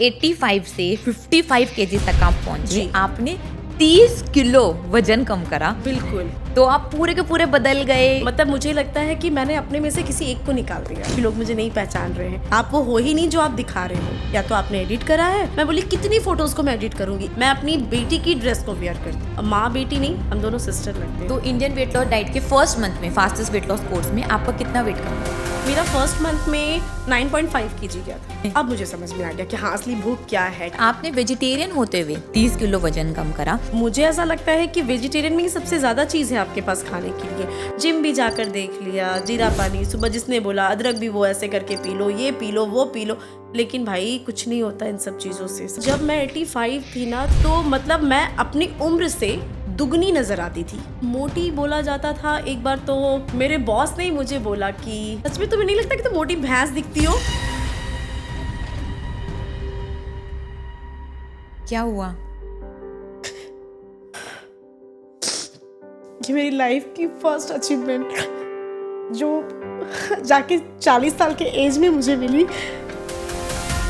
85 से 55 केजी तक आप पहुंचे, जी। आपने 30 किलो वजन कम करा, बिल्कुल। तो आप पूरे के पूरे बदल गए। मतलब मुझे लगता है कि मैंने अपने में से किसी एक को निकाल दिया कि लोग मुझे नहीं पहचान रहे हैं। आप वो हो ही नहीं जो आप दिखा रहे हो, या तो आपने एडिट करा है। मैं बोली कितनी फोटोज को मैं एडिट करूंगी, मैं अपनी बेटी की ड्रेस को वेयर करती हूँ। माँ बेटी नहीं, हम दोनों सिस्टर लगते हैं। तो इंडियन वेट लॉस डाइट के फर्स्ट मंथ में फास्टेस्ट वेट लॉस कोर्स में आपका कितना वेट कम हुआ? मेरा फर्स्ट मंथ में 9.5 kg गया था। अब मुझे समझ में आ गया कि हाँ असली भूख क्या है। आपने वेजिटेरियन होते हुए 30 किलो वजन कम करा। मुझे ऐसा लगता है कि वेजिटेरियन में ही सबसे ज्यादा चीज है आपके पास खाने के लिए। जिम भी जाकर देख लिया, जीरा पानी सुबह जिसने बोला, अदरक भी वो ऐसे करके पी लो, ये पी लो, वो पी लो, लेकिन भाई कुछ नहीं होता इन सब चीजों से। जब मैं 85 थी ना, तो मतलब मैं अपनी उम्र से दुगनी नजर आती थी। मोटी बोला जाता था। एक बार तो मेरे बॉस ने ही मुझे बोला कि सच में तुम्हें नहीं लगता कि तुम मोटी भैंस दिखती हो? क्या हुआ? ये मेरी लाइफ की फर्स्ट अचीवमेंट जो जाके 40 साल के एज में मुझे मिली।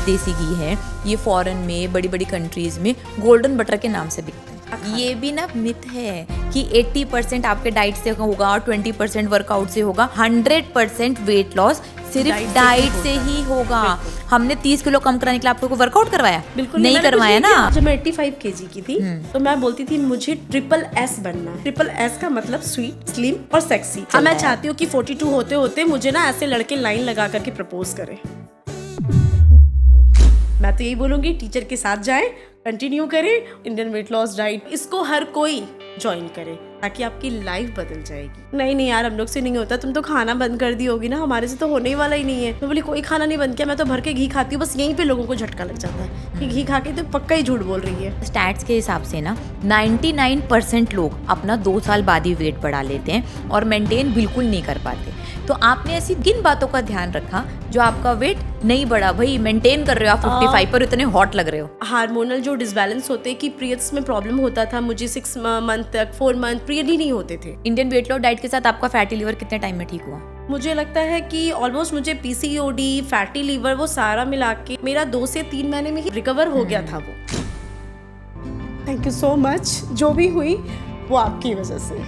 देसी घी है, ये फॉरेन में बड़ी बड़ी कंट्रीज में गोल्डन बटर के नाम से बिकता है। ये भी ना मिथ है कि 80% आपके डाइट से होगा और 20% वर्कआउट से होगा। 100% वेट लॉस सिर्फ डाइट से ही होगा। हमने 30 किलो कम कराने के लिए आप लोगों को वर्कआउट करवाया? बिल्कुल नहीं करवाया ना। जब मैं 85 kg की थी तो मैं बोलती थी मुझे SSS बनना है। SSS का मतलब स्वीट, स्लिम और सेक्सी। अब मैं चाहती हूँ कि 42 होते होते मुझे ना ऐसे लड़के लाइन लगा करके प्रपोज करें। मैं तो यही बोलूंगी टीचर के साथ जाएं, कंटिन्यू करें इंडियन वेट लॉस डाइट। इसको हर कोई ज्वाइन करे ताकि आपकी लाइफ बदल जाएगी। नहीं यार, हम लोग से नहीं होता। तुम तो खाना बंद कर दी होगी ना, हमारे से तो होने ही वाला ही नहीं है। मैं बोली कोई खाना नहीं बंद किया, मैं तो भर के घी खाती हूँ। बस यहीं पे लोगों को झटका लग जाता है कि घी खा के तो पक्का ही झूठ बोल रही है। स्टैट्स के हिसाब से ना 99% लोग अपना 2 साल बाद ही वेट बढ़ा लेते हैं और मेंटेन बिल्कुल नहीं कर पाते। तो आपने ऐसी किन बातों का ध्यान रखा जो आपका वेट नहीं बढ़ा? भाई मेंटेन कर रहे हो आप 55 पर, इतने हॉट लग रहे हो। हार्मोनल जो डिसबैलेंस होते हैं कि पीरियड्स में प्रॉब्लम होता था मुझे। 6 मंथ तक, 4 मंथ पीरियड ही नहीं होते थे। इंडियन वेट लॉस डाइट के साथ आपका फैटी लिवर कितने टाइम में ठीक हुआ? मुझे लगता है कि ऑलमोस्ट मुझे PCOD, फैटी लीवर, वो सारा मिला के मेरा 2 से 3 महीने में ही रिकवर हो गया था वो। Thank you so much. जो भी हुई वो आपकी वजह से।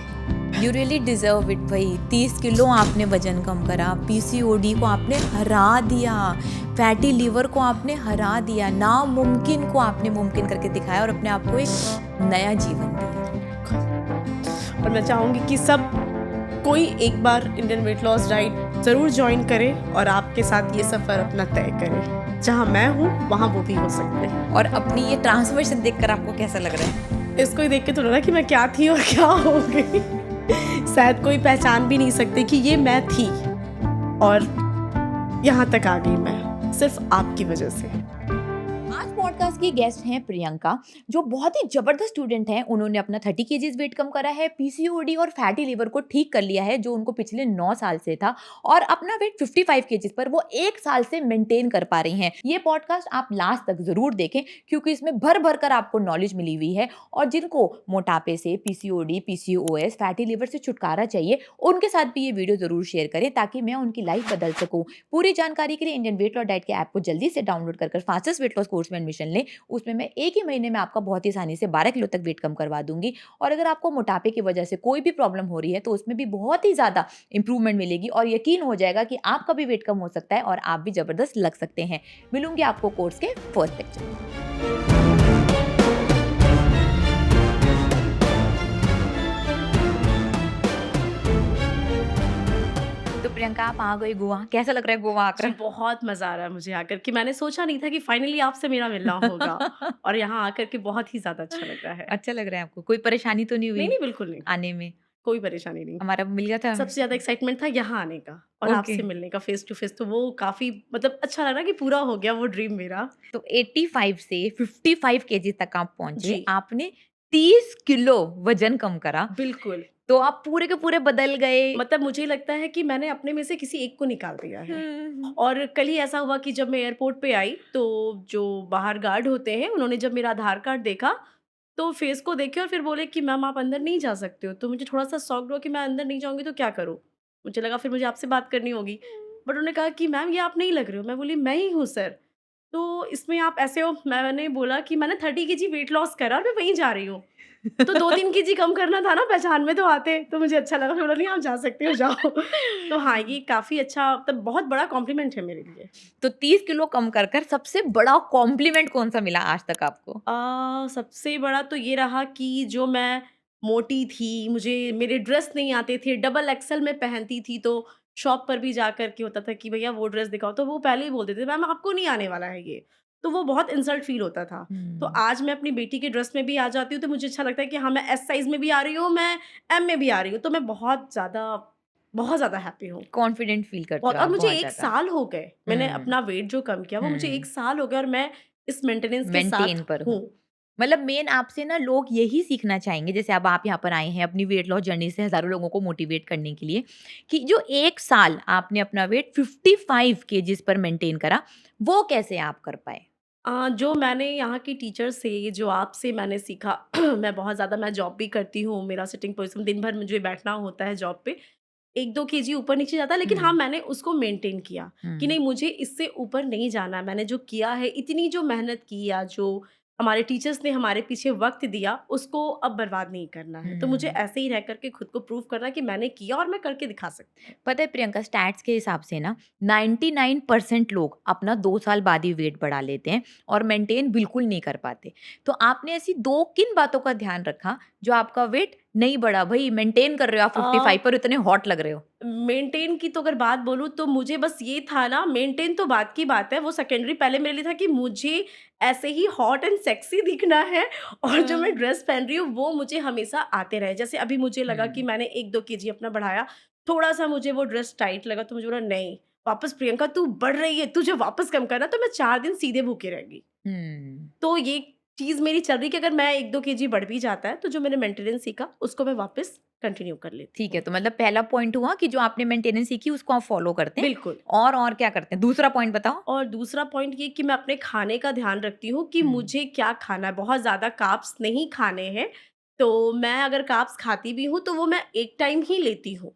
यू रियली डिजर्व इट भाई। 30 किलो आपने वजन कम करा, PCOD को आपने हरा दिया, फैटी लीवर को आपने हरा दिया, नामुमकिन को आपने मुमकिन करके दिखाया और अपने आप को एक नया जीवन दिया। और मैं चाहूँगी कि सब कोई एक बार इंडियन वेट लॉस डाइट ज़रूर ज्वाइन करे और आपके साथ ये सफ़र अपना तय करे। जहाँ मैं हूँ वहाँ वो भी हो सकते हैं। और अपनी ये ट्रांसफॉर्मेशन देखकर आपको कैसा लग रहा है? इसको ही देख के तो लग रहा है कि मैं क्या थी और क्या हो गई। शायद कोई पहचान भी नहीं सकते कि ये मैं थी और यहाँ तक आ गई मैं सिर्फ आपकी वजह से। आज पॉडकास्ट की गेस्ट हैं प्रियंका, जो बहुत ही जबरदस्त स्टूडेंट हैं। उन्होंने अपना 30 केजीज वेट कम करा है, PCOD और फैटी लिवर को ठीक कर लिया है जो उनको पिछले 9 साल से था, और अपना वेट 55 केजीज पर वो 1 साल से मेंटेन कर पा रही हैं। ये पॉडकास्ट आप लास्ट तक जरूर देखें क्योंकि इसमें भर भर कर आपको नॉलेज मिली हुई है। और जिनको मोटापे से, PCOD, PCOS, फैटी लिवर से छुटकारा चाहिए, उनके साथ भी ये वीडियो जरूर शेयर करें ताकि मैं उनकी लाइफ बदल सकूं। पूरी जानकारी के लिए इंडियन वेट लॉस डाइट के ऐप को जल्दी से डाउनलोड कर फास्टेस्ट वेट लॉस कोर्स में एडमिशन लें। उसमें मैं 1 ही महीने में आपका बहुत ही आसानी से 12 किलो तक वेट कम करवा दूंगी। और अगर आपको मोटापे की वजह से कोई भी प्रॉब्लम हो रही है तो उसमें भी बहुत ही ज्यादा इंप्रूवमेंट मिलेगी और यकीन हो जाएगा कि आपका भी वेट कम हो सकता है और आप भी जबरदस्त लग सकते हैं। मिलूंगी आपको कोर्स के फर्स्ट लेक्चर में। तो प्रियंका, आप आ गई गोवा, कैसा लग रहा है गोवा आकर? बहुत मजा आ रहा है मुझे आकर कि मैंने सोचा नहीं था कि फाइनली आपसे मेरा मिलना होगा और यहाँ आकर के बहुत ही ज्यादा अच्छा लग रहा है। अच्छा लग रहा है आपको? कोई परेशानी तो नहीं हुई? नहीं, बिल्कुल नहीं, आने में कोई परेशानी नहीं। हमारा मिल गया था। सबसे ज्यादा एक्साइटमेंट था यहाँ आने का और आपसे मिलने का फेस टू फेस। तो वो काफी मतलब अच्छा लग रहा कि पूरा हो गया वो ड्रीम मेरा। तो 85 से 55 केजी तक आप पहुंचे, जी। आपने 30 किलो वजन कम करा, बिल्कुल। तो आप पूरे के पूरे बदल गए। मतलब मुझे लगता है कि मैंने अपने में से किसी एक को निकाल दिया है। और कल ही ऐसा हुआ कि जब मैं एयरपोर्ट पे आई तो जो बाहर गार्ड होते हैं उन्होंने जब मेरा आधार कार्ड देखा तो फेस को देखे और फिर बोले कि मैम आप अंदर नहीं जा सकते हो। तो मुझे थोड़ा सा शॉक्ड हुआ कि मैं अंदर नहीं जाऊंगी तो क्या करूँ। मुझे लगा फिर मुझे आपसे बात करनी होगी, बट उन्होंने कहा कि मैम ये आप नहीं लग रहे हो। मैं बोली मैं ही हूँ सर। तो इसमें आप ऐसे हो, मैंने बोला कि मैंने 30 केजी वेट लॉस करा और मैं वहीं जा रही हूँ। तो 2-3 केजी कम करना था ना, पहचान में तो आते, तो मुझे अच्छा लगा, फिर बोला नहीं आप जा सकते हो, जाओ। तो हाँ, ये काफ़ी अच्छा, मतलब बहुत बड़ा कॉम्प्लीमेंट है मेरे लिए। तो 30 किलो कम कर सबसे बड़ा कॉम्प्लीमेंट कौन-सा मिला आज तक आपको? सबसे बड़ा तो ये रहा कि जो मैं मोटी थी, मुझे मेरे ड्रेस नहीं आते थे, डबल एक्सेल में पहनती थी, तो शॉप पर भी जाकर के होता था कि भैया वो ड्रेस दिखाओ, तो वो पहले ही बोल देते थे मैम आपको नहीं आने वाला है ये। तो वो बहुत इंसल्ट फ़ील होता था। तो हुँ। आज मैं अपनी बेटी के ड्रेस में भी आ जाती हूँ, तो मुझे अच्छा लगता है कि हाँ, मैं एस साइज़ में भी आ रही हूँ, मैं एम में भी आ रही हूँ, तो मैं बहुत ज़्यादा हैप्पी हूँ। कॉन्फिडेंट फ़ील करते बहुत, हो और आप मुझे बहुत 1 ज़्यादा। साल हो गए, मैंने हुँ, अपना वेट जो कम किया वो मुझे 1 हुँ। साल हो गया और मैं इस मेंटेनेंस के साथ मेंटेन पर हूँ। हो। मतलब मेन आपसे ना लोग यही सीखना चाहेंगे जैसे अब आप यहाँ पर आए हैं अपनी वेट लॉस जर्नी से हज़ारों लोगों को मोटिवेट करने के लिए कि जो 1 साल आपने अपना वेट 55 केजीज़ पर मेंटेन करा, वो कैसे आप कर पाए? जो मैंने यहाँ की टीचर से, जो आपसे मैंने सीखा, मैं जॉब भी करती हूँ, मेरा सिटिंग पोज़ीशन, दिन भर मुझे बैठना होता है जॉब पे। 1-2 केजी ऊपर-नीचे जाता है, लेकिन हाँ, हुँ, मैंने उसको मेंटेन किया कि हुँ, नहीं, मुझे इससे ऊपर नहीं जाना है। मैंने जो किया है, इतनी जो मेहनत की या जो हमारे टीचर्स ने हमारे पीछे वक़्त दिया, उसको अब बर्बाद नहीं करना है। तो मुझे हुँ। ऐसे ही रह कर के खुद को प्रूव करना है कि मैंने किया और मैं करके दिखा सकती हूँ। पता है प्रियंका स्टैट्स के हिसाब से ना 99% लोग अपना 2 साल बाद ही वेट बढ़ा लेते हैं और मेंटेन बिल्कुल नहीं कर पाते। तो आपने ऐसी 2 किन बातों का ध्यान रखा जो आपका वेट नहीं बढ़ा भई मेंटेन कर रहे हो आप अ 55 पर इतने हॉट लग रहे हो? मेंटेन की तो अगर बात बोलूँ तो मुझे बस ये था ना, मेंटेन तो बात की बात है, वो सेकेंडरी, पहले मेरे लिए था कि मुझे ऐसे ही हॉट एंड सेक्सी दिखना है और जो मैं ड्रेस पहन रही हूँ वो मुझे हमेशा आते रहे। जैसे अभी मुझे लगा कि हुँ, मैंने 1-2 केजी अपना बढ़ाया, थोड़ा-सा मुझे वो ड्रेस टाइट लगा तो मुझे बोला नहीं, वापस प्रियंका तू बढ़ रही है, तुझे वापस कम करना, तो मैं 4 दिन सीधे भूखे रह गई। हुँ। तो ये चीज़ मेरी चल रही है कि अगर मैं 1-2 केजी बढ़ भी जाता है, तो जो मैंने मेंटेनेंस सीखा उसको मैं वापस कंटिन्यू कर लेती ठीक है, हूँ। तो मतलब पहला पॉइंट हुआ कि जो आपने मेंटेनेंस सीखी उसको आप फॉलो करते हैं बिल्कुल। और क्या करते हैं? दूसरा पॉइंट बताओ? और दूसरा पॉइंट ये कि मैं अपने खाने का ध्यान रखती हूँ कि हुँ, मुझे क्या खाना है, बहुत ज़्यादा कार्ब्स नहीं खाने हैं। तो मैं अगर कार्ब्स खाती भी हूँ, तो वो मैं एक टाइम ही लेती हूँ।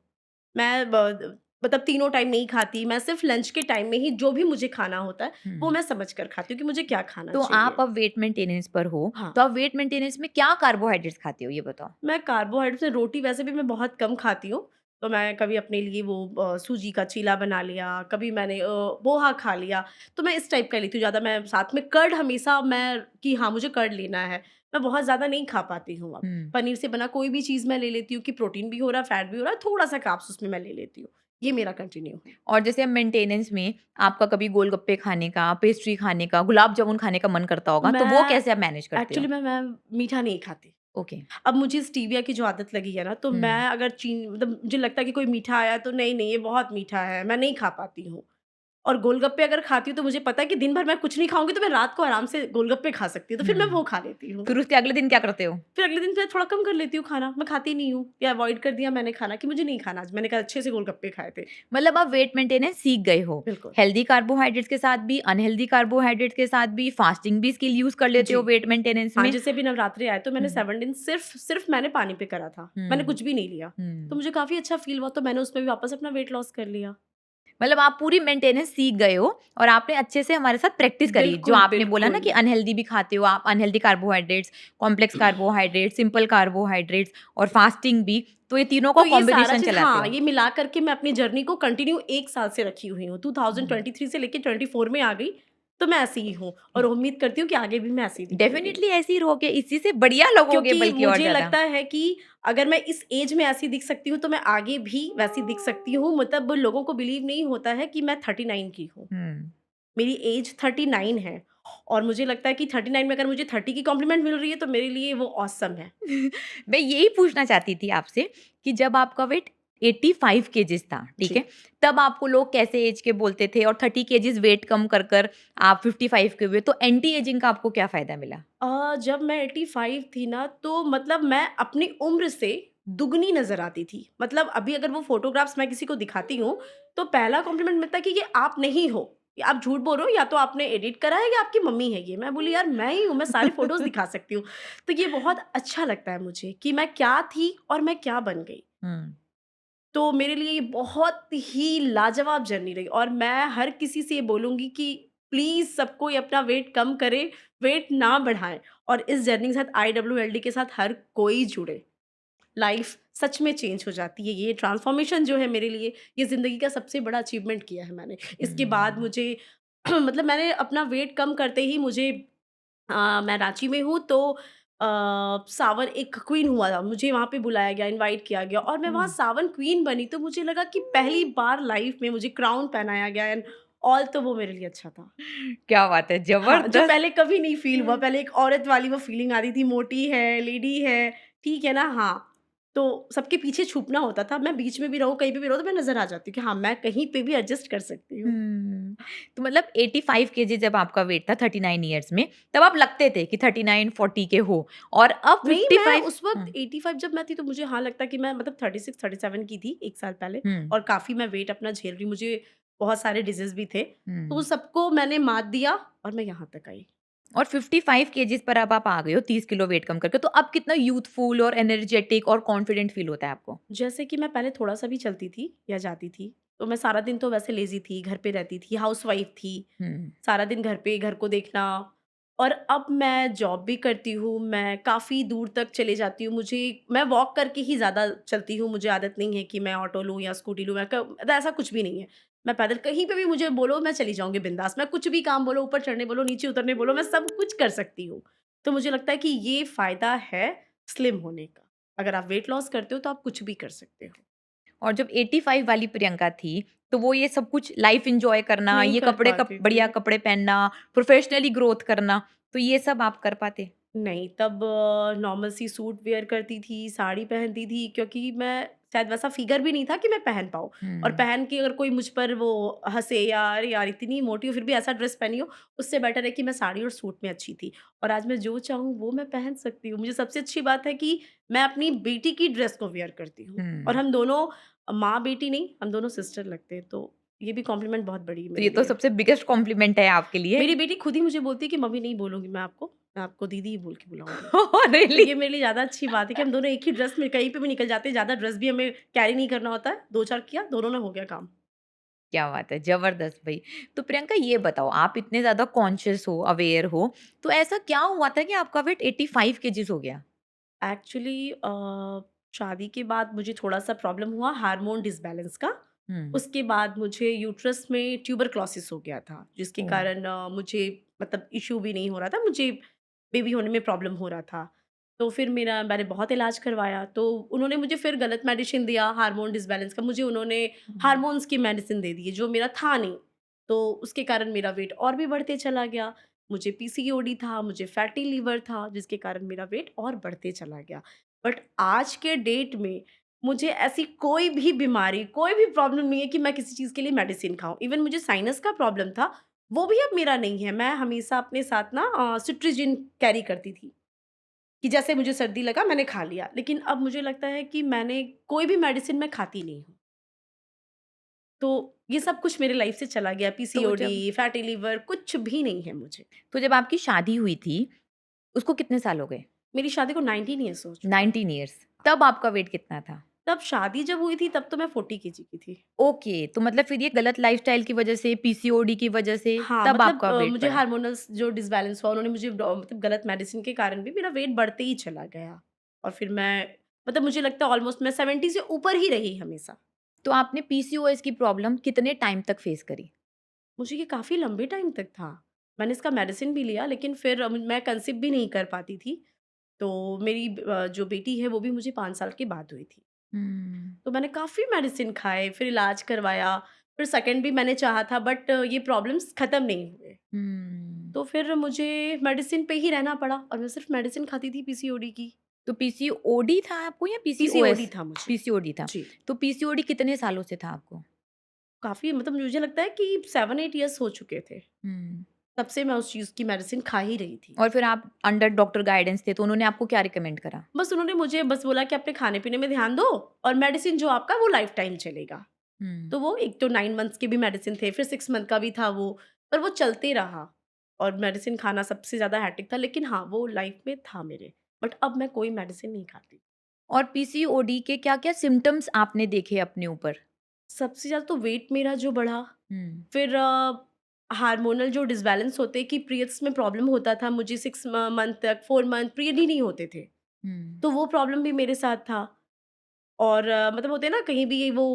मैं ब मतलब तीनों टाइम नहीं खाती, मैं सिर्फ़ लंच के टाइम में ही जो भी मुझे खाना होता है, वो हुँ। मैं समझ कर खाती हूँ कि मुझे क्या खाना तो आप चाहिए। अब वेट मेंटेनेंस पर हो, हाँ। तो आप वेट मेंटेनेंस में क्या कार्बोहाइड्रेट्स खाते हो ये बताओ? मैं कार्बोहाइड्रेट से रोटी वैसे भी मैं बहुत कम खाती हूँ। तो मैं कभी अपने लिए वो सूजी का चीला बना लिया, कभी मैंने पोहा खा लिया। तो मैं इस टाइप का लेती हूँ ज़्यादा, मैं साथ में कर्ड हमेशा मैं कि हाँ, मुझे कर्ड लेना है। मैं बहुत ज़्यादा नहीं खा पाती हूँ अब। हुँ। पनीर से बना कोई भी चीज़ मैं ले लेती हूँ कि प्रोटीन भी हो रहा है, फैट भी हो रहा है, थोड़ा-सा कार्ब्स उसमें मैं ले लेती हूँ। ये मेरा कंटिन्यू है। और जैसे अब मेंटेनेंस में आपका कभी गोलगप्पे खाने का, पेस्ट्री खाने का, गुलाब जामुन खाने का मन करता होगा, तो वो मैं कैसे आप मैनेज करते हो? एक्चुअली मैं मीठा नहीं खाती। ओके। अब मुझे स्टीविया की जो आदत लगी है ना, तो मैं हुँ। अगर मतलब मुझे लगता है कि कोई मीठा आया है तो नहीं, नहीं ये बहुत मीठा है, मैं नहीं खा पाती हूँ। और गोलगप्पे अगर खाती हूँ तो मुझे पता है कि दिन भर मैं कुछ नहीं खाऊँगी, तो मैं रात को आराम से गोलगप्पे खा सकती हूँ, तो फिर मैं हुँ। वो खा लेती हूँ। फिर उसके अगले दिन क्या करते हो? फिर अगले दिन फिर थोड़ा कम कर लेती हूँ खाना, मैं खाती नहीं हूँ या अवॉइड कर दिया मैंने खाना कि मुझे नहीं खाना आज, मैंने कहा अच्छे से गोलगप्पे खाए थे। मतलब आप वेट मेंटेनेंस सीख गए हो। बिल्कुल। हेल्दी कार्बोहाइड्रेट्स के साथ भी, अनहेल्दी कार्बोहाइड्रेट्स के साथ भी, फास्टिंग भी स्किल यूज़ कर लेते जी। हो वेट मेंटेनेंस हाँ, में। जैसे अभी नवरात्रि आए तो मैंने हुँ, 7 दिन सिर्फ़ मैंने पानी पे करा था, मैंने हुँ, कुछ भी नहीं लिया। तो हुँ। मुझे काफ़ी अच्छा फ़ील हुआ, तो मैंने उसमें भी वापस अपना वेट लॉस कर लिया। मतलब आप पूरी मेंटेनेंस सीख गए हो और आपने अच्छे से हमारे साथ प्रैक्टिस करी। जो बिल्कुल, आपने बोला ना बिल्कुल। कि अनहेल्दी भी खाते हो आप, unhealthy carbohydrates, complex carbohydrates, simple carbohydrates और फास्टिंग भी, तो ये तीनों का तो ये सारा कॉम्बिनेशन चीज़ चलाते हाँ, हो। ये मिला कर के मैं अपनी जर्नी को कंटिन्यू 1 साल से रखी हुई हूँ। हुँ, 2023 से लेके 24 में आ गई, तो मैं ऐसी ही हूँ और ठीक। उम्मीद करती हूँ कि आगे भी मैं ऐसी ही दिखूँगी। डेफ़िनिटली ऐसे ही रहोगे, इसी से बढ़िया लगोगे क्योंकि बल्कि और मुझे ज़्यादा। लगता है कि अगर मैं इस ऐज में ऐसी दिख सकती हूँ, तो मैं आगे भी वैसी दिख सकती हूँ। मतलब लोगों को बिलीव नहीं होता है कि मैं 39 की हूँ। हुँ। मेरी ऐज 39 है और मुझे लगता है कि 39 में अगर मुझे 30 की कॉम्प्लीमेंट मिल रही है, तो मेरे लिए वो ऑसम है। मैं यही पूछना चाहती थी आपसे कि जब आपका वेट 85 केजीज़ था, ठीक जी। है? तब आपको लोग कैसे ऐज के बोलते थे और 30 केजीज़ वेट कम कर आप 55 के हुए, तो एंटी एजिंग का आपको क्या फ़ायदा मिला? जब मैं 85 थी ना, तो मतलब मैं अपनी उम्र से दुगनी नज़र आती थी। मतलब अभी अगर वो फ़ोटोग्राफ्स मैं किसी को दिखाती हूँ, तो पहला कॉम्प्लीमेंट मिलता है कि ये आप नहीं हो, ये आप झूठ बोल रहे हो, या तो आपने एडिट करा है या आपकी मम्मी है ये। मैं बोली यार मैं ही हूँ, मैं सारी फ़ोटोज़ दिखा सकती हूँ। तो ये बहुत अच्छा लगता है मुझे कि मैं क्या थी और मैं क्या बन गई। हुँ। तो मेरे लिए ये बहुत ही लाजवाब जर्नी रही और मैं हर किसी से ये बोलूँगी कि प्लीज़ सब कोई अपना वेट कम करे, वेट ना बढ़ाएँ और इस जर्नी के साथ IWLD के साथ हर कोई जुड़े। लाइफ़ सच में चेंज हो जाती है। ये ट्रांसफ़ॉर्मेशन जो है मेरे लिए, ये ज़िंदगी का सबसे बड़ा अचीवमेंट किया है मैंने। इसके बाद हुँ। मुझे मतलब मैंने अपना वेट कम करते ही मुझे मैं रांची में हूँ तो सावन एक क्वीन हुआ था, मुझे वहाँ पे बुलाया गया, इनवाइट किया गया और मैं वहाँ ओह! सावन क्वीन बनी तो मुझे लगा कि पहली बार लाइफ़ में मुझे क्राउन पहनाया गया एंड ऑल तो वो मेरे लिए अच्छा था। क्या बात है, हाँ, जो ज़बरदस्त! पहले कभी नहीं फ़ील हुआ, हुँ। पहले एक औरत वाली वो फ़ीलिंग आती थी, मोटी है, लेडी है, ठीक है ना? हाँ, तो सबके पीछे छुपना होता था, मैं बीच में भी रहूँ, कहीं पे भी रहूँ तो मैं नज़र आ जाती हूँ कि हाँ, मैं कहीं पे भी एडजस्ट कर सकती हूँ। हुँ। तो मतलब 85 केजी जब आपका वेट था 39 इयर्स में, तब आप लगते थे कि 39-40 के हो और अब नहीं, मैं 55। उस वक़्त हुँ, 85 जब मैं थी तो मुझे हाँ लगता कि मैं मतलब 36-37 की थी 1 साल पहले हुँ, और काफ़ी मैं वेट अपना झेल रही मुझे बहुत सारे डिज़ीज़ भी थे। तो हुँ। सबको मैंने मात दिया और मैं यहाँ तक आई। और 55 केजीज़ पर अब आप आ गए हो 30 किलो वेट कम करके, तो अब कितना यूथफुल और एनर्जेटिक और कॉन्फिडेंट फील होता है आपको? जैसे कि मैं पहले थोड़ा-सा भी चलती थी या जाती थी, तो मैं सारा दिन तो वैसे लेज़ी थी, घर पे रहती थी, हाउसवाइफ़ थी। हुँ, सारा दिन घर पे, घर को देखना और अब मैं जॉब भी करती हूँ, मैं काफ़ी दूर तक चले जाती हूँ। मैं वॉक करके ही ज़्यादा चलती हूँ, मुझे आदत नहीं है कि मैं ऑटो लूँ या स्कूटी लूँ, ऐसा कुछ भी नहीं है। मैं पैदल कहीं पे भी मुझे बोलो मैं चली जाऊँगी बिंदास। मैं कुछ भी काम बोलो, ऊपर चढ़ने बोलो, नीचे उतरने बोलो, मैं सब कुछ कर सकती हूँ। तो मुझे लगता है कि ये फ़ायदा है स्लिम होने का। अगर आप वेट लॉस करते हो तो आप कुछ भी कर सकते हो। और जब 85 वाली प्रियंका थी, तो वो ये सब कुछ लाइफ़ एन्जॉय करना, नहीं ये कर कपड़े कप पाती बढ़िया थी। कपड़े पहनना, प्रोफ़ेशनली ग्रोथ करना, तो ये सब आप कर पाते? नहीं, तब नॉर्मल सी सूट वियर करती थी, साड़ी पहनती थी क्योंकि मैं शायद वैसा फिगर भी नहीं था कि मैं पहन पाऊँ और हुँ। पहन के अगर कोई मुझ पर वो हँसे या अरे यार इतनी मोटी हो फिर भी ऐसा ड्रेस पहनी हो, उससे बेटर है कि मैं साड़ी और सूट में अच्छी थी और आज मैं जो चाहूँ वो मैं पहन सकती हूँ। मुझे सबसे अच्छी बात है कि मैं अपनी बेटी की ड्रेस को वियर करती हूँ और हुँ। हम दोनों माँ-बेटी नहीं, हम दोनों सिस्टर लगते हैं, तो ये भी कॉम्प्लीमेंट बहुत बड़ी है तो मेरे ये तो लिए। सबसे बिगेस्ट कॉम्प्लीमेंट है आपके लिए। मेरी बेटी खुद ही मुझे बोलती है कि मम्मी नहीं बोलूँगी मैं आपको दीदी ही बोल के बुलाऊँगी। तो रियली? ये मेरे लिए ज़्यादा अच्छी बात है कि हम दोनों एक ही ड्रेस में कहीं पे भी निकल जाते हैं, ज़्यादा ड्रेस भी हमें कैरी नहीं करना होता है, 2-4 किया, दोनों ने हो गया काम। क्या बात है, ज़बरदस्त भई। तो प्रियंका ये बताओ, आप इतने ज़्यादा कॉन्शियस हो, अवेयर हो, तो ऐसा क्या हुआ था कि आपका वेट 85 केजीज़ हो गया? एक्चुअली शादी के बाद मुझे थोड़ा-सा प्रॉब्लम हुआ हार्मोन डिसबैलेंस का। हुँ। उसके बाद मुझे यूट्रस में ट्यूबरक्लोसिस हो गया था, जिसके ओह! कारण मुझे मतलब इश्यू भी नहीं हो रहा था, मुझे बेबी होने में प्रॉब्लम हो रहा था। तो फिर मैंने बहुत इलाज करवाया, तो उन्होंने मुझे फिर गलत मेडिसिन दिया हार्मोन डिसबैलेंस का, मुझे उन्होंने हुँ। हार्मोन्स की मेडिसिन दे दी, जो मेरा था नहीं। तो उसके कारण मेरा वेट और भी बढ़ते चला गया। मुझे पीसीओडी था, मुझे फैटी लिवर था, जिसके कारण मेरा वेट और बढ़ते चला गया। बट आज के डेट में मुझे ऐसी कोई भी बीमारी, कोई भी प्रॉब्लम नहीं है कि मैं किसी चीज़ के लिए मेडिसिन खाऊँ। इवन मुझे साइनस का प्रॉब्लम था, वो भी अब मेरा नहीं है। मैं हमेशा अपने साथ ना सिट्राजिन कैरी करती थी, कि जैसे मुझे सर्दी लगा मैंने खा लिया। लेकिन अब मुझे लगता है कि मैंने कोई भी मेडिसिन मैं खाती नहीं हूँ। तो ये सब कुछ मेरे लाइफ से चला गया, तो पीसीओडी, जब फैटी लिवर कुछ भी नहीं है मुझे। तो जब आपकी शादी हुई थी, उसको कितने साल हो गए? मेरी शादी को 19 ईयर्स हो चुके हैं। 19 इयर्स। तब आपका वेट कितना था? तब शादी जब हुई थी तब तो मैं 40 केजी की थी। ओके, तो मतलब फिर ये गलत लाइफ़स्टाइल की वज़ह से, पीसीओडी की वज़ह से, हाँ, तब मतलब आपका वेट मुझे बढ़ा? हार्मोनल्स जो डिसबैलेंस हुआ उन्होंने मुझे मतलब गलत मेडिसिन के कारण भी मेरा वेट बढ़ते ही चला गया। और फिर मैं मतलब मुझे लगता है ऑलमोस्ट मैं 70 से ऊपर ही रही हमेशा। तो आपने पीसीओएस की प्रॉब्लम कितने टाइम तक फेस करी? मुझे ये काफ़ी लंबे टाइम तक था। मैंने इसका मेडिसिन भी लिया लेकिन फिर मैं कंसीव भी नहीं कर पाती थी। तो मेरी जो बेटी है वो भी मुझे 5 साल के बाद हुई थी। हुँ। तो मैंने काफ़ी मेडिसिन खाए, फिर इलाज करवाया, फिर सेकंड भी मैंने चाहा था बट ये प्रॉब्लम्स खत्म नहीं हुए। हुँ। तो फिर मुझे मेडिसिन पे ही रहना पड़ा और मैं सिर्फ़ मेडिसिन खाती थी पीसीओडी की। तो पीसीओडी था आपको या पीसीओडी पीसीओएस? था मुझे। पीसीओडी था। जी, तो पीसीओडी कितने सालों से था आपको? काफ़ी मतलब मुझे लगता है कि 7-8 इयर्स हो चुके थे। हुँ। तब से मैं उस चीज़ की मेडिसिन खा ही रही थी। और फिर आप अंडर डॉक्टर गाइडेंस थे, तो उन्होंने आपको क्या रिकमेंड करा? बस उन्होंने मुझे बस बोला कि अपने खाने-पीने में ध्यान दो और मेडिसिन जो आपका वो लाइफ़ टाइम चलेगा। हुँ। तो वो एक तो 9 मंथ्स के भी मेडिसिन थे, फिर 6 मंथ का भी था वो, पर वो चलते रहा और मेडिसिन खाना सबसे ज़्यादा हेक्टिक था लेकिन हाँ, वो लाइफ़ में था मेरे। बट अब मैं कोई मेडिसिन नहीं खाती। और पीसीओडी के क्या-क्या सिम्पटम्स आपने देखे अपने ऊपर? सबसे ज़्यादा तो वेट मेरा जो बढ़ा, हुँ। फिर हार्मोनल जो डिसबैलेंस होते हैं कि पीरियड्स में प्रॉब्लम होता था, मुझे 6 मंथ तक 4 मंथ पीरियड ही नहीं होते थे। हुँ। तो वो प्रॉब्लम भी मेरे साथ था। और मतलब होते हैं ना कहीं भी वो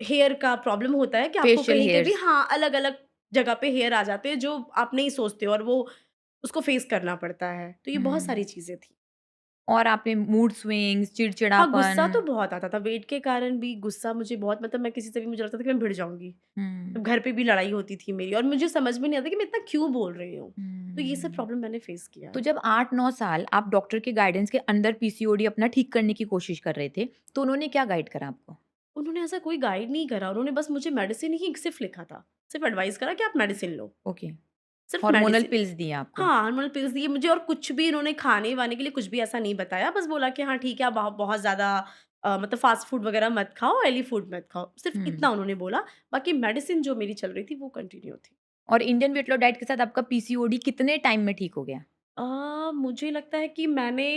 हेयर का प्रॉब्लम होता है कि आपको फेशियल कहीं के भी हेयर्स। हाँ, अलग-अलग जगह पे हेयर आ जाते हैं जो आप नहीं सोचते हो और वो उसको फेस करना पड़ता है। तो ये बहुत हुँ। सारी चीज़ें थी। और आप में मूड स्विंग्स, हाँ, गुस्सा चिड़चिड़ापन। तो बहुत आता था, वेट के कारण भी गुस्सा मुझे बहुत मतलब मैं किसी से भी मुझे लगता था कि मैं भिड़ जाऊँगी। हुँ, तब घर पे भी लड़ाई होती थी मेरी और मुझे समझ में नहीं आता कि मैं इतना क्यों बोल रही हूँ। तो ये सब हुँ। प्रॉब्लम मैंने फेस किया तो है। जब 8-9 साल आप डॉक्टर के गाइडेंस के अंडर पीसीओडी अपना ठीक करने की कोशिश कर रहे थे, तो उन्होंने क्या गाइड करा आपको? उन्होंने ऐसा कोई गाइड नहीं करा, उन्होंने बस मुझे मेडिसिन ही सिर्फ़ लिखा था। सिर्फ़ एडवाइस करा कि आप मेडिसिन लो, ओके, सिर्फ़ हार्मोनल मेडिसिन। पिल्स दिए आपको। हाँ, हार्मोनल पिल्स दिए मुझे और कुछ भी इन्होंने खाने-वाने के लिए कुछ भी ऐसा नहीं बताया, बस बोला कि हाँ, ठीक है, आप बहुत ज़्यादा मतलब फ़ास्ट फूड वगैरह मत खाओ, ऑयली फूड मत खाओ, सिर्फ़ हुँ। इतना उन्होंने बोला, बाकी मेडिसिन जो मेरी चल रही थी वो कंटिन्यू थी। और इंडियन वेट लॉस डाइट के साथ आपका पीसीओडी कितने टाइम में ठीक हो गया? मुझे लगता है कि मैंने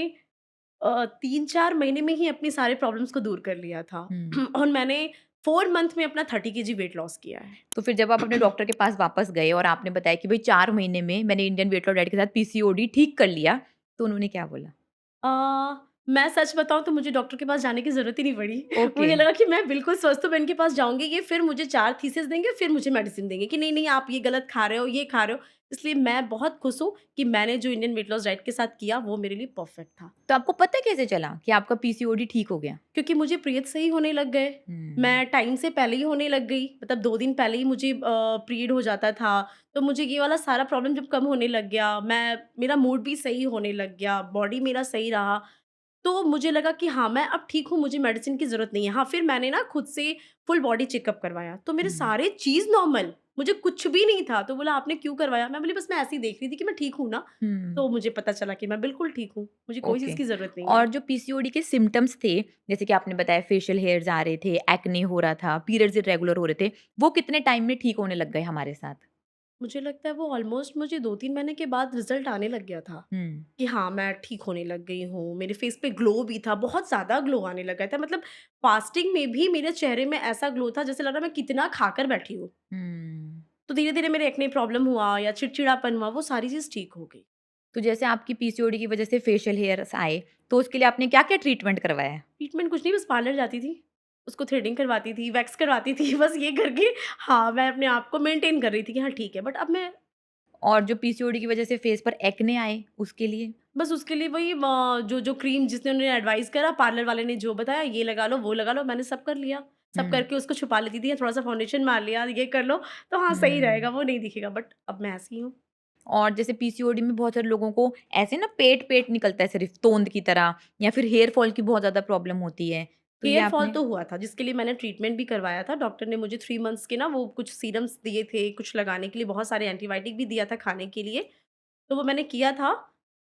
3-4 महीने में ही अपनी सारे प्रॉब्लम्स को दूर कर लिया था हुँ। और मैंने 4 मंथ में अपना 30 केजी वेट लॉस किया तो फिर जब आप अपने है। डॉक्टर के पास वापस गए और आपने बताया कि भई 4 महीने में मैंने इंडियन वेट लॉस डाइट के साथ पीसीओडी ठीक कर लिया, तो उन्होंने क्या बोला? अ, मैं सच बताऊँ तो मुझे डॉक्टर के पास जाने की ज़रूरत ही नहीं पड़ी। ओके। मुझे लगा कि मैं बिल्कुल स्वस्थ हूँ, मैं इनके पास जाऊँगी, ये फिर मुझे 4 थीसिस देंगे, फिर मुझे मेडिसिन देंगे कि नहीं, नहीं आप ये गलत खा रहे हो, ये खा रहे हो। इसलिए मैं बहुत खुश हूँ कि मैंने जो इंडियन वेट लॉस डाइट के साथ किया, वो मेरे लिए परफेक्ट था। तो आपको पता कैसे चला कि आपका पीसीओडी ठीक हो गया? क्योंकि मुझे पीरियड्स सही होने लग गए। हुँ। मैं टाइम से पहले ही होने लग गई, मतलब 2 दिन पहले ही मुझे पीरियड हो जाता था। तो मुझे ये वाला सारा प्रॉब्लम जब कम होने लग गया, मेरा मूड भी सही होने लग गया, बॉडी मेरा सही रहा। तो मुझे लगा कि हाँ, मैं अब ठीक हूँ, मुझे मेडिसिन की ज़रूरत नहीं है। हाँ, फिर मैंने ना खुद से फुल बॉडी चेकअप करवाया, तो मेरे हुँ। सारे चीज़ नॉर्मल, मुझे कुछ भी नहीं था। तो बोला, "आपने क्यों करवाया?" मैं बोली, "बस मैं ऐसे ही देख रही थी कि मैं ठीक हूँ ना।" हुँ। तो मुझे पता चला कि मैं बिल्कुल ठीक हूँ, मुझे कोई ओके। चीज़ की ज़रूरत नहीं है। और जो पीसीओडी के सिम्पटम्स थे, जैसे कि आपने बताया फेशियल हेयर्स आ रहे थे, एक्ने हो रहा था, पीरियड्स इर्रेगुलर हो रहे थे, वो कितने टाइम में ठीक होने लग गए हमारे साथ? मुझे लगता है वो ऑलमोस्ट मुझे 2-3 महीने के बाद रिज़ल्ट आने लग गया था, हुँ। कि हाँ, मैं ठीक होने लग गई हूँ। मेरे फेस पे ग्लो भी था, बहुत ज़्यादा ग्लो आने लग गया था। मतलब फास्टिंग में भी मेरे चेहरे में ऐसा ग्लो था जैसे लग रहा मैं कितना खाकर बैठी हूँ। हुँ। तो धीरे-धीरे मेरे एक्ने प्रॉब्लम हुआ या चिड़चिड़ापन हुआ, वो सारी चीज़ ठीक हो गई। तो जैसे आपकी पीसीओडी की वजह से फेशियल हेयर्स आए, तो उसके लिए आपने क्या-क्या ट्रीटमेंट करवाया? ट्रीटमेंट कुछ नहीं, बस पार्लर जाती थी, उसको थ्रेडिंग करवाती थी, वैक्स करवाती थी, बस ये करके हाँ, मैं अपने आप को मेंटेन कर रही थी कि हाँ, ठीक है। बट अब मैं और जो पीसीओडी की वजह से फेस पर एक्ने आए, उसके लिए? बस उसके लिए वही जो क्रीम जिसने उन्होंने एडवाइस करा, पार्लर वाले ने जो बताया, ये लगा लो, वो लगा लो, मैंने सब कर लिया। सब हुँ। करके उसको छुपा लेती थी, थोड़ा-सा फाउंडेशन मार लिया, ये कर लो, तो हाँ, सही हुँ। रहेगा, वो नहीं दिखेगा। बट अब मैं ऐसी हूँ। और जैसे पीसीओडी में बहुत सारे लोगों को ऐसे ना पेट-पेट निकलता है सिर्फ़ तोंद की तरह, या फिर हेयर फॉल की बहुत ज़्यादा प्रॉब्लम होती है। तो ये हेयर फॉल आपने। तो हुआ था, जिसके लिए मैंने ट्रीटमेंट भी करवाया था। डॉक्टर ने मुझे 3 मंथ्स के ना वो कुछ सीरम्स दिए थे, कुछ लगाने के लिए, बहुत सारे एंटीबायोटिक भी दिया था खाने के लिए। तो वो मैंने किया था,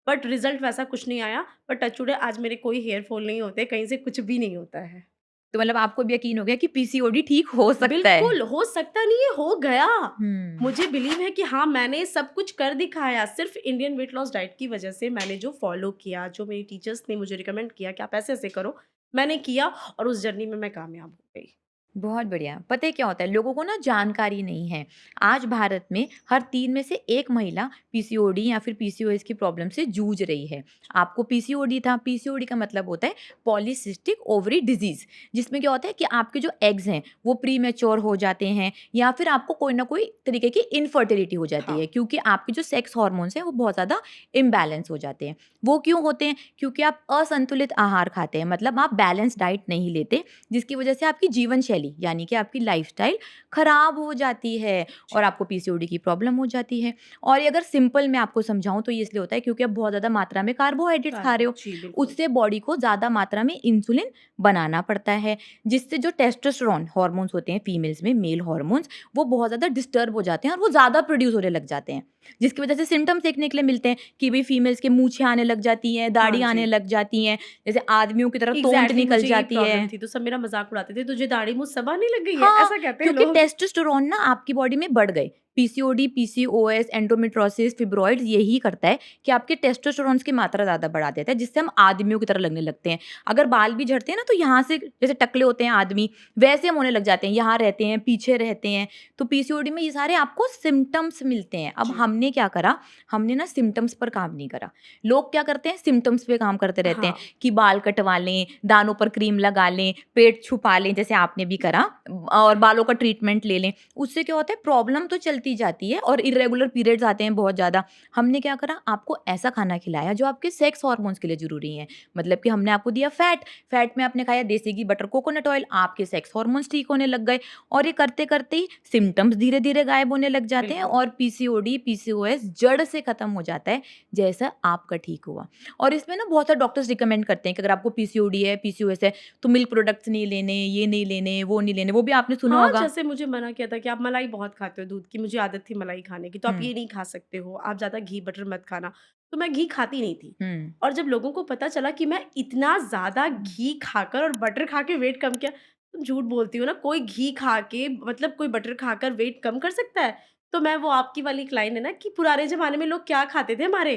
बट रिज़ल्ट वैसा कुछ नहीं आया। बट टच वुड है, आज मेरे कोई हेयर फॉल नहीं होते, कहीं से कुछ भी नहीं होता है। तो मतलब आपको भी यकीन हो गया कि पीसीओडी ठीक हो सकता है। बिल्कुल, हो सकता नहीं है, हो गया। हुँ। मुझे बिलीव है कि हाँ, मैंने सब कुछ कर दिखाया। सिर्फ़ इंडियन वेट लॉस डाइट की वज़ह से मैंने जो फ़ॉलो किया, जो मेरी टीचर्स ने मुझे रिकमेंड किया कि आप ऐसे-ऐसे करो, मैंने किया और उस जर्नी में मैं कामयाब हो गई। बहुत बढ़िया। पता है क्या होता है, लोगों को ना जानकारी नहीं है। आज भारत में हर 3 में से 1 महिला पीसीओडी या फिर पीसीओएस की प्रॉब्लम से जूझ रही है। आपको पीसीओडी था, पीसीओडी का मतलब होता है पॉलीसिस्टिक ओवरी डिज़ीज़, जिसमें क्या होता है कि आपके जो एग्स हैं, वो प्रीमैच्योर हो जाते हैं, या फिर आपको कोई ना कोई तरीके की इनफर्टिलिटी हो जाती हाँ, है, क्योंकि आपके जो सेक्स हार्मोन्स हैं, वो बहुत ज़्यादा इम्बैलेंस हो जाते हैं। वो क्यों होते हैं? क्योंकि आप असंतुलित आहार खाते हैं, मतलब आप बैलेंस डाइट नहीं लेते, जिसकी वजह से आपकी जीवन शैली यानी कि आपकी लाइफस्टाइल खराब हो जाती है जी। और आपको पीसीओडी की प्रॉब्लम हो जाती है। और ये अगर सिंपल मैं आपको समझाऊँ तो ये इसलिए होता है क्योंकि आप बहुत ज़्यादा मात्रा में कार्बोहाइड्रेट्स खा रहे हो। जी, बिल्कुल। उससे बॉडी को ज़्यादा मात्रा में इंसुलिन बनाना पड़ता है, जिससे जो टेस्टोस्टेरोन हार्मोन्स होते हैं फीमेल्स में, मेल हार्मोन्स, वो बहुत ज़्यादा डिस्टर्ब हो जाते हैं और वो ज़्यादा प्रोड्यूस होने लग जाते हैं। जिसकी वजह से सिम्पटम्स देखने के लिए मिलते हैं कि भई फीमेल्स के मूंछें आने लग जाती हैं, हाँ दाढ़ी आने जी। लग जाती हैं, जैसे आदमियों की तरह तोंद एग्ज़ैक्टली निकल मुझे यही जाती है। प्रॉब्लम थी, तो सब मेरा मज़ाक उड़ाते थे, तुझे दाढ़ी-मूँछ सब आने लग गई है? हाँ, ऐसा कहते हैं क्योंकि लोग। टेस्टोस्टेरोन ना आपकी बॉडी में बढ़ गए। पीसीओडी, पीसीओएस, एंडोमेट्रोसिस, फिब्रॉइड्स यही करता है कि आपके टेस्टोस्टेरोन्स की मात्रा ज़्यादा बढ़ा देता है, जिससे हम आदमियों की तरह लगने लगते हैं। अगर बाल भी झड़ते हैं ना, तो यहाँ से जैसे टकले होते हैं आदमी, वैसे हम होने लग जाते हैं, यहाँ रहते हैं, पीछे रहते हैं। तो पीसीओडी में ये सारे आपको सिम्पटम्स मिलते हैं। अब जी। हमने क्या करा, हमने ना सिम्पटम्स पर काम नहीं करा। लोग क्या करते हैं, सिम्पटम्स पे काम करते रहते हैं हाँ। कि बाल कटवा लें, दानों पर क्रीम लगा लें, पेट छुपा लें, जैसे आपने भी करा, और बालों का ट्रीटमेंट ले लें। उससे क्या होता है, प्रॉब्लम तो चलती जाती है और इर्रेगुलर पीरियड्स आते हैं बहुत ज़्यादा। हमने क्या करा, आपको ऐसा खाना खिलाया जो आपके सेक्स हार्मोन्स के लिए ज़रूरी है। मतलब कि हमने आपको दिया फैट में आपने खाया देसी घी, बटर, कोकोनट ऑयल, आपके सेक्स हार्मोन्स ठीक होने लग गए। और ये करते-करते ही सिम्पटम्स धीरे-धीरे गायब होने लग जाते हैं बिल्कुल। और पीसीओडी, पीसीओएस जड़ से खत्म हो जाता है, जैसा आपका ठीक हुआ। और इसमें ना बहुत सारे डॉक्टर्स रिकमेंड करते हैं कि अगर आपको पीसीओडी है, पीसीओएस है, तो मिल्क प्रोडक्ट्स नहीं लेने, ये नहीं लेने, वो नहीं लेने। वो भी आपने सुना हाँ, होगा। जैसे मुझे मना किया था कि आप मलाई बहुत खाते हो दूध की, मुझे आदत थी मलाई खाने की, तो आप हुँ, ये नहीं खा सकते हो, आप ज़्यादा घी बटर मत खाना। तो मैं घी खाती नहीं थी। हुँ। और जब लोगों को पता चला कि मैं इतना ज़्यादा घी खाकर और बटर खा के वेट कम किया, तुम झूठ बोलती हो ना, कोई घी खा के मतलब कोई बटर खाकर वेट कम कर सकता है? तो मैं वो आपकी वाली एक लाइन है ना कि पुराने ज़माने में लोग क्या खाते थे हमारे?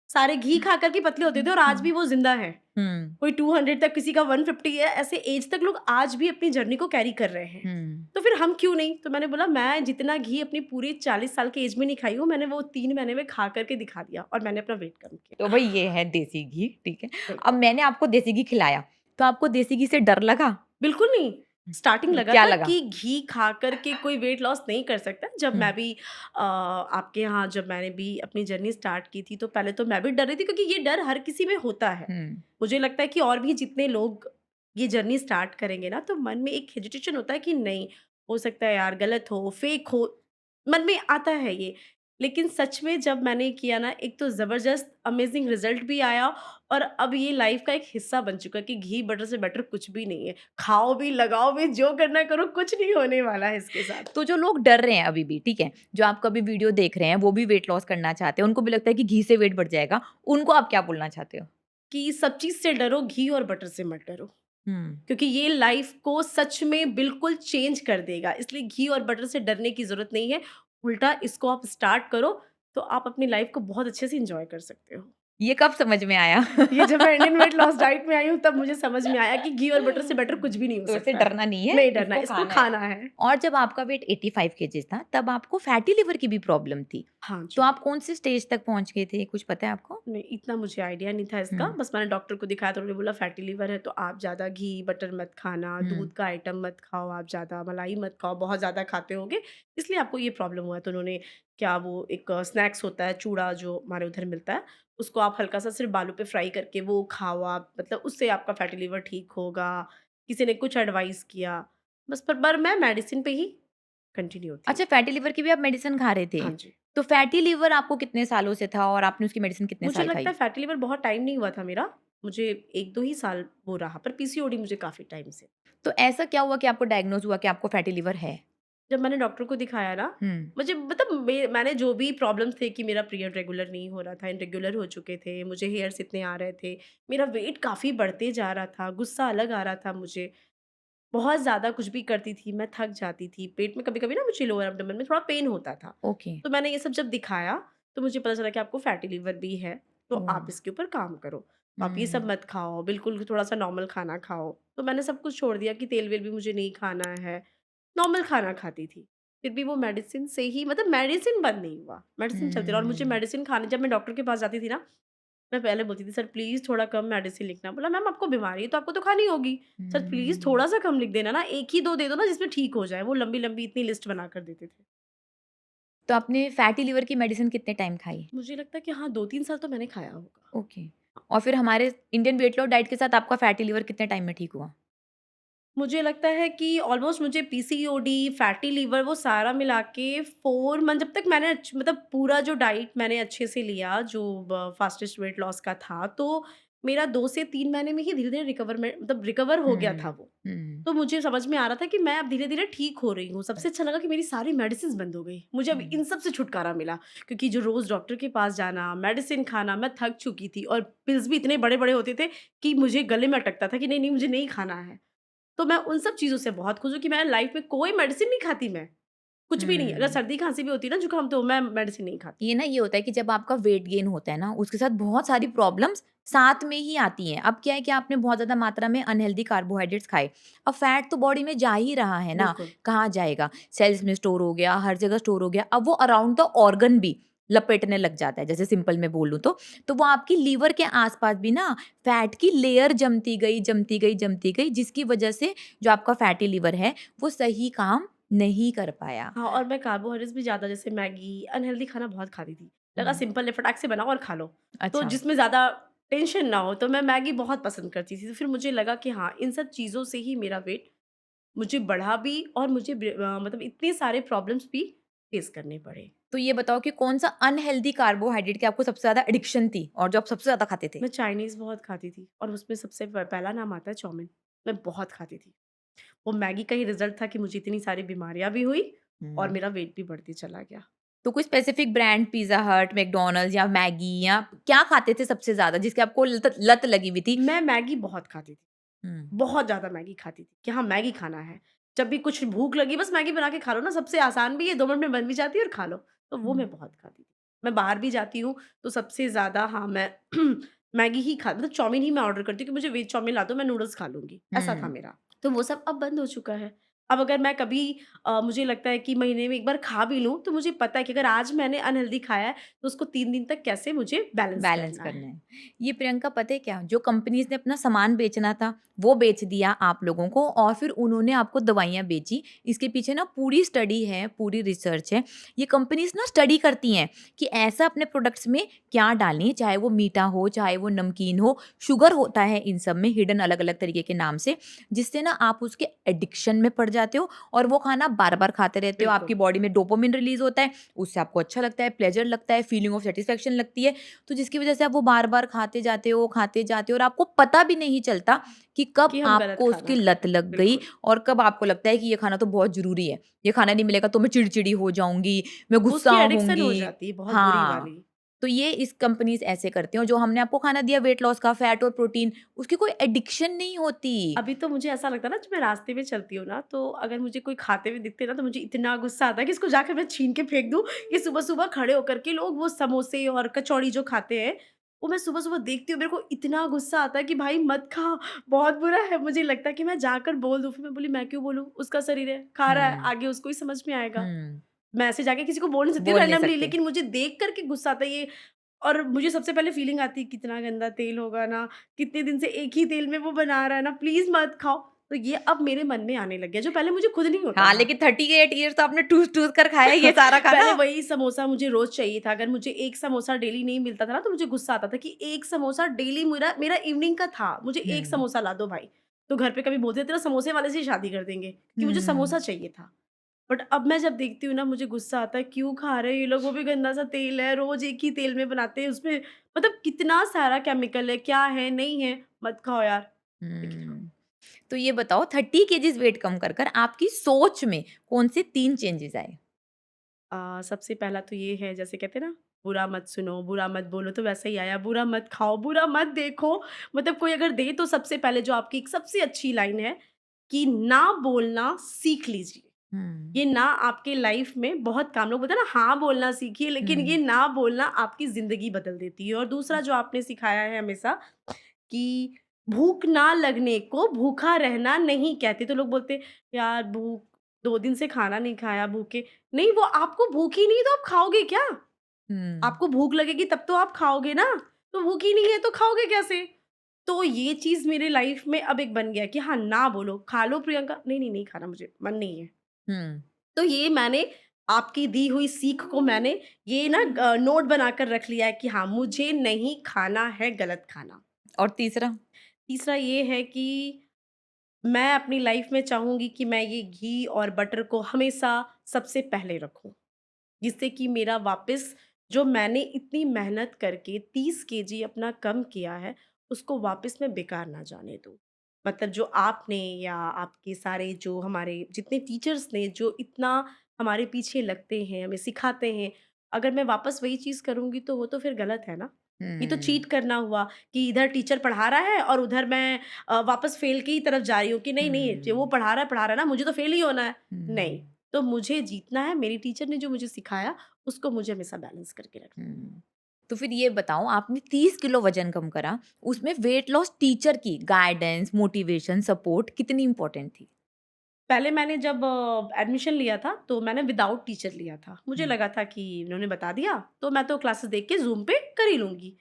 सारे घी खा कर के पतले होते थे और आज भी वो ज़िंदा हैं। हुँ, कोई 200 तक, किसी का 150 है, ऐसे एज तक लोग आज भी अपनी जर्नी को कैरी कर रहे हैं। हुँ। तो फिर हम क्यों नहीं? तो मैंने बोला मैं जितना घी अपनी पूरी 40 साल की एज में नहीं खाई हूँ, मैंने वो 3 महीने में खा कर के दिखा दिया और मैंने अपना वेट कम तो किया। भई ये है देसी घी, ठीक है। अब बिल्कुल। मैंने आपको देसी घी खिलाया, तो आपको देसी घी से डर लगा? बिल्कुल नहीं। स्टार्टिंग लगा क्या था लगा? कि घी खा कर के कोई वेट लॉस नहीं कर सकता। जब हुँ, मैं भी आपके यहाँ जब मैंने भी अपनी जर्नी स्टार्ट की थी, तो पहले तो मैं भी डर रही थी क्योंकि ये डर हर किसी में होता है। हुँ, मुझे लगता है कि और भी जितने लोग ये जर्नी स्टार्ट करेंगे ना, तो मन में एक हेजिटेशन होता है कि नहीं, हो सकता है यार गलत हो, फेक हो, मन में आता है ये। लेकिन सच में जब मैंने किया ना, एक तो ज़बरदस्त अमेज़िंग रिज़ल्ट भी आया और अब ये लाइफ़ का एक हिस्सा बन चुका है कि घी बटर से बेटर कुछ भी नहीं है। खाओ भी, लगाओ भी, जो करना करो, कुछ नहीं होने वाला है इसके साथ। तो जो लोग डर रहे हैं अभी भी, ठीक है, जो आपका अभी वीडियो देख रहे हैं, वो भी वेट लॉस करना चाहते हैं, उनको भी लगता है कि घी से वेट बढ़ जाएगा, उनको आप क्या बोलना चाहते हो? कि सब चीज़ से डरो, घी और बटर से मत डरो। हुँ। क्योंकि ये लाइफ़ को सच में बिल्कुल चेंज कर देगा। इसलिए घी और बटर से डरने की ज़रूरत नहीं है। उल्टा इसको आप स्टार्ट करो, तो आप अपनी लाइफ़ को बहुत अच्छे से एन्जॉय कर सकते हो। ये कब समझ में आया? ये जब मैं इंडियन वेट लॉस डाइट में आई हूँ, तब मुझे समझ में आया कि घी और बटर से बेटर कुछ भी नहीं हो तो इससे सकता है। डरना नहीं है, नहीं डरना, इसको इसको खाना है। खाना है। और जब आपका वेट 85 केजीज़ था, तब आपको फैटी लिवर की भी प्रॉब्लम थी। हाँ तो जी। आप कौन-सी स्टेज तक पहुँच गए थे, कुछ पता है आपको? नहीं, इतना मुझे आइडिया नहीं था इसका। हुँ, बस मैंने डॉक्टर को दिखाया तो उन्होंने बोला फैटी लिवर है, तो आप ज़्यादा घी, बटर मत खाना, हुँ, दूध का आइटम मत खाओ, आप ज़्यादा मलाई मत खाओ, बहुत ज़्यादा खाते होगे, इसलिए आपको ये प्रॉब्लम हुआ है। तो उन्होंने क्या वो एक स्नैक्स होता है, चूड़ा जो हमारे उधर मिलता है, उसको आप हल्का-सा सिर्फ़ बालू पे फ्राई करके वो खाओ आप, मतलब उससे आपका फैटी लिवर ठीक होगा। किसी ने कुछ एडवाइस किया, बस पर मैं मेडिसिन पे ही कंटिन्यू होती हूँ। अच्छा, फैटी लिवर की भी आप मेडिसिन खा रहे थे। हाँ जी। तो फैटी लिवर आपको कितने सालों से था और आपने उसकी मेडिसिन कितने मुझे साल लगता खाई? है फैटी लिवर बहुत टाइम नहीं हुआ था मेरा। मुझे 1-2 ही साल वो रहा, पर पीसीओडी मुझे काफ़ी टाइम से। तो ऐसा क्या हुआ कि आपको डायग्नोज़ हुआ कि आपको फैटी लिवर है? जब मैंने डॉक्टर को दिखाया ना, हुँ, मुझे मतलब मैंने जो भी प्रॉब्लम्स थे कि मेरा पीरियड रेगुलर नहीं हो रहा था, इर्रेगुलर हो चुके थे, मुझे हेयर्स इतने आ रहे थे, मेरा वेट काफ़ी बढ़ते जा रहा था, गुस्सा अलग आ रहा था मुझे, बहुत ज़्यादा कुछ भी करती थी, मैं थक जाती थी, पेट में कभी-कभी ना मुझे लोअर एब्डोमेन में थोड़ा पेन होता था। ओके। तो मैंने ये सब जब दिखाया, तो मुझे पता चला कि आपको फैटी लिवर भी है, तो ओह! आप इसके ऊपर काम करो। आप ये सब हुँ, मत खाओ, बिल्कुल थोड़ा-सा नॉर्मल खाना खाओ। तो मैंने सब कुछ छोड़ दिया कि तेल-वेल भी मुझे नहीं खाना है, नॉर्मल खाना खाती थी। फिर भी वो मेडिसिन से ही मतलब मेडिसिन बंद नहीं हुआ, मेडिसिन चलती रहा और मुझे हुँ, मेडिसिन खाने जब मैं डॉक्टर के पास जाती थी ना, मैं पहले बोलती थी, "सर प्लीज़ थोड़ा कम मेडिसिन लिखना।" बोला, "मैम आपको बीमारी है तो आपको तो खानी होगी। सर प्लीज़ हुँ। थोड़ा-सा कम लिख देना ना, 1 ही 2 दे दो ना जिसमें ठीक हो जाए।" वो लंबी-लंबी इतनी लिस्ट बनाकर देते थे। तो आपने फैटी लिवर की मेडिसिन कितने टाइम खाई? मुझे लगता है कि हाँ, 2-3 साल तो मैंने खाया होगा। ओके। और फिर हमारे इंडियन वेट लॉस डाइट के साथ आपका फैटी लिवर कितने टाइम में ठीक हुआ? मुझे लगता है कि ऑलमोस्ट मुझे पीसीओडी, फैटी लिवर वो सारा मिला के 4 मंथ जब तक मैंने मतलब पूरा जो डाइट मैंने अच्छे से लिया जो फास्टेस्ट वेट लॉस का था, तो मेरा 2 से 3 महीने में ही धीरे-धीरे रिकवर हो गया था हुँ, वो। हुँ, तो मुझे समझ में आ रहा था कि मैं अब धीरे-धीरे ठीक हो रही हूँ। सबसे अच्छा लगा कि मेरी सारी मेडिसिन्स बंद हो गई। मुझे अब हुँ। इन सब से छुटकारा मिला क्योंकि जो रोज़ डॉक्टर के पास जाना, मेडिसिन खाना, मैं थक चुकी थी और पिल्स भी इतने बड़े-बड़े होते थे कि मुझे गले में अटकता था कि नहीं, नहीं मुझे नहीं खाना है। तो मैं उन सब चीज़ों से बहुत खुश हूँ कि मैं लाइफ़ में कोई मेडिसिन नहीं खाती मैं। कुछ भी नहीं, अगर हम्म। सर्दी खांसी भी होती है ना, जुकाम, तो मैं मेडिसिन नहीं खाती। ये होता है कि जब आपका वेट गेन होता है ना, उसके साथ बहुत सारी प्रॉब्लम्स साथ में ही आती हैं। अब क्या है कि आपने बहुत ज़्यादा मात्रा में अनहेल्दी कार्बोहाइड्रेट्स खाए, अब फैट तो बॉडी में जा ही रहा है ना, बिल्कुल। कहाँ जाएगा? सेल्स में स्टोर हो गया, हर जगह स्टोर हो गया, अब वो अराउंड द ऑर्गन भी लपेटने लग जाता है, जैसे सिंपल में बोलूँ तो। तो वो आपकी लीवर के आस-पास भी ना फैट की लेयर जमती गई, जमती गई, जमती गई, जिसकी वजह से जो आपका फैटी लिवर है, वो सही काम नहीं कर पाया। हाँ, और मैं कार्बोहाइड्रेट्स भी ज़्यादा, जैसे मैगी, अनहेल्दी खाना बहुत खाती थी। लगा हुँ, सिंपल है, फटाक से बनाओ और खा लो। तो अच्छा। जिसमें ज़्यादा टेंशन ना हो, तो मैं मैगी बहुत पसंद करती थी। तो फिर मुझे लगा कि हाँ, इन सब चीज़ों से ही मेरा वेट मुझे बढ़ा भी, और मुझे मतलब इतने सारे प्रॉब्लम्स भी फेस करने पड़े। तो ये बताओ कि कौन-सा अनहेल्दी कार्बोहाइड्रेट की आपको सबसे ज़्यादा एडिक्शन थी और जो आप सबसे ज़्यादा खाते थे? मैं चाइनीज़ बहुत खाती थी, और उसमें सबसे पहला नाम आता है चाउमीन। मैं बहुत खाती थी। वो मैगी का ही रिज़ल्ट था कि मुझे इतनी सारी बीमारियाँ भी हुई और हुँ। मेरा वेट भी बढ़ते चला गया। तो कोई स्पेसिफिक ब्रांड पिज़्ज़ा हट, मैकडॉनल्ड्स या मैगी या क्या खाते थे सबसे ज़्यादा जिसकी आपको लत लत लगी हुई थी? मैं मैगी बहुत खाती थी। हुँ, बहुत ज़्यादा मैगी खाती थी कि हाँ, मैगी खाना है। जब भी कुछ भूख लगी, बस मैगी बना के खा लो ना, सबसे आसान भी है, 2 मिनट में बन भी जाती है और खा लो। तो वो हुँ, मैं बहुत खाती थी। मैं बाहर भी जाती हूँ तो सबसे ज़्यादा, हाँ, मैं मैगी ही खा, मतलब चाउमीन ही मैं ऑर्डर करती हूँ कि मुझे वेज चाउमीन ला दो, मैं नूडल्स खा लूँगी, ऐसा था हुँ। मेरा। तो वो सब अब बंद हो चुका है। अब अगर मैं कभी मुझे लगता है कि महीने में 1 बार खा भी लूँ, तो मुझे पता है कि अगर आज मैंने अनहेल्दी खाया है, तो उसको 3 दिन तक कैसे मुझे बैलेंस बैलेंस करना करना है। है। ये प्रियंका पता है क्या? जो कंपनीज़ ने अपना सामान बेचना था, वो बेच दिया आप लोगों को और फिर उन्होंने आपको दवाइयाँ बेची। इसके पीछे ना पूरी स्टडी है, पूरी रिसर्च है। ये कंपनीज़ ना स्टडी करती हैं कि ऐसा अपने प्रोडक्ट्स में क्या डालें, चाहे वो मीठा हो, चाहे वो नमकीन हो, शुगर होता है इन सब में हिडन अलग-अलग तरीके के नाम से, जिससे ना आप उसके एडिक्शन में पड़ जाते हो और वो खाना बार-बार खाते रहते हो। आपकी बिल्कुल। बॉडी में डोपामाइन रिलीज़ होता है, उससे आपको अच्छा लगता है, प्लेज़र लगता है, फीलिंग ऑफ सैटिस्फैक्शन लगती है। तो जिसकी वजह से आप वो बार-बार खाते जाते हो और आपको पता भी नहीं चलता कि कब कि हम गलत आपको खाना उसकी खाएँ। लत लग गई बिल्कुल। और कब आपको लगता है कि ये खाना तो बहुत ज़रूरी है। ये खाना नहीं मिलेगा तो मैं चिड़चिड़ी हो जाऊँगी, मैं वो गुस्सा उसकी एडिक्शन हो होंगी। जाती है, बहुत बुरी हाँ, वाली। तो ये इस कंपनीज़ ऐसे करती हैं और जो हमने आपको खाना दिया वेट लॉस का फैट और प्रोटीन, उसकी कोई एडिक्शन नहीं होती। अभी तो मुझे ऐसा लगता है ना, जब मैं रास्ते में चलती हूँ ना, तो अगर मुझे कोई खाते हुए दिखते ना, तो मुझे इतना गुस्सा आता है कि इसको जाकर मैं छीन के फेंक दूँ। कि सुबह-सुबह खड़े होकर के लोग वो समोसे और कचौड़ी जो खाते हैं, वो मैं सुबह-सुबह देखती हूँ, मेरे को इतना गुस्सा आता है कि भाई मत खा, बहुत बुरा है। मुझे लगता है कि मैं जाकर बोल दूँ, फिर मैं बोली मैं क्यों बोलूँ? उसका शरीर है, खा रहा है, हुँ, आगे उसको ही समझ में आएगा। हुँ, मैं ऐसे जाके किसी को बोल नहीं सकती बोल नहीं रैंडमली, सकते। लेकिन मुझे देख कर के गुस्सा आता है ये। और मुझे सबसे पहले फीलिंग आती है, कितना गंदा तेल होगा ना, कितने दिन से एक ही तेल में वो बना रहा है ना, प्लीज़ मत खाओ। तो ये अब मेरे मन में आने लग गया, जो पहले मुझे खुद नहीं होता हाँ, था। लेकिन 38 ईयर्स तो आपने ठूस-ठूस कर खाया है ये सारा पहले खाना। वही समोसा मुझे रोज़ चाहिए था, अगर मुझे 1 समोसा डेली नहीं मिलता था ना, तो मुझे गुस्सा आता था कि 1 समोसा डेली मेरा मेरा इवनिंग का था, मुझे 1 हुँ, समोसा ला दो भाई। तो घर पे कभी बोलते थे, तेरा समोसे वाले से ही शादी कर देंगे, क्योंकि मुझे हुँ। समोसा चाहिए था। बट अब मैं जब देखती हूँ ना, मुझे गुस्सा आता है, क्यों खा रहे हैं ये लोग? वो भी गंदा-सा तेल है, रोज़ एक ही तेल में बनाते हैं, उसमें मतलब कितना सारा केमिकल है, क्या है, नहीं है, मत खाओ यार। लेकिन हाँ, हुँ। तो ये बताओ 30 केजीज़ वेट कम कर आपकी सोच में कौन से 3 चेंजेज़ आए? सबसे पहला तो ये है, जैसे कहते हैं ना, बुरा मत सुनो, बुरा मत बोलो, तो वैसा ही आया, बुरा मत खाओ, बुरा मत देखो। मतलब कोई अगर दे, तो सबसे पहले जो आपकी एक सबसे अच्छी लाइन है कि ना बोलना सीख लीजिए। हुँ, ये ना आपके लाइफ में बहुत काम, लोग बोलते हैं ना, हाँ बोलना सीखिए, लेकिन ये हुँ, ना बोलना आपकी ज़िंदगी बदल देती है। और दूसरा जो आपने सिखाया है हमेशा, कि भूख ना लगने को भूखा रहना नहीं कहते। तो लोग बोलते हैं, यार भूख, 2 दिन से खाना नहीं खाया, भूखे नहीं, वो आपको भूख ही नहीं, तो आप खाओगे क्या? हुँ, आपको भूख लगेगी तब तो आप खाओगे ना, तो भूख ही नहीं है तो खाओगे कैसे? तो ये चीज़ मेरे लाइफ में अब एक बन गया है कि हाँ, ना बोलो, खा लो प्रियंका, नहीं, नहीं, नहीं खाना मुझे, मन नहीं है। हुँ। तो ये मैंने आपकी दी हुई सीख को मैंने ये ना नोट बनाकर रख लिया है कि हाँ, मुझे नहीं खाना है गलत खाना। और तीसरा? तीसरा ये है कि मैं अपनी लाइफ में चाहूँगी कि मैं ये घी और बटर को हमेशा सबसे पहले रखूँ, जिससे कि मेरा वापस, जो मैंने इतनी मेहनत करके 30 केजी अपना कम किया है, उसको वापस मैं बेकार ना जाने दूँ। मतलब जो आपने या आपके सारे जो हमारे जितने टीचर्स ने जो इतना हमारे पीछे लगते हैं, हमें सिखाते हैं, अगर मैं वापस वही चीज़ करूँगी, तो वो तो फिर गलत है ना। ये तो हुँ, चीट करना हुआ कि इधर टीचर पढ़ा रहा है और उधर मैं वापस फ़ेल की ही तरफ जा रही हूँ कि नहीं, नहीं, जो वो हुँ, पढ़ा रहा है ना, मुझे तो फ़ेल ही होना है। हुँ। नहीं। तो मुझे जीतना है, मेरी टीचर ने जो मुझे सिखाया, उसको मुझे हमेशा बैलेंस करके रखना है। हुँ। तो फिर ये बताओ आपने 30 किलो वज़न कम करा, उसमें वेट लॉस टीचर की गाइडेंस, मोटिवेशन, सपोर्ट कितनी इम्पोर्टेंट थी? पहले मैंने जब एडमिशन लिया था, तो मैंने विदाउट टीचर लिया था। मुझे हुँ। लगा था कि इन्होंने बता दिया, तो मैं तो क्लासेस देख के ज़ूम पे कर ही लूँगी।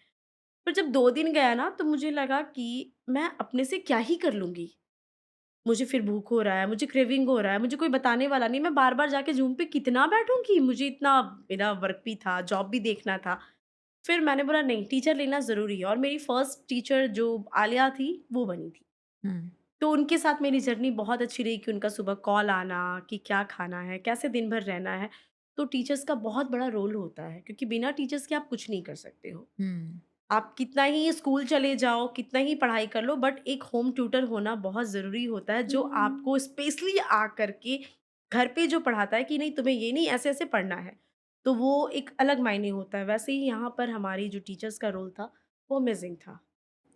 पर जब 2 दिन गया ना, तो मुझे लगा कि मैं अपने से क्या ही कर लूँगी। मुझे फिर भूख हो रहा है, मुझे क्रेविंग हो रहा है, मुझे कोई बताने वाला नहीं, मैं बार-बार जाके ज़ूम पे कितना बैठूँगी? मुझे इतना मेरा वर्क भी था, जॉब भी देखना था। फिर मैंने बोला नहीं, टीचर लेना ज़रूरी है और मेरी फर्स्ट टीचर जो आलिया थी, वो बनी थी। हुँ। तो उनके साथ मेरी जर्नी बहुत अच्छी रही कि उनका सुबह कॉल आना कि क्या खाना है, कैसे दिन भर रहना है। तो टीचर्स का बहुत बड़ा रोल होता है क्योंकि बिना टीचर्स के आप कुछ नहीं कर सकते हो। हुँ। आप कितना ही स्कूल चले जाओ, कितना ही पढ़ाई कर लो बट एक होम ट्यूटर होना बहुत ज़रूरी होता है जो हुँ। आपको स्पेशली आकर के घर पे जो पढ़ाता है कि नहीं तुम्हें ये नहीं ऐसे-ऐसे पढ़ना है। तो वो एक अलग मायने होता है। वैसे ही यहाँ पर हमारी जो टीचर्स का रोल था, वो अमेज़िंग था।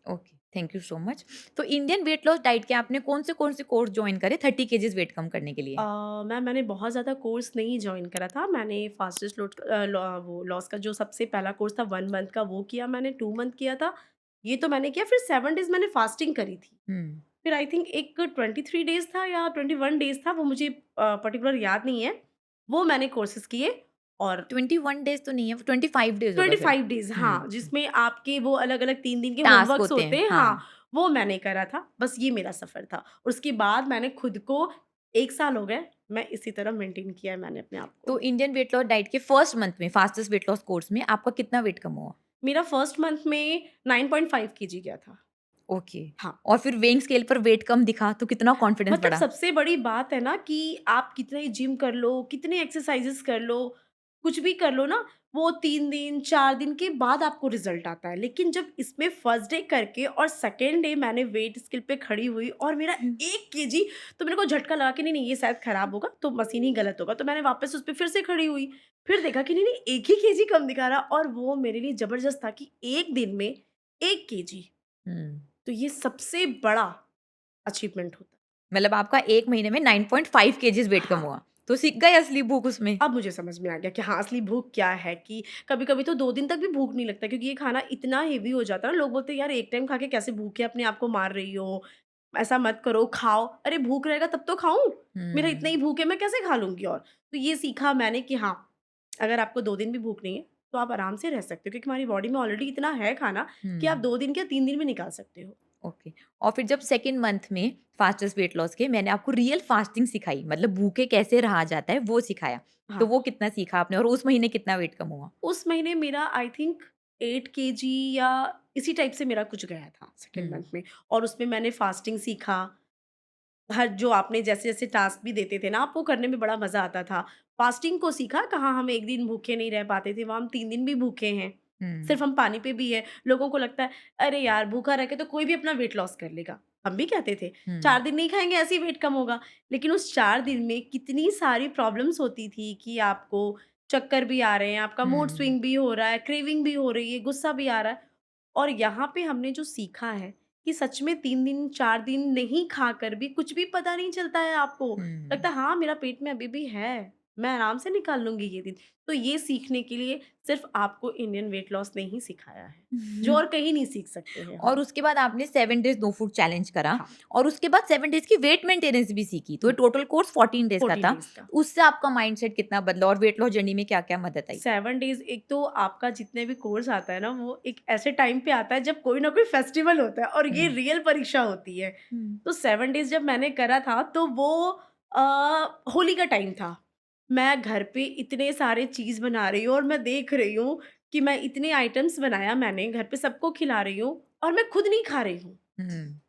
Okay, thank you so much. तो इंडियन वेट लॉस डाइट के आपने कौन से कोर्स जॉइन करे 30 केजीज़ वेट कम करने के लिए? मैंने बहुत ज़्यादा कोर्स नहीं जॉइन करा था। मैंने फास्टेस्ट वो लॉस का जो सबसे पहला कोर्स था 1 मंथ का वो किया मैंने, 2 मंथ किया था। ये तो मैंने किया फिर 7 डेज़ मैंने फास्टिंग करी थी। हुँ। फिर आई थिंक एक 23 डेज़ था या 21 डेज़ था वो मुझे पर्टिकुलर याद नहीं है। वो मैंने कोर्सेज़ किए और 21 डेज़ तो नहीं है, 25 डेज़ होगा फिर। 25 डेज़ हुँ। हाँ, जिसमें आपके वो अलग-अलग 3 दिन के टास्क होमवर्क्स होते होते हैं, हैं हाँ, हाँ। वो मैंने करा था। बस ये मेरा सफ़र था। और उसके बाद मैंने खुद को 1 साल हो गए, मैं इसी तरह मेंटेन किया है मैंने अपने आप को। तो इंडियन वेट लॉस डाइट के फर्स्ट मंथ में फास्टेस्ट वेट लॉस कोर्स में आपका कितना वेट कम हुआ? मेरा फर्स्ट मंथ में 9.5 केजी गया था। ओके। हाँ, और फिर वेइंग स्केल पर वेट कम दिखा तो कितना कॉन्फिडेंस मतलब बढ़ा? सबसे बड़ी बात है ना कि आप कितना ही जिम कर लो, कितने एक्सरसाइज़ेज़ कर लो, कुछ भी कर लो ना, वो 3 दिन, 4 दिन के बाद आपको रिज़ल्ट आता है। लेकिन जब इसमें फर्स्ट डे करके और सेकंड डे मैंने वेट स्केल पे खड़ी हुई और मेरा हुँ। 1 केजी तो मेरे को झटका लगा कि नहीं, ये शायद खराब होगा, तो मशीन ही गलत होगा। तो मैंने वापस उस पे फिर से खड़ी हुई। फिर देखा कि नहीं, 1 ही केजी कम दिखा रहा और वो मेरे लिए ज़बरदस्त था कि 1 दिन में 1 केजी। हुँ। तो ये सबसे बड़ा अचीवमेंट होता है। मतलब आपका 1 महीने में 9.5 केजीज़ वेट कम हाँ, हुआ। तो सीख गए असली भूख उसमें। अब मुझे समझ में आ गया कि हाँ, असली भूख क्या है कि कभी-कभी तो 2 दिन तक भी भूख नहीं लगता क्योंकि ये खाना इतना हेवी हो जाता है ना, लोग बोलते हैं, "यार, एक टाइम खा के कैसे भूखे अपने आप को मार रही हो? ऐसा मत करो, खाओ।" अरे! भूख रहेगा तब तो खाऊँ, मेरा इतना हुँ। ही भूख है, मैं कैसे खा लूँगी और? तो ये सीखा मैंने कि हाँ, अगर आपको 2 दिन भी भूख नहीं है, तो आप आराम से रह सकते हो क्योंकि हमारी बॉडी में ऑलरेडी इतना है खाना कि आप हुँ। 2 दिन क्या 3 दिन में निकाल सकते हो। ओके। और फिर जब सेकंड मंथ में फास्टेस्ट वेट लॉस के मैंने आपको रियल फास्टिंग सिखाई मतलब भूखे कैसे रहा जाता है वो सिखाया। तो हाँ। वो कितना सीखा आपने और उस महीने कितना वेट कम हुआ? उस महीने मेरा आई थिंक 8 केजी या इसी टाइप से मेरा कुछ गया था सेकंड हुँ। मंथ में और उसमें मैंने फास्टिंग सीखा। हर जो आपने जैसे-जैसे टास्क भी देते थे ना, आप वो करने में बड़ा मज़ा आता था। फास्टिंग को सीखा, कहाँ हम 1 दिन भूखे नहीं रह पाते थे, वहाँ हम 3 दिन भी भूखे हैं। हुँ। सिर्फ़ हम पानी पे भी है। लोगों को लगता है, अरे यार! भूखा रह के तो कोई भी अपना वेट लॉस कर लेगा। हम भी कहते थे, हुँ। 4 दिन नहीं खाएँगे ऐसे ही वेट कम होगा। लेकिन उस 4 दिन में कितनी सारी प्रॉब्लम्स होती थी कि आपको चक्कर भी आ रहे हैं, आपका मूड हुँ। स्विंग भी हो रहा है, क्रेविंग भी हो रही है, गुस्सा भी आ रहा है। और यहाँ पे हमने जो सीखा है कि सच में 3 दिन, 4 दिन नहीं खाकर भी कुछ भी पता नहीं चलता है आपको। लगता हुँ। है हाँ, मेरा पेट में अभी भी है, मैं आराम से निकाल लूँगी ये दिन। तो ये सीखने के लिए सिर्फ़ आपको इंडियन वेट लॉस ने ही सिखाया है, जो और कहीं नहीं सीख सकते हैं और हम। उसके बाद आपने 7 डेज़ नो फूड चैलेंज करा हाँ, और उसके बाद 7 डेज़ की वेट मेंटेनेंस भी सीखी। तो हुँ, ये टोटल कोर्स 14 डेज़ का 14 था। डेज़ का। उससे आपका माइंडसेट कितना बदला और वेट लॉस जर्नी में क्या-क्या मदद आई? 7 डेज़ एक तो आपका जितने भी कोर्स आता है ना, वो एक ऐसे टाइम पे आता है जब कोई ना कोई फेस्टिवल होता है और ये हुँ। रियल परीक्षा होती है। हुँ। तो 7 डेज़ जब मैंने करा था तो वो होली का टाइम था। मैं घर पे इतने सारे चीज़ बना रही हूँ और मैं देख रही हूँ कि मैं इतने आइटम्स बनाया मैंने, घर पे सबको खिला रही हूँ और मैं खुद नहीं खा रही हूँ। हुँ।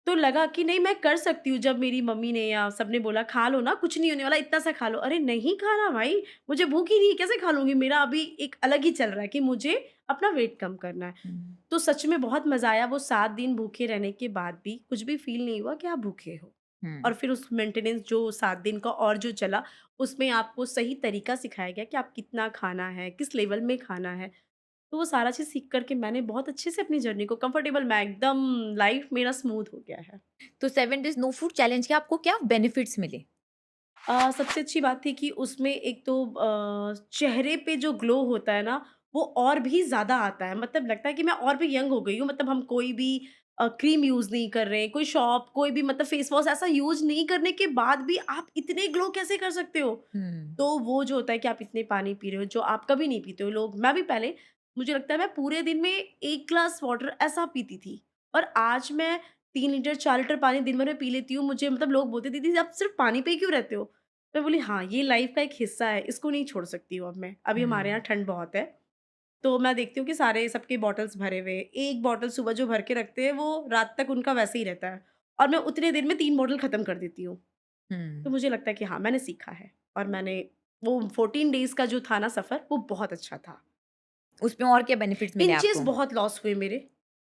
तो लगा कि नहीं मैं कर सकती हूँ जब मेरी मम्मी ने या सबने बोला खा लो ना, कुछ नहीं होने वाला इतना सा खा लो। अरे नहीं खाना भाई, मुझे भूख ही नहीं है कैसे खा लूँगी? मेरा अभी एक अलग ही चल रहा है कि मुझे अपना वेट कम करना है। हुँ। तो सच में बहुत मज़ा आया वो 7 दिन भूखे रहने के बाद भी कुछ भी फ़ील नहीं हुआ कि आप भूखे हो। हुँ। और फिर उस मेंटेनेंस जो 7 दिन का और जो चला, उसमें आपको सही तरीका सिखाया गया कि आप कितना खाना है, किस लेवल में खाना है। तो वो सारा चीज़ सीख कर के मैंने बहुत अच्छे से अपनी जर्नी को कंफर्टेबल मैं एकदम लाइफ़ मेरा स्मूथ हो गया है। तो 7 डेज़ नो फूड चैलेंज के आपको क्या बेनिफिट्स मिले? सबसे अच्छी बात थी कि उसमें एक तो चेहरे पे जो ग्लो होता है ना, वो और भी ज़्यादा आता है। मतलब लगता है कि मैं और भी यंग हो गई हूँ। मतलब हम कोई भी क्रीम यूज़ नहीं कर रहे हैं, कोई शॉप, कोई भी मतलब फेस वॉश ऐसा यूज़ नहीं करने के बाद भी आप इतने ग्लो कैसे कर सकते हो? हुँ, तो वो जो होता है कि आप इतने पानी पी रहे हो, जो आप कभी नहीं पीते हो लोग। मैं भी पहले, मुझे लगता है मैं पूरे दिन में 1 ग्लास वाटर ऐसा पीती थी, और आज मैं 3 लीटर 4 लीटर पानी दिन भर में पी लेती हूँ। मुझे मतलब लोग बोलते, दीदी आप सिर्फ़ पानी पे ही क्यों रहते हो? मैं बोली, हाँ, ये लाइफ़ का एक हिस्सा है, इसको नहीं छोड़ सकती हूँ अब मैं। अभी हमारे यहाँ हुँ, ठंड बहुत है, तो मैं देखती हूँ कि सारे सबके बॉटल्स भरे हुए हैं। 1 बॉटल सुबह जो भर के रखते हैं, वो रात तक उनका वैसे ही रहता है, और मैं उतने देर में 3 बॉटल खत्म कर देती हूँ। तो हुँ। मुझे लगता है कि हाँ, मैंने सीखा है, और मैंने वो 14 डेज़ का जो था ना सफ़र, वो बहुत अच्छा था। उसमें और क्या बेनिफिट्स मिले इंचेस आपको? बहुत लॉस हुए मेरे।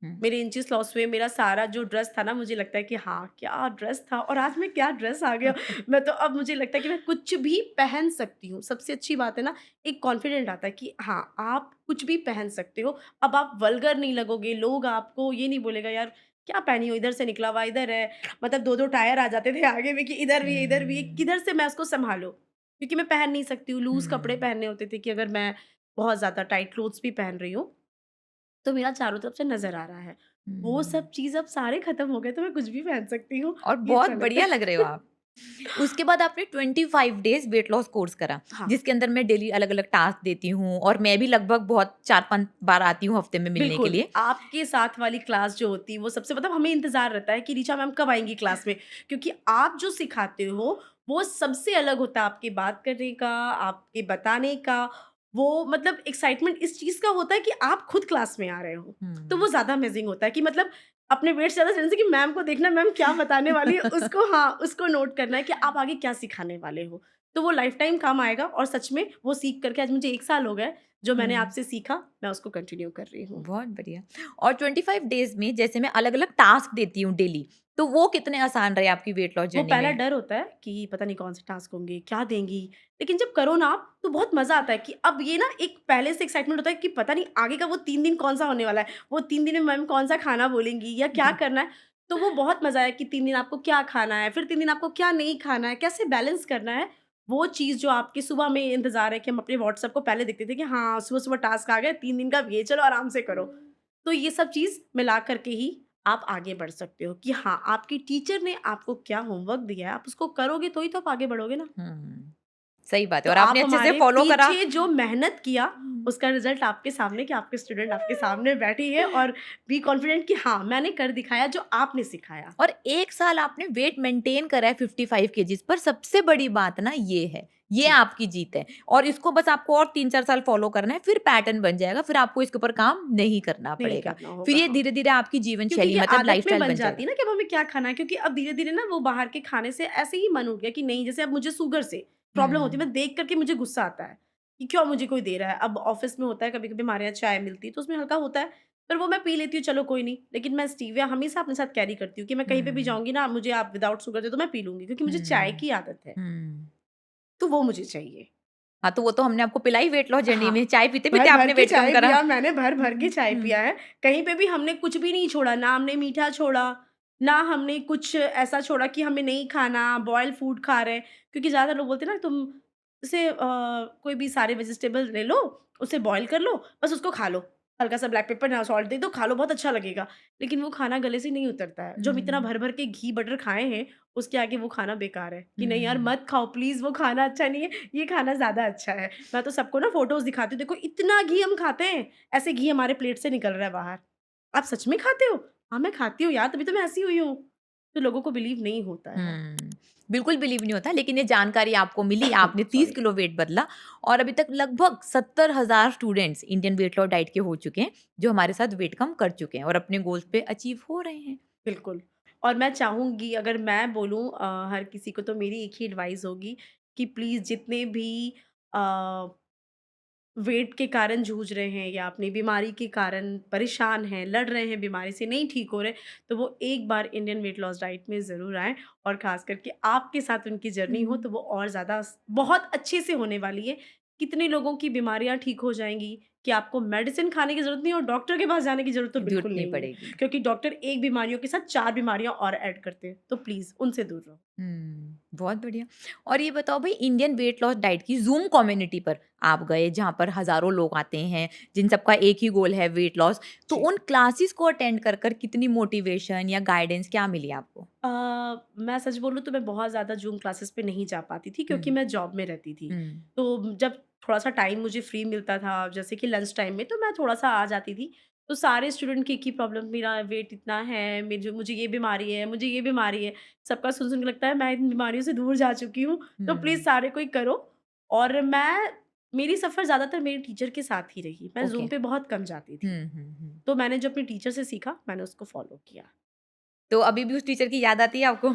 हुँ, मेरे इंचेस लॉस हुए, मेरा सारा जो ड्रेस था ना, मुझे लगता है कि हाँ, क्या ड्रेस था, और आज मैं क्या ड्रेस आ गया। मैं तो अब मुझे लगता है कि मैं कुछ भी पहन सकती हूँ। सबसे अच्छी बात है ना, एक कॉन्फिडेंट आता है कि हाँ, आप कुछ भी पहन सकते हो। अब आप वल्गर नहीं लगोगे, लोग आपको ये नहीं बोलेगा, यार क्या पहनी हो, इधर से निकला हुआ, इधर है। मतलब 2-2 टायर आ जाते थे आगे में कि इधर भी है, इधर भी है, हुँ, किधर से मैं उसको सँभालूँ? क्योंकि मैं पहन नहीं सकती हूँ, लूज़ कपड़े हुँ, पहनने होते थे कि अगर मैं बहुत ज़्यादा टाइट क्लोथ्स भी पहन रही हूँ, तो मेरा चारों तरफ से नज़र आ रहा है। वो हुँ। सब चीज़ अब सारे खत्म हो गए, तो मैं कुछ भी पहन सकती हूँ, और ये बहुत अच्छा लगता बढ़िया लग रहे हो है। आप। उसके बाद आपने 25 डेज़ वेट लॉस कोर्स करा, हाँ, जिसके अंदर मैं डेली अलग-अलग टास्क देती हूँ और मैं भी लगभग बहुत 4-5 बार आती हूँ हफ्ते में मिलने के बिल्कुल, लिए। आपके साथ वाली क्लास जो होती है, वो सबसे मतलब हमें इंतज़ार रहता है कि ऋचा मैम कब आएँगी क्लास में, क्योंकि आप जो सिखाते हो, वो सबसे अलग होता है। आपके बात करने का, आपके बताने का, वो मतलब एक्साइटमेंट इस चीज़ का होता है कि आप खुद क्लास में आ रहे हो। तो हुँ। वो ज़्यादा अमेज़िंग होता है कि मतलब अपने वेट से ज़्यादा चलने से कि मैम को देखना, मैम क्या बताने वाली है, उसको हाँ, उसको नोट करना है कि आप आगे क्या सिखाने वाले हो। तो वो लाइफ़ टाइम काम आएगा, और सच में वो सीख कर के आज मुझे 1 साल हो गए, जो मैंने हुँ। आपसे सीखा, मैं उसको कंटिन्यू कर रही हूँ। बहुत बढ़िया। और 25 डेज़ में जैसे मैं अलग-अलग टास्क देती हूँ डेली, तो वो कितने आसान रहे आपकी वेट लॉस वो जर्नी पहला में? डर होता है कि पता नहीं कौन से टास्क होंगे, क्या देंगी? लेकिन जब करो ना आप, तो बहुत मज़ा आता है कि अब ये ना एक पहले से एक्साइटमेंट होता है कि पता नहीं आगे का वो 3 दिन कौन-सा होने वाला है। वो 3 दिन में मैम कौन-सा खाना बोलेंगी या क्या करना है। तो वो बहुत मज़ा आया कि 3 दिन आपको क्या खाना है, फिर 3 दिन आपको क्या नहीं खाना है, कैसे बैलेंस करना है। वो चीज़ जो आपके सुबह में इंतज़ार है कि हम अपने व्हाट्सएप को पहले देखते थे कि हाँ, सुबह-सुबह टास्क आ गए, 3 दिन का अब ये चलो आराम से करो। तो ये सब चीज़ मिला कर के ही आप आगे बढ़ सकते हो कि हाँ, आपकी टीचर ने आपको क्या होमवर्क दिया है, आप उसको करोगे तो ही तो आप आगे बढ़ोगे ना। हुँ। सही बात है तो और आप आपने अच्छे से हमारे फॉलो करा। पीछे जो मेहनत किया, हुँ। उसका रिज़ल्ट आपके सामने कि आपके स्टूडेंट आपके सामने बैठी है, और बी कॉन्फिडेंट कि हाँ, मैंने कर दिखाया जो आपने सिखाया। और 1 साल आपने वेट मेंटेन करा है 55 केजीज़ पर सबसे बड़ी बात ना ये है, ये जी, आपकी जीत है और इसको बस आपको और 3-4 साल फॉलो करना है, फिर पैटर्न बन जाएगा, फिर आपको इसके ऊपर काम नहीं करना नहीं पड़ेगा। करना फिर होगा, ये हाँ। धीरे-धीरे आपकी जीवन क्योंकि शैली ये मतलब आदत में लाइफ़स्टाइल बन बन जाती जाएगा। है ना कि अब हमें क्या खाना है, क्योंकि अब धीरे-धीरे ना वो बाहर के खाने से ऐसे ही मन उठ गया कि नहीं, जैसे अब मुझे शुगर से प्रॉब्लम होती है, हुँ, मैं देख कर के मुझे गुस्सा आता है, कि क्यों मुझे कोई दे रहा है। अब ऑफ़िस में होता है, कभी-कभी हमारे यहाँ चाय मिलती है, तो उसमें हल्का होता है, पर वो मैं पी लेती हूँ, चलो कोई नहीं। लेकिन मैं स्टीविया हमेशा अपने साथ कैरी करती हूँ कि मैं कहीं पे भी हुँ, जाऊँगी ना, मुझे आप विदाउट शुगर दे दो, मैं पी लूँगी, क्योंकि मुझे चाय हुँ, की आदत है, हुँ। तो वो मुझे चाहिए। हाँ, तो वो तो हमने आपको पिलाई वेट लॉस जर्नी हाँ, में, चाय पीते-पीते भर-भर आपने के वेट कम चाय करा। पिया मैंने, भर-भर के चाय हुँ, पिया है। कहीं पे भी हमने कुछ भी नहीं छोड़ा, ना हमने मीठा छोड़ा, ना हमने कुछ ऐसा छोड़ा कि हमें नहीं खाना, बॉइल्ड फूड खा रहे हैं। क्योंकि ज़्यादातर लोग बोलते हैं ना, तुम जैसे कोई भी सारे वेजिटेबल ले लो, उसे बॉयल कर लो, बस उसको खा लो। हल्का-सा ब्लैक पेपर ना सॉल्ट दे दो, खा लो, बहुत अच्छा लगेगा। लेकिन वो खाना गले से नहीं उतरता है। जो हम इतना हुँ, भर-भर के घी बटर खाए हैं, उसके आगे वो खाना बेकार है, कि नहीं यार हुँ। मत खाओ प्लीज़, वो खाना अच्छा नहीं है, ये खाना ज़्यादा अच्छा है। मैं तो सबको ना फ़ोटोज़ दिखाती हूँ, देखो इतना घी हम खाते हैं, ऐसे घी हमारे प्लेट से निकल रहा है बाहर। आप सच में खाते हो? हाँ, मैं खाती हूँ यार, तभी तो मैं ऐसी हुई हूँ। तो लोगों को बिलीव नहीं होता है। हुँ। बिल्कुल बिलीव नहीं होता लेकिन ये जानकारी आपको मिली, आपने 30 सॉरी। किलो वेट बदला और अभी तक लगभग 70,000 students Indian weight loss diet के हो चुके हैं, जो हमारे साथ वेट कम कर चुके हैं और अपने गोल्स पे अचीव हो रहे हैं। बिल्कुल। और मैं चाहूँगी, अगर मैं बोलूँ हर किसी को, तो मेरी एक ही एडवाइस होगी कि प्लीज़ जितने भी अ वेट के कारण जूझ रहे हैं या अपनी बीमारी के कारण परेशान हैं, लड़ रहे हैं बीमारी से, नहीं ठीक हो रहे, तो वो एक बार इंडियन वेट लॉस डाइट में ज़रूर आएँ, और ख़ास करके आपके साथ उनकी जर्नी हो हुँ। तो वो और ज़्यादा बहुत अच्छे से होने वाली है। कितने लोगों की बीमारियाँ ठीक हो जाएँगी कि आपको मेडिसिन खाने की ज़रूरत नहीं है, और डॉक्टर के पास जाने की ज़रूरत तो ज़रूरत बिल्कुल नहीं नहीं है, पड़ेगी। क्योंकि डॉक्टर एक बीमारियों के साथ 4 बीमारियाँ और ऐड करते हैं, तो प्लीज़ उनसे दूर रहो। हुँ। बहुत बढ़िया। और ये बताओ भाई, इंडियन वेट लॉस डाइट की ज़ूम कम्युनिटी पर आप गए जहाँ पर हज़ारों लोग आते हैं, जिन सबका एक ही गोल है वेट लॉस। तो जी। उन क्लासेस को अटेंड कर कर कितनी मोटिवेशन या गाइडेंस क्या मिली आपको? अ, मैं सच बोलूँ तो मैं बहुत ज़्यादा ज़ूम क्लासेस पे नहीं जा पाती थी क्योंकि हुँ, मैं जॉब में रहती थी। हुँ, तो जब थोड़ा-सा टाइम मुझे फ्री मिलता था, जैसे कि लंच टाइम में, तो मैं थोड़ा-सा आ जाती थी। तो सारे स्टूडेंट की एक ही प्रॉब्लम, मेरा वेट इतना है, मुझे ये बीमारी है, मुझे ये बीमारी है। सबका सुन-सुन के लगता है मैं इन बीमारियों से दूर जा चुकी हूँ, तो प्लीज़ हुँ। सारे कोई करो। और मेरी सफ़र ज़्यादातर मेरे टीचर के साथ ही रही। मैं ओके। ज़ूम पे बहुत कम जाती थी। हुँ, हुँ, हुँ। तो मैंने जो अपने टीचर से सीखा, मैंने उसको फ़ॉलो किया। तो अभी भी उस टीचर की याद आती है आपको?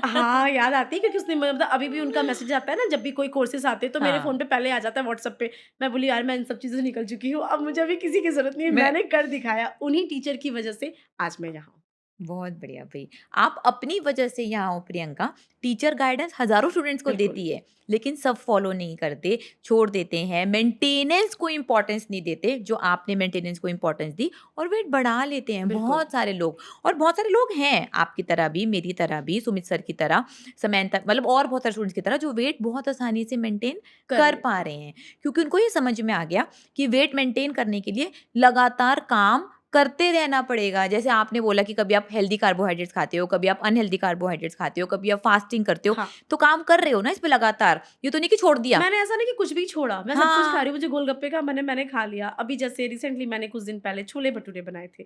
हाँ, याद आती है क्योंकि उसने मतलब अभी भी उनका मैसेज आता है ना, जब भी कोई कोर्सेज़ आते हैं तो मेरे फ़ोन हाँ, पे पहले आ जाता है व्हाट्सएप पे। मैं बोली यार मैं इन सब चीज़ों से निकल चुकी हूँ, अब मुझे अभी किसी की ज़रूरत नहीं है, मैं मैंने कर दिखाया। उन्हीं टीचर की वज़ह से आज मैं यहाँ हूँ। बहुत बढ़िया भई। आप अपनी वजह से यहाँ हो प्रियंका, टीचर गाइडेंस हज़ारों स्टूडेंट्स को बिल्कुल, देती है, लेकिन सब फॉलो नहीं करते, छोड़ देते हैं, मेंटेनेंस को इम्पोर्टेंस नहीं देते, जो आपने मेंटेनेंस को इम्पोर्टेंस दी और वेट बढ़ा लेते हैं बिल्कुल, बहुत सारे लोग। और बहुत सारे लोग हैं आपकी तरह भी, मेरी तरह भी, सुमित सर की तरह, समंथा मतलब और बहुत सारे स्टूडेंट्स की तरह जो वेट बहुत आसानी से मेंटेन कर कर लेते पा हैं। रहे हैं। क्योंकि उनको ये समझ में आ गया कि वेट मेंटेन करने के लिए लगातार काम करते रहना पड़ेगा। जैसे आपने बोला कि कभी आप हेल्दी कार्बोहाइड्रेट्स खाते हो, कभी आप अनहेल्दी कार्बोहाइड्रेट्स खाते हो, कभी आप फास्टिंग करते हो, हाँ, तो काम कर रहे हो ना इस पे लगातार। ये तो नहीं कि छोड़ दिया। मैंने ऐसा नहीं कि कुछ भी छोड़ा, मैं सब कुछ खा हाँ। रही हूँ, मुझे गोलगप्पे का मैंने खा लिया। अभी जैसे रिसेंटली मैंने कुछ दिन पहले छोले-भटूरे बनाए थे।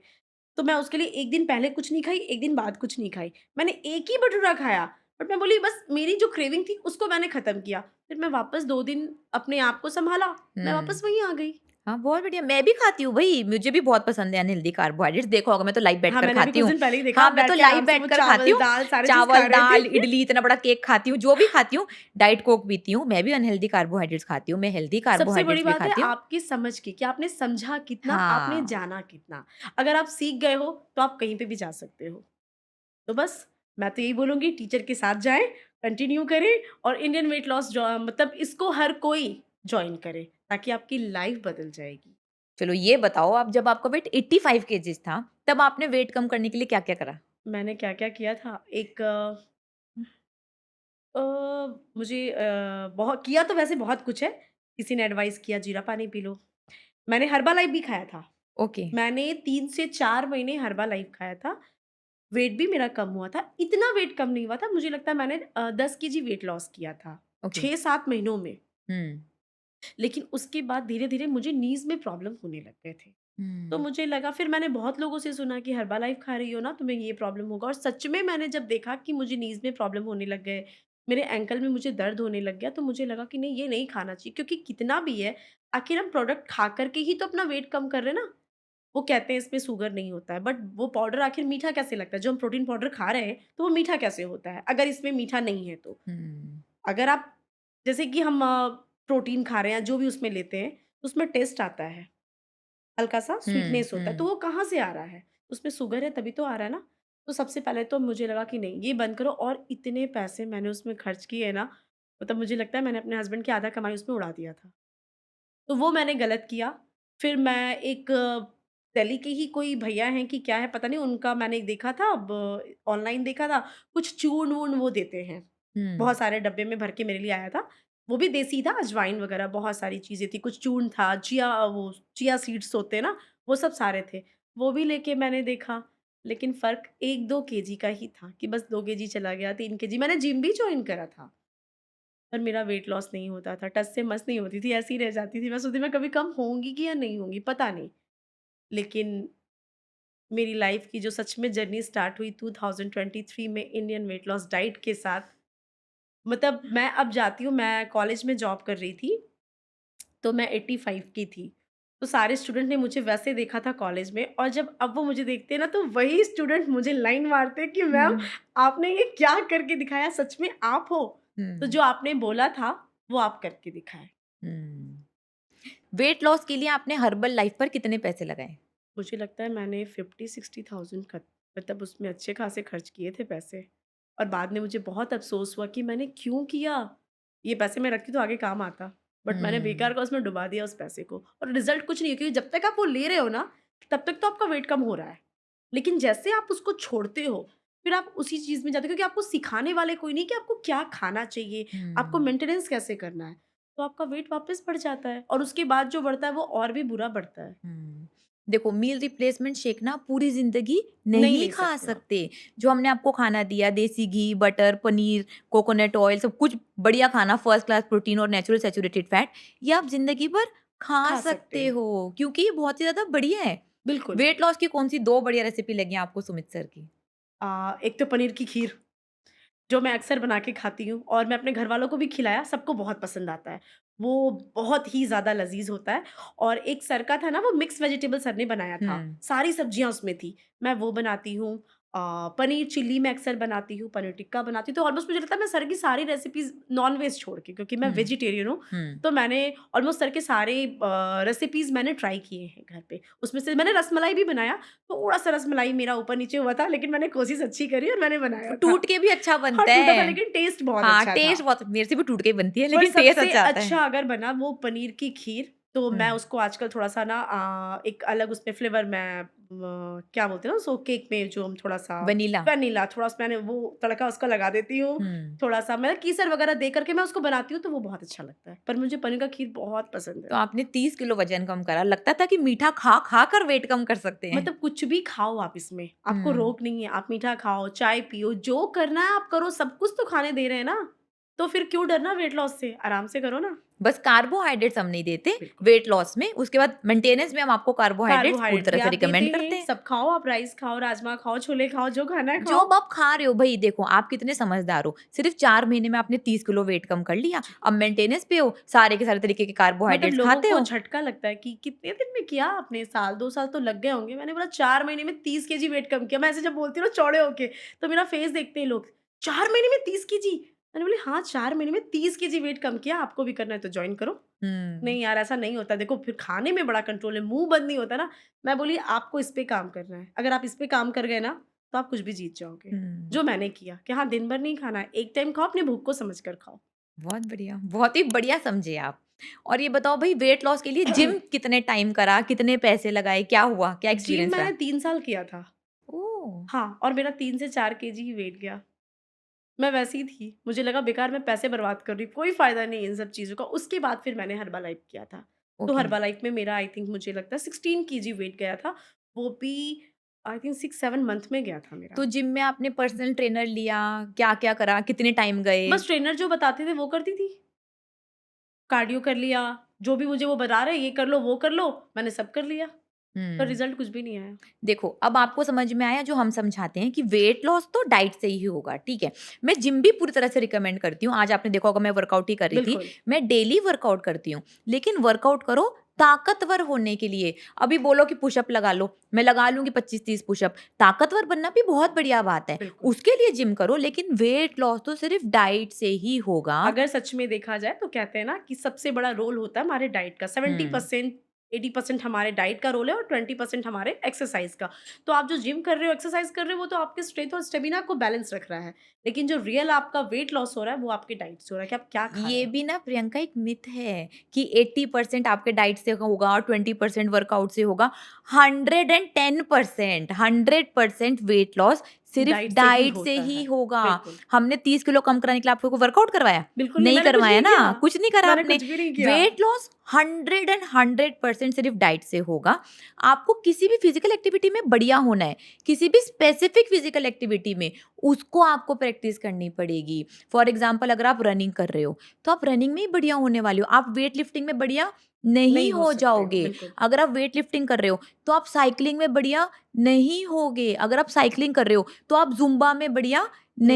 तो मैं उसके लिए 1 दिन पहले कुछ नहीं खाई, 1 दिन बाद कुछ नहीं खाई। मैंने एक ही भटूरा खाया, बट मैं बोली बस मेरी जो क्रेविंग थी उसको मैंने खत्म किया। फिर मैं वापस 2 दिन अपने आप को सँभाला, मैं वापस हुँ। वहीं आ गई। हाँ, बहुत बढ़िया। मैं भी खाती हूँ भई, मुझे भी बहुत पसंद है अनहेल्दी कार्बोहाइड्रेट्स। देखा होगा मैं तो लाइव हाँ, बैठकर मैंने अभी खाती कुछ हूँ। दिन पहले ही देखा हाँ, आप मैं तो बैठ के लाइव आराम से वो बैठकर खाती चावल, हूँ। दाल सारी चीज़ खा चावल, रहे दाल, थे। इडली, इतना बड़ा केक खाती हूँ, जो भी खाती हूँ, डाइट कोक पीती हूँ। मैं भी अनहेल्दी कार्बोहाइड्रेट्स खाती हूँ, मैं हेल्दी सबसे बड़ी कार्बोहाइड्रेट्स भी बात है खाती हूँ। आपकी समझ की कि आपने समझा कितना, आपने हाँ। जाना कितना। अगर आप सीख गए हो, तो आप कहीं पे भी जा सकते हो। तो बस मैं तो यही बोलूँगी टीचर के साथ जाएँ, कंटिन्यू करें और इंडियन वेट लॉस मतलब इसको हर कोई जॉइन करे, ताकि आपकी लाइफ़ बदल जाएगी। चलो ये बताओ, आप जब आपका वेट 85 केजीज़ था, तब आपने वेट कम करने के लिए क्या-क्या करा? मैंने क्या-क्या किया था, अ, मुझे बहुत किया तो वैसे बहुत कुछ है। किसी ने एडवाइस किया जीरा पानी पी लो। मैंने हर्बालाइफ़ भी खाया था। ओके, मैंने 3 से 4 महीने हर्बालाइफ़ खाया था। वेट भी मेरा कम हुआ था। इतना वेट कम नहीं हुआ था, मुझे लगता है मैंने 10 केजी वेट लॉस किया था, ओके। 6-7 महीनों में। हुँ, लेकिन उसके बाद धीरे-धीरे मुझे नीज़ में प्रॉब्लम होने लग गए थे। तो हुँ, मुझे लगा, फिर मैंने बहुत लोगों से सुना कि हर्बालाइफ़ खा रही हो ना, तुम्हें ये प्रॉब्लम होगा, और सच में मैंने जब देखा कि मुझे नीज़ में प्रॉब्लम होने लग गए, मेरे एंकल में मुझे दर्द होने लग गया, तो मुझे लगा कि नहीं, ये नहीं खाना चाहिए, क्योंकि कितना भी है, आखिर हम प्रोडक्ट खा कर के ही तो अपना वेट कम कर रहे हैं ना। वो कहते हैं इसमें शुगर नहीं होता है, बट वो पाउडर आखिर मीठा कैसे लगता है? जो हम प्रोटीन पाउडर खा रहे हैं, तो वो मीठा कैसे होता है, अगर इसमें मीठा नहीं है तो? हुँ, अगर आप, जैसे कि हम प्रोटीन खा रहे हैं, जो भी उसमें लेते हैं, तो उसमें टेस्ट आता है, हल्का-सा हुँ, स्वीटनेस होता है, तो हुँ, वो कहाँ से आ रहा है? उसमें शुगर है तभी तो आ रहा है ना। तो सबसे पहले तो मुझे लगा कि नहीं, ये बंद करो, और इतने पैसे मैंने उसमें खर्च किए ना, मतलब मुझे लगता है मैंने अपने हस्बैंड की आधा कमाई उसमें उड़ा दिया था। तो वो मैंने गलत किया। फिर मैं एक दिल्ली के ही कोई भैया हैं कि क्या है पता नहीं, उनका मैंने देखा था, अब ऑनलाइन देखा था, कुछ चूर्ण-वूर्ण वो देते हैं। हुँ, बहुत सारे डब्बे में भर के मेरे लिए आया था। वो भी देसी था, अजवाइन वगैरह बहुत सारी चीज़ें थी, कुछ चूर्ण था, चिया सीड्स होते हैं ना, वो सब सारे थे। वो भी लेके मैंने देखा, लेकिन फ़र्क 1-2 केजी का ही था कि बस 2 केजी चला गया, 3 केजी। मैंने जिम भी जॉइन करा था। पर मेरा वेट लॉस नहीं होता था, टस से मस नहीं होती थी, ऐसी ही रह जाती थी। मैं सोचती मैं कभी कम होंगी कि या नहीं होंगी, पता नहीं। लेकिन मेरी लाइफ़ की जो सच में जर्नी स्टार्ट हुई 2023 में इंडियन वेट लॉस डाइट के साथ, मतलब मैं अब जाती हूँ, मैं कॉलेज में जॉब कर रही थी, तो मैं 85 की थी। तो सारे स्टूडेंट ने मुझे वैसे देखा था कॉलेज में, और जब अब वो मुझे देखते हैं ना, तो वही स्टूडेंट मुझे लाइन मारते हैं कि मैम हुँ, आपने ये क्या करके दिखाया? सच में आप हो? तो हुँ, जो आपने बोला था, वो आप करके दिखाए। हुँ। वेट लॉस के लिए आपने हर्बल लाइफ पर कितने पैसे लगाए? मुझे लगता है मैंने 50-60,000 मतलब उसमें अच्छे खासे खर्च किए थे पैसे, और बाद में मुझे बहुत अफ़सोस हुआ कि मैंने क्यों किया? ये पैसे मैं रखती तो आगे काम आता, बट मैंने हुँ, बेकार का उसमें डुबा दिया उस पैसे को, और रिज़ल्ट कुछ नहीं है, क्योंकि जब तक आप वो ले रहे हो ना, तब तक तो आपका वेट कम हो रहा है। लेकिन जैसे आप उसको छोड़ते हो, फिर आप उसी चीज़ में जाते हो क्योंकि आपको सिखाने वाले कोई नहीं कि आपको क्या खाना चाहिए, आपको हुँ। मेंटेनेंस कैसे करना है। तो आपका वेट वापस बढ़ जाता है और उसके बाद जो बढ़ता है वो और भी बुरा बढ़ता है। हुँ। देखो मील रिप्लेसमेंट शेक ना पूरी ज़िंदगी नहीं नहीं ले खा सकते आप। सकते। जो हमने आपको खाना दिया देसी घी, बटर, पनीर, कोकोनट ऑयल सब कुछ बढ़िया खाना फर्स्ट क्लास प्रोटीन और नेचुरल सैचुरेटेड फैट ये आप ज़िंदगी भर खा खा सकते सकते हैं। हो क्योंकि ये बहुत ही ज़्यादा बढ़िया है। बिल्कुल। वेट लॉस की कौन-सी 2 बढ़िया रेसिपी लगी हैं आपको सुमित सर की? एक तो पनीर की खीर जो मैं अक्सर बना के खाती हूँ और मैं अपने घरवालों को भी खिलाया, सबको बहुत पसंद आता है। वो बहुत ही ज़्यादा लज़ीज़ होता है और एक सर का था ना वो मिक्स वेजिटेबल सर ने बनाया था, हुँ। सारी सब्जियाँ उसमें थी। मैं वो बनाती हूँ पनीर चिल्ली मैं अक्सर बनाती हूँ, पनीर टिक्का बनाती हूँ, तो ऑलमोस्ट मुझे लगता है मैं सर की सारी रेसिपीज़ नॉन-वेज छोड़ के क्योंकि मैं हुँ। वेजिटेरियन हूँ, हुँ। तो मैंने ऑलमोस्ट सर के सारे रेसिपीज़ मैंने ट्राई किए हैं घर पे। उसमें से मैंने रसमलाई भी बनाया, थोड़ा-सा रसमलाई मेरा ऊपर-नीचे हुआ था लेकिन मैंने कोशिश अच्छी करी और मैंने बनाया था। टूट के भी अच्छा हाँ, बनता टूटा था है। लेकिन टेस्ट बहुत हाँ, अच्छा था। टेस्ट बहुत मेरे से भी टूट के ही बनती है और लेकिन टेस्ट सबसे अच्छा आता है। अच्छा अगर बना वो पनीर की खीर, तो हुँ। मैं उसको आजकल थोड़ा-सा ना एक अलग उसमें फ्लेवर मैं क्या बोलते हैं ना उसको केक में जो हम थोड़ा-सा वनीला। वैनिला थोड़ा-सा मैंने वो तड़का उसका लगा देती हूँ। हुँ। थोड़ा-सा मैं केसर वगैरह दे करके मैं उसको बनाती हूँ, तो वो बहुत अच्छा लगता है। पर मुझे पनीर का खीर बहुत पसंद है। तो आपने 30 किलो वज़न कम करा। लगता था कि मीठा खा-खा कर वेट कम कर सकते हैं। मतलब कुछ भी खाओ आप इसमें, आपको हुँ। रोक नहीं है। आप मीठा खाओ, चाय पियो, जो करना है आप करो, सब कुछ तो खाने दे रहे हैं ना। तो फिर क्यों डरना वेट लॉस से? आराम से करो ना। बस कार्बोहाइड्रेट्स हम नहीं देते बिल्कुल। वेट लॉस में, उसके बाद मेंटेनेंस में हम आपको कार्बोहाइड्रेट्स पूरी कार्बोहाइड्रेट तरह भी से आप देते रिकमेंड करते हैं, हैं। सब खाओ आप राइस खाओ, राजमा खाओ, छोले खाओ, जो खाना है जो खाओ। अब आप खा रहे हो भई देखो आप कितने समझदार हो। सिर्फ़ 4 महीने में आपने 30 किलो वेट कम कर लिया। जी। अब मेंटेनेंस पे हो, सारे के सारे तरीके के मतलब कार्बोहाइड्रेट्स लोगों खाते को हो। झटका लगता है कि कितने दिन में किया आपने? साल 2 साल तो लग गए होंगे। मैंने बोला 4 महीने में 30 केजी वेट कम किया। मैं ऐसे जब बोलती हूँ ना चौड़े होके, तो मेरा फेस देखते हैं लोग, 4 महीने में 30 केजी? मैंने बोली हाँ, 4 महीने में 30 केजी वेट कम किया, आपको भी करना है तो जॉइन करो। हुँ। नहीं यार ऐसा नहीं होता, देखो फिर खाने में बड़ा कंट्रोल है, मुँह बंद नहीं होता ना। मैं बोली आपको इस पे काम करना है। अगर आप इस पे काम कर गए ना, तो आप कुछ भी जीत जाओगे। हुँ। जो मैंने किया कि हाँ, दिन भर नहीं खाना है, एक टाइम खाओ, अपनी भूख को समझ कर खाओ। बहुत बढ़िया, बहुत ही बढ़िया समझे आप। और ये बताओ भई वेट लॉस के लिए जिम कितने टाइम करा? कितने पैसे लगाए? क्या हुआ? क्या जिम एक्सपीरियंस रहा? मैंने 3 साल किया था। ओह! हाँ, और मेरा 3 से 4 केजी ही वेट गया। मैं वैसी ही थी। मुझे लगा बेकार मैं पैसे बर्बाद कर रही हूँ, कोई फ़ायदा नहीं इन सब चीज़ों का। उसके बाद फिर मैंने हर्बालाइफ़ किया था। तो ओके। हर्बालाइफ़ में मेरा आई थिंक मुझे लगता है 16 केजी वेट गया था। वो भी आई थिंक 6-7 मंथ में गया था मेरा। तो जिम में आपने पर्सनल ट्रेनर लिया, क्या-क्या करा? कितने टाइम गए? बस ट्रेनर जो बताते थे वो करती थी। कार्डियो कर लिया, जो भी मुझे वो बता रहे हैं ये कर लो, वो कर लो, मैंने सब कर लिया। पर हुँ। रिज़ल्ट कुछ भी नहीं आया। देखो, अब आपको समझ में आया जो हम समझाते हैं कि वेट लॉस तो डाइट से ही होगा, ठीक है? मैं जिम भी पूरी तरह से रिकमेंड करती हूँ। आज आपने देखा होगा मैं वर्कआउट ही कर रही थी। बिल्कुल। मैं डेली वर्कआउट करती हूँ, लेकिन वर्कआउट करो ताकतवर होने के लिए। अभी बोलो कि पुशअप लगा लो, मैं लगा लूँगी 25-30 पुशअप। ताकतवर बनना भी बहुत बढ़िया बात है। बिल्कुल। उसके लिए जिम करो, लेकिन वेट लॉस तो सिर्फ़ डाइट से ही होगा। अगर सच में देखा जाए तो कहते हैं ना कि सबसे बड़ा रोल होता है हमारे डाइट का हुँ। 70% 80% हमारे डाइट का रोल है और 20% हमारे एक्सरसाइज का। तो आप जो जिम कर रहे हो, एक्सरसाइज कर रहे हो वो तो आपके स्ट्रेंथ और स्टेमिना को बैलेंस रख रहा है। लेकिन जो रियल आपका वेट लॉस हो रहा है वो आपके डाइट से हो रहा है कि आप क्या खा रहे ये हो। भी ना प्रियंका एक मिथ है कि 80% आपके डाइट से होगा और 20% वर्कआउट से होगा। 110% 100% वेट लॉस सिर्फ डाइट से ही डाइट से होता ही है। होगा। बिल्कुल। हमने 30 किलो कम कराने के लिए आपको वर्कआउट करवाया? बिल्कुल नहीं, नहीं मैंने कुछ करवाया नहीं ना, किया। कुछ नहीं करा मैंने आपने। कुछ भी नहीं किया। वेट लॉस 100% सिर्फ डाइट से होगा। आपको किसी भी फिजिकल एक्टिविटी में बढ़िया होना है, किसी भी स्पेसिफिक फिजिकल एक्टिविटी में, उसको आपको प्रैक्टिस करनी पड़ेगी। फॉर एग्जाम्पल अगर आप रनिंग कर रहे हो, तो आप रनिंग में ही बढ़िया होने वाले हो। आप वेट लिफ्टिंग में बढ़िया नहीं नहीं हो हो सकते हो, जाओगे। बिल्कुल। अगर आप वेट लिफ्टिंग कर रहे हो, तो आप साइक्लिंग में बढ़िया नहीं होगे। अगर आप साइक्लिंग कर रहे हो, तो आप ज़ुम्बा में बढ़िया नहीं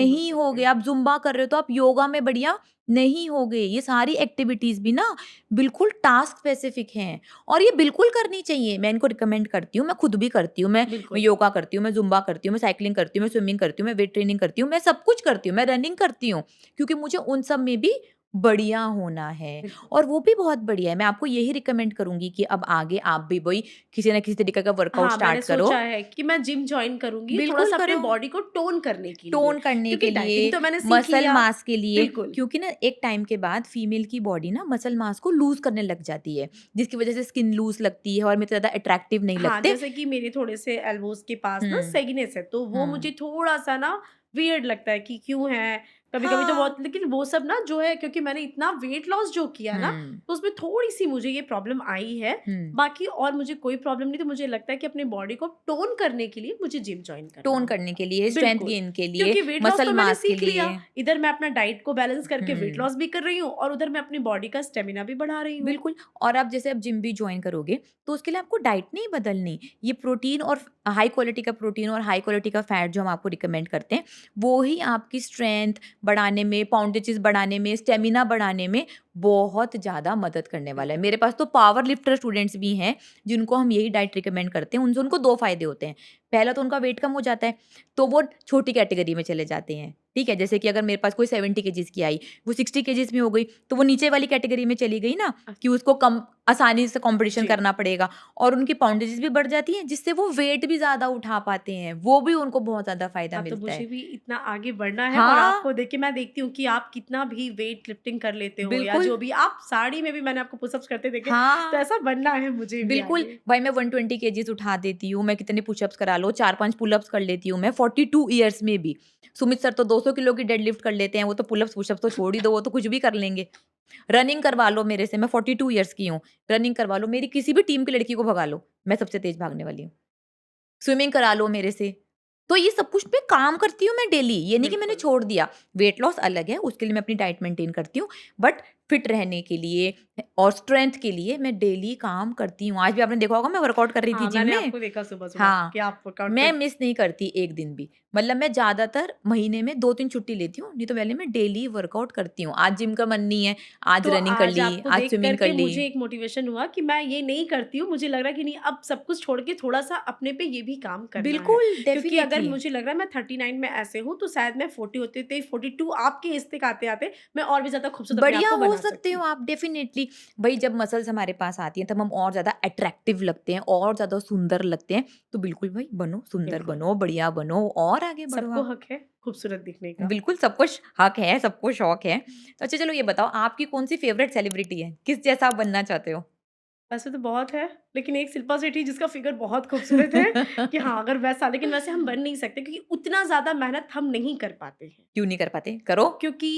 हो नहीं सकते। होगे। आप ज़ुम्बा कर रहे हो, तो आप योगा में बढ़िया नहीं होगे। ये सारी एक्टिविटीज़ भी ना बिल्कुल टास्क स्पेसिफिक हैं और ये बिल्कुल करनी चाहिए। मैं इनको रिकमेंड करती हूँ, मैं खुद भी करती हूँ। मैं बिल्कुल। योगा करती हूँ, मैं ज़ुम्बा करती हूँ, मैं साइक्लिंग करती हूँ, मैं स्विमिंग करती हूँ, मैं वेट ट्रेनिंग करती हूँ, मैं सब कुछ करती हूँ, मैं रनिंग करती हूँ, क्योंकि मुझे उन सब में भी बढ़िया होना है बिल्कुल। और वो भी बहुत बढ़िया है। मैं आपको यही रिकमेंड करूँगी कि अब आगे आप भी वही किसी न किसी तरीके का वर्कआउट हाँ, मैंने स्टार्ट करो। सोचा है कि मैं जिम जॉइन करूँगी, बिल्कुल थोड़ा-सा अपने करो। बॉडी को टोन करने के लिए, टोन करने क्योंकि के लिए, डाइटिंग तो मैंने सीख मसल लिया। मास के लिए, बिल्कुल। क्योंकि ना एक टाइम के बाद फीमेल की बॉडी ना मसल मास को लूज़ करने लग जाती है, जिसकी वज़ह से स्किन लूज़ लगती है और हम इतने ज़्यादा अट्रैक्टिव नहीं हाँ, लगते। जैसे कि मेरे थोड़े-से एल्बोज़ के पास ना हुँ, सैगनेस है, तो वो मुझे हुँ। थोड़ा-सा ना वियर्ड लगता है कि क्यों है? कभी-कभी तो हाँ। बहुत, लेकिन वो सब ना जो है, क्योंकि मैंने इतना वेट लॉस जो किया ना, हुँ, तो उसमें थोड़ी-सी मुझे ये प्रॉब्लम आई है। हुँ। बाकी और मुझे कोई प्रॉब्लम नहीं, तो मुझे लगता है कि अपनी बॉडी को टोन करने के लिए मुझे जिम जॉइन करना टोन करने होगा। के लिए, स्ट्रेंथ बिल्कुल, गेन के लिए, क्योंकि वेट लॉस मसल तो मैंने मास के सीख लिया, लिए। इधर मैं अपना डाइट को बैलेंस करके वेट हुँ। लॉस भी कर रही हूँ और उधर मैं अपनी बॉडी का स्टेमिना भी बढ़ा रही हूँ। बिल्कुल। और आप जैसे अब जिम भी जॉइन करोगे, तो उसके लिए आपको डाइट नहीं बदलनी। ये प्रोटीन और हाई क्वालिटी का प्रोटीन और हाई क्वालिटी का फैट जो हम आपको रिकमेंड करते हैं, वो ही आपकी स्ट्रेंथ बढ़ाने में, पाउंडेजेस बढ़ाने में, स्टेमिना बढ़ाने में बहुत ज़्यादा मदद करने वाला है। बिल्कुल। मेरे पास तो पावर लिफ्टर स्टूडेंट्स भी हैं, जिनको हम यही डाइट रिकमेंड करते हैं। उनसे उनको 2 फ़ायदे होते हैं। पहला तो उनका वेट कम हो जाता है, तो वो छोटी कैटेगरी में चले जाते हैं, ठीक है? जैसे कि अगर मेरे पास कोई 70 केजीज़ की आई, वो 60 केजीज़ में हो गई, तो वो नीचे वाली कैटेगरी में चली गई ना, कि उसको कम आसानी से कॉम्पिटिशन जी। करना पड़ेगा और उनकी पाउंडेजेस भी बढ़ जाती हैं, जिससे वो वेट भी ज़्यादा उठा पाते हैं। वो भी उनको बहुत ज़्यादा फ़ायदा हाँ, तो मिलता मुझे है। भी इतना आगे बढ़ना है, और हाँ, आपको देख के मैं देखती हूँ कि आप कितना भी वेट लिफ्टिंग कर लेते हो, या बिल्कुल। जो भी आप साड़ी में भी मैंने आपको पुशअप्स करते देखे, तो हाँ, ऐसा बनना है मुझे भी बिल्कुल। आगे। भाई मैं 120 केजीज़ उठा देती हूँ, मैं कितने पुशअप्स करा लो, 4-5 पुलअप्स कर लेती हूँ मैं 42 इयर्स में भी। सुमित सर तो 200 किलो की डेडलिफ्ट कर लेते हैं, वो तो पुलअप्स, पुशअप्स तो छोड़ ही दो, वो तो कुछ भी कर लेंगे। रनिंग करवा लो मेरे से, मैं 42 इयर्स की हूँ, रनिंग करवा लो, मेरी किसी भी टीम की लड़की को भगा लो, मैं सबसे तेज़ भागने वाली हूँ। स्विमिंग करा लो मेरे से। तो ये सब कुछ पे काम करती हूँ मैं डेली, ये नहीं कि मैंने बिल्कुल। छोड़ दिया। वेट लॉस अलग है, उसके लिए मैं अपनी डाइट मेंटेन करती हूँ, बट फिट रहने के लिए और स्ट्रेंथ के लिए मैं डेली काम करती हूँ। आज भी आपने देखा होगा मैं वर्कआउट कर रही थी हाँ, जिम मैंने में। आपको देखा सुबह-सुबह हाँ, कि आप वर्कआउट मैं कर। मिस नहीं करती एक दिन भी। मतलब मैं ज़्यादातर महीने में 2-3 छुट्टी लेती हूँ, नहीं तो पहले मैं डेली वर्कआउट करती हूँ। आज जिम का मन नहीं है, आज तो रनिंग कर आज ली, आपको आज देख कर स्विमिंग कर के ली। मुझे एक मोटिवेशन हुआ कि मैं ये नहीं करती हूँ। मुझे लग रहा है कि नहीं, अब सब कुछ छोड़ के थोड़ा-सा अपने पे ये भी काम करना है। बिल्कुल, क्योंकि अगर डेफ़िनिटली। मुझे लग रहा है मैं 39 में ऐसे हूँ, तो शायद मैं 40 होते-होते 42 आपके एज तक आते-आते मैं और भी ज़्यादा खूबसूरत अपने आप बढ़िया को हो बना सकते सकती हो हूँ। आप डेफ़िनेटली। भई जब मसल्स हमारे पास आती हैं तब हम और ज़्यादा अट्रैक्टिव लगते हैं, और ज़्यादा सुंदर लगते हैं। तो बिल्कुल भई बनो, सुंदर बिल्कुल, बनो, बढ़िया बनो और आगे बढ़ो सबको आप। हक है खूबसूरत दिखने का। बिल्कुल सबको हक है, सबको शौक है। तो अच्छा चलो ये बताओ आपकी कौन-सी फ़ेवरेट सेलिब्रिटी है? किस जैसा आप बनना चाहते हो? वैसे तो बहुत है, लेकिन एक शिल्पा शेट्टी जिसका फिगर बहुत खूबसूरत है कि हाँ, अगर वैसा, लेकिन वैसे हम बन नहीं सकते क्योंकि उतना ज़्यादा मेहनत हम नहीं कर पाते हैं। क्यों नहीं कर पाते? करो। क्योंकि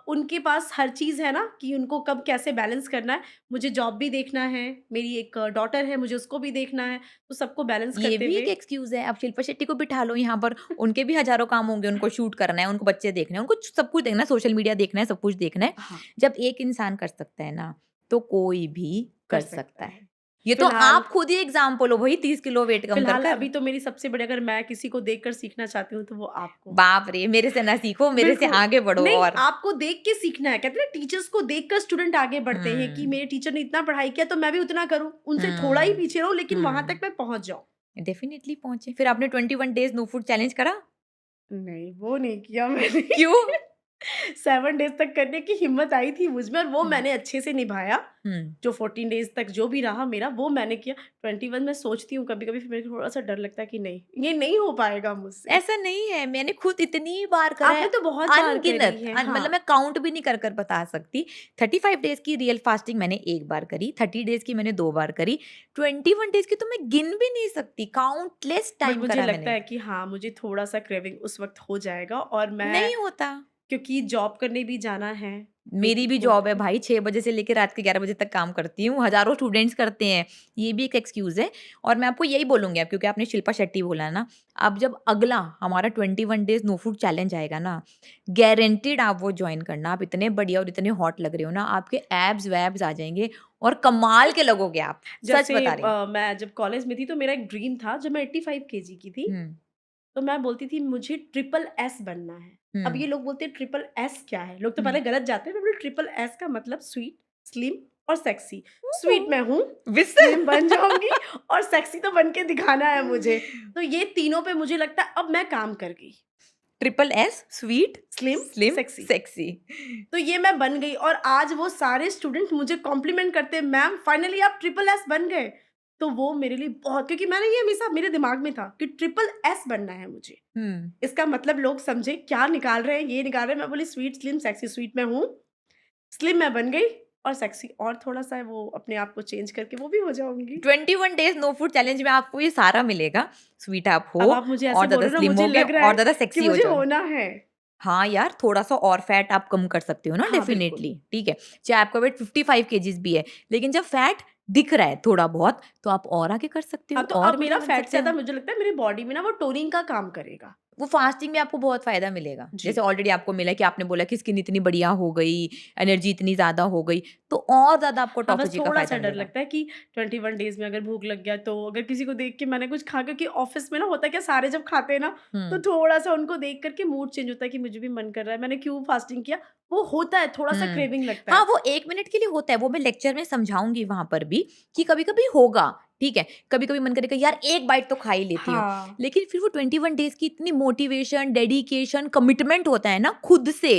उनके पास हर चीज़ है ना, कि उनको कब कैसे बैलेंस करना है। मुझे जॉब भी देखना है, मेरी एक डॉटर है, मुझे उसको भी देखना है, तो सबको बैलेंस ये करते भी हुए। एक एक्सक्यूज़ है। अब शिल्पा शेट्टी को बिठा लो यहाँ पर, उनके भी हज़ारों काम होंगे, उनको शूट करना है, उनको बच्चे देखने हैं, उनको सब कुछ देखना है, सोशल मीडिया देखना है, सब कुछ देखना है। हाँ, जब एक इंसान कर सकता है ना, तो कोई भी कर कर सकता सकता है। है। ये तो फिलहाल आप खुद ही एग्ज़ाम्पल हो भई 30 किलो वेट कम कर फिलहाल कर। अभी तो मेरी सबसे बड़ी, अगर मैं किसी को देखकर सीखना चाहती हूँ, तो वो आपको। बाप रे! मेरे से ना सीखो, मेरे से बिल्कुल। आगे बढ़ो नहीं, और। आपको देख के सीखना है। कहते हैं ना, टीचर्स को देखकर स्टूडेंट आगे बढ़ते हैं, कि हुँ, मेरे टीचर ने इतना पढ़ाई किया तो मैं भी उतना करूँ। उनसे थोड़ा ही हुँ, पीछे रहूँ, लेकिन वहाँ तक हुँ। मैं पहुँच जाऊँ। डेफ़िनिटली पहुँचे। फिर आपने 21 डेज़ नो फूड चैलेंज करा? नहीं, वो नहीं किया मैंने। क्यों? 7 डेज़ तक करने की हिम्मत आई थी मुझ में, और वो हुँ, मैंने अच्छे से निभाया। हुँ। जो 14 डेज़ तक जो भी रहा मेरा, वो मैंने किया। 21 मैं सोचती हूँ कभी-कभी, फिर मेरे को थोड़ा-सा डर लगता है कि नहीं, ये नहीं हो पाएगा मुझसे। ऐसा नहीं है, मैंने खुद इतनी बार करा है, आपने तो बहुत बार करी अनगिनत है। मतलब हाँ, मैं काउंट भी नहीं कर बता सकती। 35 डेज़ की रियल फास्टिंग मैंने 1 बार करी, 30 डेज़ की मैंने 2 बार करी, 21 डेज़ की तो मैं गिन भी नहीं सकती, काउंटलेस बट टाइम मुझे करा लगता मैंने। है कि हाँ, मुझे थोड़ा-सा क्रेविंग उस वक़्त हो जाएगा, और मैं, नहीं होता। क्योंकि जॉब करने भी जाना है, मेरी मेरी भी खुद जॉब है की। भाई 6 बजे से लेके रात के 11 बजे तक काम करती हूँ, हज़ारों स्टूडेंट्स करते हैं, ये भी एक एक्सक्यूज़ है और मैं आपको यही बोलूँगी अब क्योंकि आपने शिल्पा शेट्टी बोला ना, अब जब अगला हमारा 21 डेज़ नो फूड चैलेंज आएगा ना, गारंटीड आप वो जॉइन करना, आप इतने बढ़िया और इतने हॉट लग रहे हो ना, आपके एब्स-वैब्स आ जाएँगे और कमाल के लगोगे आप, सच जैसे बता रही हूँ। मैं जब कॉलेज में थी, तो मेरा एक ड्रीम था, जब मैं 85 केजी की थी, हुँ, तो मैं बोलती थी मुझे ट्रिपल एस बनना है। अब हुँ, ये लोग बोलते हैं ट्रिपल एस क्या है? लोग तो हुँ। पहले गलत जाते हैं, मैं बोली ट्रिपल एस का मतलब स्वीट, स्लिम और सेक्सी। स्वीट मैं हूँ, विस स्लिम बन जाऊँगी, और सेक्सी तो बन के दिखाना है मुझे। तो ये तीनों पे मुझे लगता है अब मैं काम कर गई। Triple S, sweet, slim, slim, sexy. Sexy. तो ये मैं बन गई और आज वो सारे स्टूडेंट मुझे कॉम्प्लीमेंट करते हैं, मैम फाइनली आप ट्रिपल एस बन गए। तो वो मेरे लिए बहुत, क्योंकि मैंने ये हमेशा मेरे दिमाग में था कि ट्रिपल एस बनना है मुझे। हुँ। इसका मतलब लोग समझे क्या निकाल रहे हैं, ये निकाल रहे हैं। मैं बोली स्वीट, स्लिम, सेक्सी। स्वीट मैं हूँ, स्लिम मैं बन गई और सेक्सी और थोड़ा-सा वो अपने आप को चेंज करके वो भी हो जाऊँगी। 21 डेज़ नो फूड चैलेंज में आपको ये सारा मिलेगा। स्वीट आप हो अब आप मुझे ऐसे और बोल ज़्यादा रहे हो ना, स्लिम मुझे होगे लग रहा और है ज़्यादा कि सेक्सी हो मुझे जाओगे। होना है। हाँ यार, थोड़ा-सा और फैट आप कम कर सकते हो ना हाँ, बिल्कुल। डेफ़िनेटली, ठीक है। चाहे आपका वेट 55 केजीज़ भी है, लेकिन जब फैट दिख रहा है थोड़ा बहुत, तो आप और आगे कर सकते हाँ, हो, तो और अब मेरा बढ़िया बन फैट से सकते ज़्यादा हो। मुझे लगता है मेरी बॉडी में ना वो टोनिंग का काम करेगा। वो फास्टिंग में आपको बहुत फ़ायदा मिलेगा। जी। जैसे ऑलरेडी आपको मिला कि आपने बोला कि स्किन इतनी बढ़िया हो गई, एनर्जी इतनी ज़्यादा हो गई, तो और ज़्यादा आपको हाँ, बस ऑटोफेजी का थोड़ा-सा फ़ायदा डर मिलेगा। लगता है कि 21 डेज़ में अगर भूख लग गया तो अगर किसी को देख के मैंने कुछ खा, क्योंकि ऑफ़िस में ना होता है क्या, सारे जब खाते हैं ना, तो हुँ, थोड़ा-सा उनको देख कर के मूड चेंज होता है कि मुझे भी मन कर रहा है। मैंने क्यों फास्टिंग किया? वो होता है, थोड़ा-सा हुँ। क्रेविंग लगता हाँ, है। वो 1 मिनट के लिए होता है, वो मैं लेक्चर में समझाऊँगी वहाँ पर भी कि कभी-कभी होगा, ठीक है। कभी-कभी मन करेगा यार 1 बाइट तो खा ही लेती हूँ, हाँ। लेकिन फिर वो 21 डेज़ की इतनी मोटिवेशन, डेडिकेशन, कमिटमेंट होता है ना खुद से,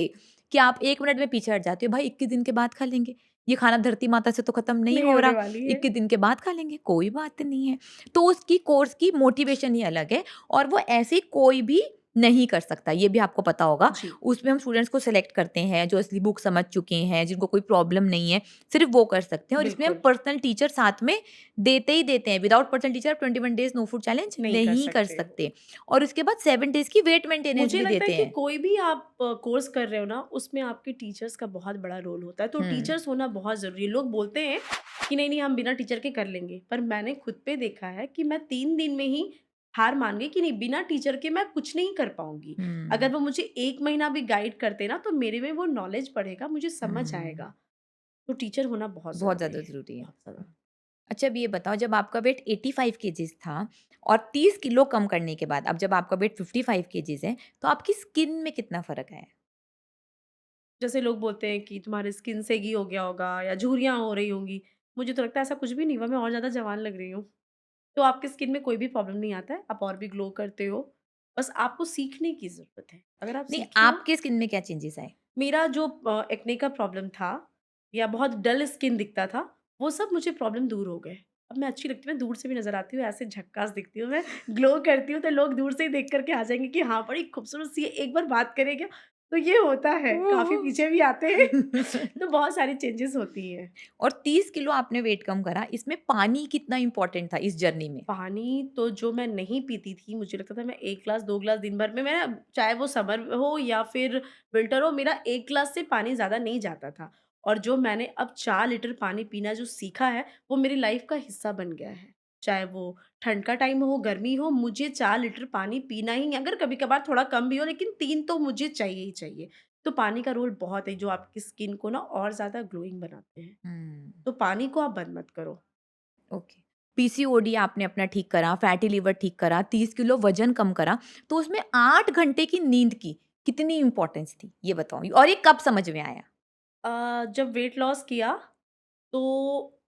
कि आप 1 मिनट में पीछे हट जाते हो, भाई 21 दिन के बाद खा लेंगे, ये खाना धरती माता से तो खत्म नहीं नहीं हो होने रहा, वाली है। 21 दिन के बाद खा लेंगे, कोई बात नहीं है। तो उसकी कोर्स की मोटिवेशन ही अलग है और वो ऐसे कोई भी नहीं कर सकता, ये भी आपको पता होगा। जी, उसमें हम स्टूडेंट्स को सेलेक्ट करते हैं जो असली बुक समझ चुके हैं, जिनको कोई प्रॉब्लम नहीं है, सिर्फ़ वो कर सकते हैं और इसमें हम बिल्कुल, पर्सनल टीचर साथ में देते ही देते हैं। विदाउट पर्सनल टीचर आप 21 डेज़ नो फूड चैलेंज नहीं कर नहीं कर सकते। सकते और उसके बाद 7 डेज़ की वेट मेंटेनेंस मुझे भी लगता है देते कि हैं। कोई भी आप कोर्स कर रहे हो ना, उसमें आपके टीचर्स का बहुत बड़ा रोल होता है। तो हुँ, टीचर्स होना बहुत ज़रूरी है। लोग बोलते हैं कि नहीं, नहीं हम बिना टीचर के कर लेंगे। पर मैंने खुद पे देखा है कि मैं 3 दिन में ही हार मान गई कि नहीं, बिना टीचर के मैं कुछ नहीं कर पाऊँगी। अगर हुँ, वो मुझे 1 महीना भी गाइड करते ना, तो मेरे में वो नॉलेज बढ़ेगा, मुझे समझ हुँ, आएगा। तो टीचर होना बहुत बहुत ज़रूरी ज़्यादा है, ज़रूरी है। बहुत ज़्यादा। अच्छा अब ये बताओ जब आपका वेट 85 केजीज़ था और 30 किलो कम करने के बाद अब जब आपका वेट 55 केजीज़ है, तो आपकी स्किन में कितना फ़र्क आया है? जैसे लोग बोलते हैं कि तुम्हारे स्किन से घी हो गया होगा या झुर्रियाँ हो रही होंगी। मुझे तो लगता है ऐसा कुछ भी नहीं हुआ, मैं और ज़्यादा जवान लग रही हूँ। तो आपकी स्किन में कोई भी प्रॉब्लम नहीं आता है, आप और भी ग्लो करते हो। बस आपको सीखने की ज़रूरत है। अगर आप नहीं, सीखे ना, आपके स्किन में क्या चेंजेज़ आए? मेरा जो एक्ने का प्रॉब्लम था या बहुत डल स्किन दिखता था, वो सब मुझे प्रॉब्लम दूर हो गए। अब मैं अच्छी लगती हूँ, मैं दूर से भी नज़र आती हूँ, ऐसे झक्कास दिखती हूँ, मैं ग्लो करती हूँ, तो लोग दूर से ही देख कर के आ जाएँगे कि हाँ, बड़ी खूबसूरत सी है, एक बार बात करें क्या? तो ये होता है, काफ़ी ओह! पीछे भी आते हैं। तो बहुत सारी चेंजेज़ होती हैं। और 30 किलो आपने वेट कम करा, इसमें पानी कितना इम्पोर्टेंट था इस जर्नी में? पानी तो जो मैं नहीं पीती थी, मुझे लगता था मैं 1 ग्लास 2 ग्लास दिन भर में, मैं चाहे वो समर हो या फिर विंटर हो, मेरा 1 ग्लास से पानी ज़्यादा नहीं जाता था। और जो मैंने अब 4 लीटर पानी पीना जो सीखा है, वो मेरी लाइफ़ का हिस्सा बन गया है। चाहे वो ठंड का टाइम हो, गर्मी हो, मुझे 4 लीटर पानी पीना ही है। अगर कभी-कभार थोड़ा कम भी हो, लेकिन 3 तो मुझे चाहिए ही चाहिए। तो पानी का रोल बहुत है, जो आपकी स्किन को ना और ज़्यादा ग्लोइंग बनाते हैं। हुँ, तो पानी को आप बंद मत करो। ओके। पीसीओडी आपने अपना ठीक करा, फैटी लिवर ठीक करा, 30 किलो वज़न कम करा, तो उसमें 8 घंटे की नींद की कितनी इम्पोर्टेंस थी? ये बताओ और ये कब समझ में आया? जब वेट लॉस किया, तो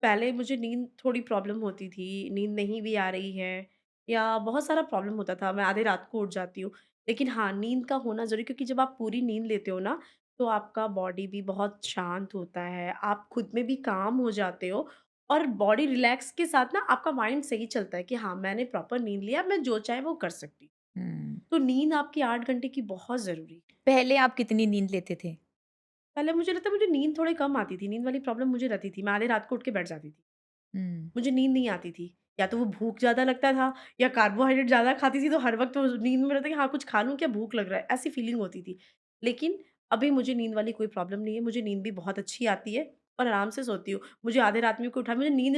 पहले मुझे नींद थोड़ी प्रॉब्लम होती थी, नींद नहीं भी आ रही है या बहुत सारा प्रॉब्लम होता था, मैं आधी रात को उठ जाती हूँ। लेकिन हाँ, नींद का होना ज़रूरी, क्योंकि जब आप पूरी नींद लेते हो ना, तो आपका बॉडी भी बहुत शांत होता है, आप खुद में भी काम हो जाते हो और बॉडी रिलैक्स के साथ ना आपका माइंड सही चलता है कि हाँ, मैंने प्रॉपर नींद लिया, मैं जो चाहे वो कर सकती हूँ। हुँ, तो नींद आपकी 8 घंटे की बहुत ज़रूरी है। पहले आप कितनी नींद लेते थे? पहले मुझे लगता है मुझे नींद थोड़ी कम आती थी, नींद वाली प्रॉब्लम मुझे रहती थी, मैं आधी रात को उठ के बैठ जाती थी। हुँ, मुझे नींद नहीं आती थी, या तो वो भूख ज़्यादा लगता था या कार्बोहाइड्रेट ज़्यादा खाती थी, तो हर वक़्त वो नींद में रहता है कि हाँ, कुछ खा लूँ क्या, भूख लग रहा है, ऐसी फीलिंग होती थी। लेकिन अभी मुझे नींद वाली कोई प्रॉब्लम नहीं है, मुझे नींद भी बहुत अच्छी आती है और आराम से सोती हूँ। मुझे आधे रात में कोई उठाए, मुझे नींद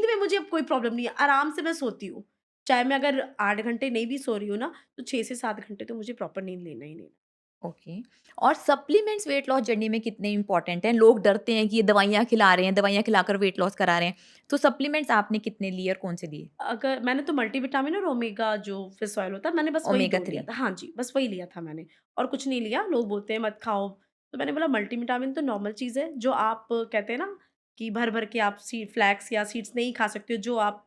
में मुझे अब कोई प्रॉब्लम नहीं है, आराम से मैं सोती हूँ। चाहे मैं अगर 8 घंटे नहीं भी सो रही हूँ ना, तो 6 से 7 घंटे तो मुझे प्रॉपर नींद लेना ही लेना है। ओके। और सप्लीमेंट्स वेट लॉस जर्नी में कितने इम्पोर्टेंट हैं? लोग डरते हैं कि ये दवाइयाँ खिला रहे हैं, दवाइयाँ खिलाकर वेट लॉस करा रहे हैं। तो सप्लीमेंट्स आपने कितने लिए और कौन से लिए? अगर मैंने तो मल्टीविटामिन और ओमेगा जो फिश ऑयल होता है, मैंने बस वही ओमेगा 2 लिया 3। था। हाँ जी, बस वही लिया था मैंने और कुछ नहीं लिया। लोग बोलते हैं मत खाओ, तो मैंने बोला मल्टीविटामिन तो नॉर्मल चीज़ है, जो आप कहते हैं ना कि भर-भर के आप सी फ्लैक्स या सीड्स नहीं खा सकते हो, जो आप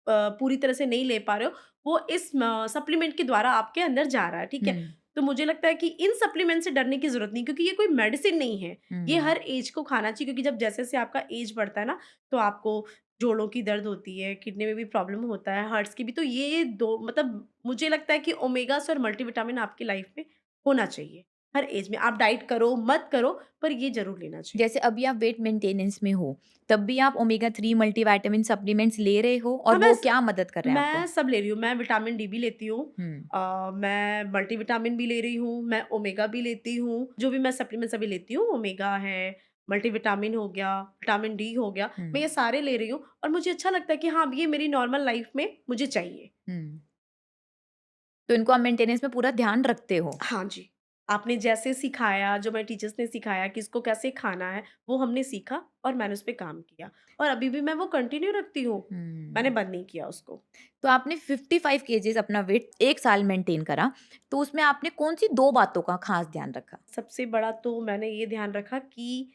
पूरी तरह से नहीं ले पा रहे हो, वो इस सप्लीमेंट के द्वारा आपके अंदर जा रहा है, ठीक है? हुँ, तो मुझे लगता है कि इन सप्लीमेंट से डरने की ज़रूरत नहीं, क्योंकि ये कोई मेडिसिन नहीं है। ये हुँ। हर ऐज को खाना चाहिए, क्योंकि जब जैसे-जैसे आपका ऐज बढ़ता है ना, तो आपको जोड़ों की दर्द होती है, किडनी में भी प्रॉब्लम होता है, हार्ट्स की भी। तो ये 2 मतलब मुझे लगता है कि ओमेगास और मल्टीविटामिन आपकी लाइफ़ में होना चाहिए, हर ऐज में। आप डाइट करो, मत करो, पर ये ज़रूर लेना चाहिए। जैसे अभी आप वेट मेंटेनेंस में हो, तब भी आप ओमेगा 3 मल्टीविटामिन सप्लीमेंट्स ले रहे हो और हाँ, वो क्या मदद कर रहे हैं आपको? मैं सब ले रही हूँ। मैं विटामिन डी भी लेती हूँ, हुँ, मैं मल्टीविटामिन भी ले रही हूँ, मैं ओमेगा भी लेती हूँ। जो भी मैं सप्लीमेंट्स अभी लेती हूँ, ओमेगा है, मल्टीविटामिन हो गया, विटामिन डी हो गया, मैं हुँ, ये सारे ले रही हूँ और मुझे अच्छा लगता है कि हाँ, अब ये मेरी नॉर्मल लाइफ़ में मुझे चाहिए। हुँ। तो इनको आप मेंटेनेंस में पूरा ध्यान रखते हो? हाँ जी। आपने जैसे सिखाया, जो मेरे टीचर्स ने सिखाया कि इसको कैसे खाना है, वो हमने सीखा और मैंने उस पे काम किया और अभी भी मैं वो कंटिन्यू रखती हूँ। मैंने हुँ। बंद नहीं किया उसको। तो आपने 55 केजीज़ अपना वेट 1 साल मेंटेन करा, तो उसमें आपने कौन-सी 2 बातों का ख़ास ध्यान रखा? सबसे बड़ा तो मैंने ये ध्यान रखा कि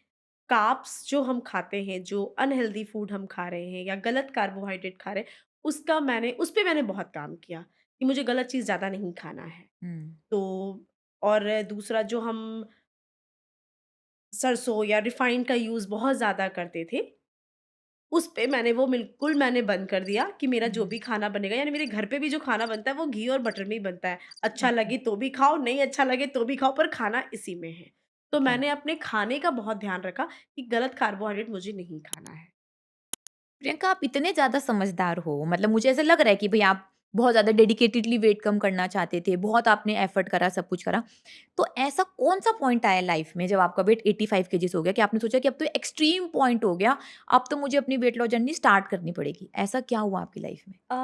कार्ब्स जो हम खाते हैं, जो अनहेल्दी फूड हम खा रहे हैं या गलत कार्बोहाइड्रेट खा रहे हैं, उस पे मैंने बहुत काम किया कि मुझे गलत चीज़ ज़्यादा नहीं खाना है। हुँ, तो और दूसरा, जो हम सरसों या रिफाइंड का यूज़ बहुत ज़्यादा करते थे, उस पे मैंने बंद कर दिया कि मेरा जो हुँ। भी खाना बनेगा, यानी मेरे घर पे भी जो खाना बनता है वो घी और बटर में ही बनता है। अच्छा ओके, लगे तो भी खाओ, नहीं अच्छा लगे तो भी खाओ, पर खाना इसी में है। तो ओके। मैंने अपने खाने का बहुत ध्यान रखा कि गलत कार्बोहाइड्रेट मुझे नहीं खाना है। प्रियंका आप इतने ज़्यादा समझदार हो, मतलब मुझे ऐसा लग रहा है कि भई आप बहुत ज़्यादा डेडिकेटेडली वेट कम करना चाहते थे, बहुत आपने एफर्ट करा, सब कुछ करा। तो ऐसा कौन-सा पॉइंट आया लाइफ़ में जब आपका वेट 85 केजीज़ हो गया कि आपने सोचा कि अब तो एक्सट्रीम पॉइंट हो गया, अब तो मुझे अपनी वेट लॉस जर्नी स्टार्ट करनी पड़ेगी। ऐसा क्या हुआ आपकी लाइफ़ में? अ,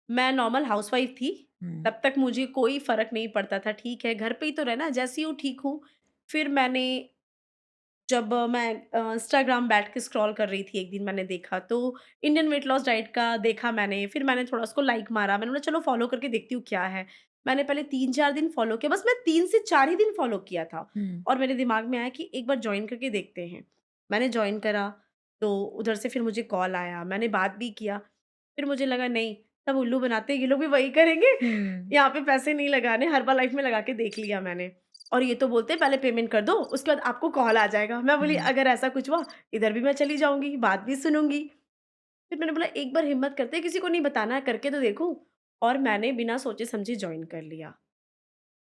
मैं नॉर्मल हाउसवाइफ़ थी, हुँ, तब तक मुझे कोई फ़र्क नहीं पड़ता था, ठीक है, घर पे ही तो रहना है, जैसी हूँ ठीक हूँ। फिर मैंने जब मैं इंस्टाग्राम बैठ के स्क्रॉल कर रही थी, एक दिन मैंने देखा तो इंडियन वेट लॉस डाइट का देखा मैंने, फिर मैंने थोड़ा उसको लाइक मारा, मैंने बोला चलो फ़ॉलो करके देखती हूँ क्या है। मैंने पहले 3-4 दिन फ़ॉलो किया, बस मैं 3 से 4 ही दिन फ़ॉलो किया था हुँ, और मेरे दिमाग में आया कि एक बार जॉइन करके देखते हैं। मैंने जॉइन करा, तो उधर से फिर मुझे कॉल आया, मैंने बात भी किया, फिर मुझे लगा नहीं, सब उल्लू बनाते हैं, ये लोग भी वही करेंगे, हुँ, यहाँ पे पैसे नहीं लगाने, हर्बल लाइफ में लगा के देख लिया मैंने। और ये तो बोलते हैं पहले पेमेंट कर दो, उसके बाद आपको कॉल आ जाएगा। मैं बोली हुँ, अगर ऐसा कुछ हुआ, इधर भी मैं चली जाऊँगी, बात भी सुनूँगी। फिर मैंने बोला एक बार हिम्मत करते हैं, किसी को नहीं बताना है, करके तो देखूँ। और मैंने बिना सोचे-समझे जॉइन कर लिया।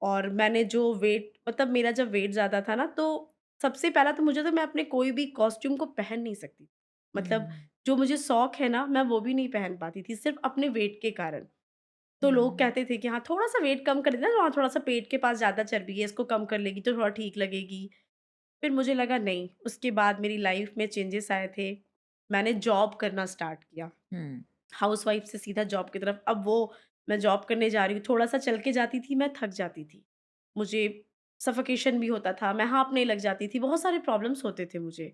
और मैंने जो वेट, मतलब मेरा जब वेट ज़्यादा था ना, तो सबसे पहला तो मुझे, तो मैं अपने कोई भी कॉस्ट्यूम को पहन नहीं सकती। मतलब हुँ, जो मुझे शौक है ना, मैं वो भी नहीं पहन पाती थी, सिर्फ़ अपने वेट के कारण। तो लोग हुँ, कहते थे कि हाँ, थोड़ा-सा वेट कम कर देना, हाँ, थोड़ा-सा पेट के पास ज़्यादा चर्बी है, इसको कम कर लेगी तो थोड़ा ठीक लगेगी। फिर मुझे लगा नहीं, उसके बाद मेरी लाइफ़ में चेंजेस आए थे। मैंने जॉब करना स्टार्ट किया। हुँ, हाउसवाइफ़ से सीधा जॉब की तरफ। अब वो मैं जॉब करने जा रही हूँ, थोड़ा-सा चल के जाती थी, मैं थक जाती थी। मुझे सफोकेशन भी होता था, मैं हाँफने लग जाती थी, बहुत सारे प्रॉब्लम्स होते थे मुझे।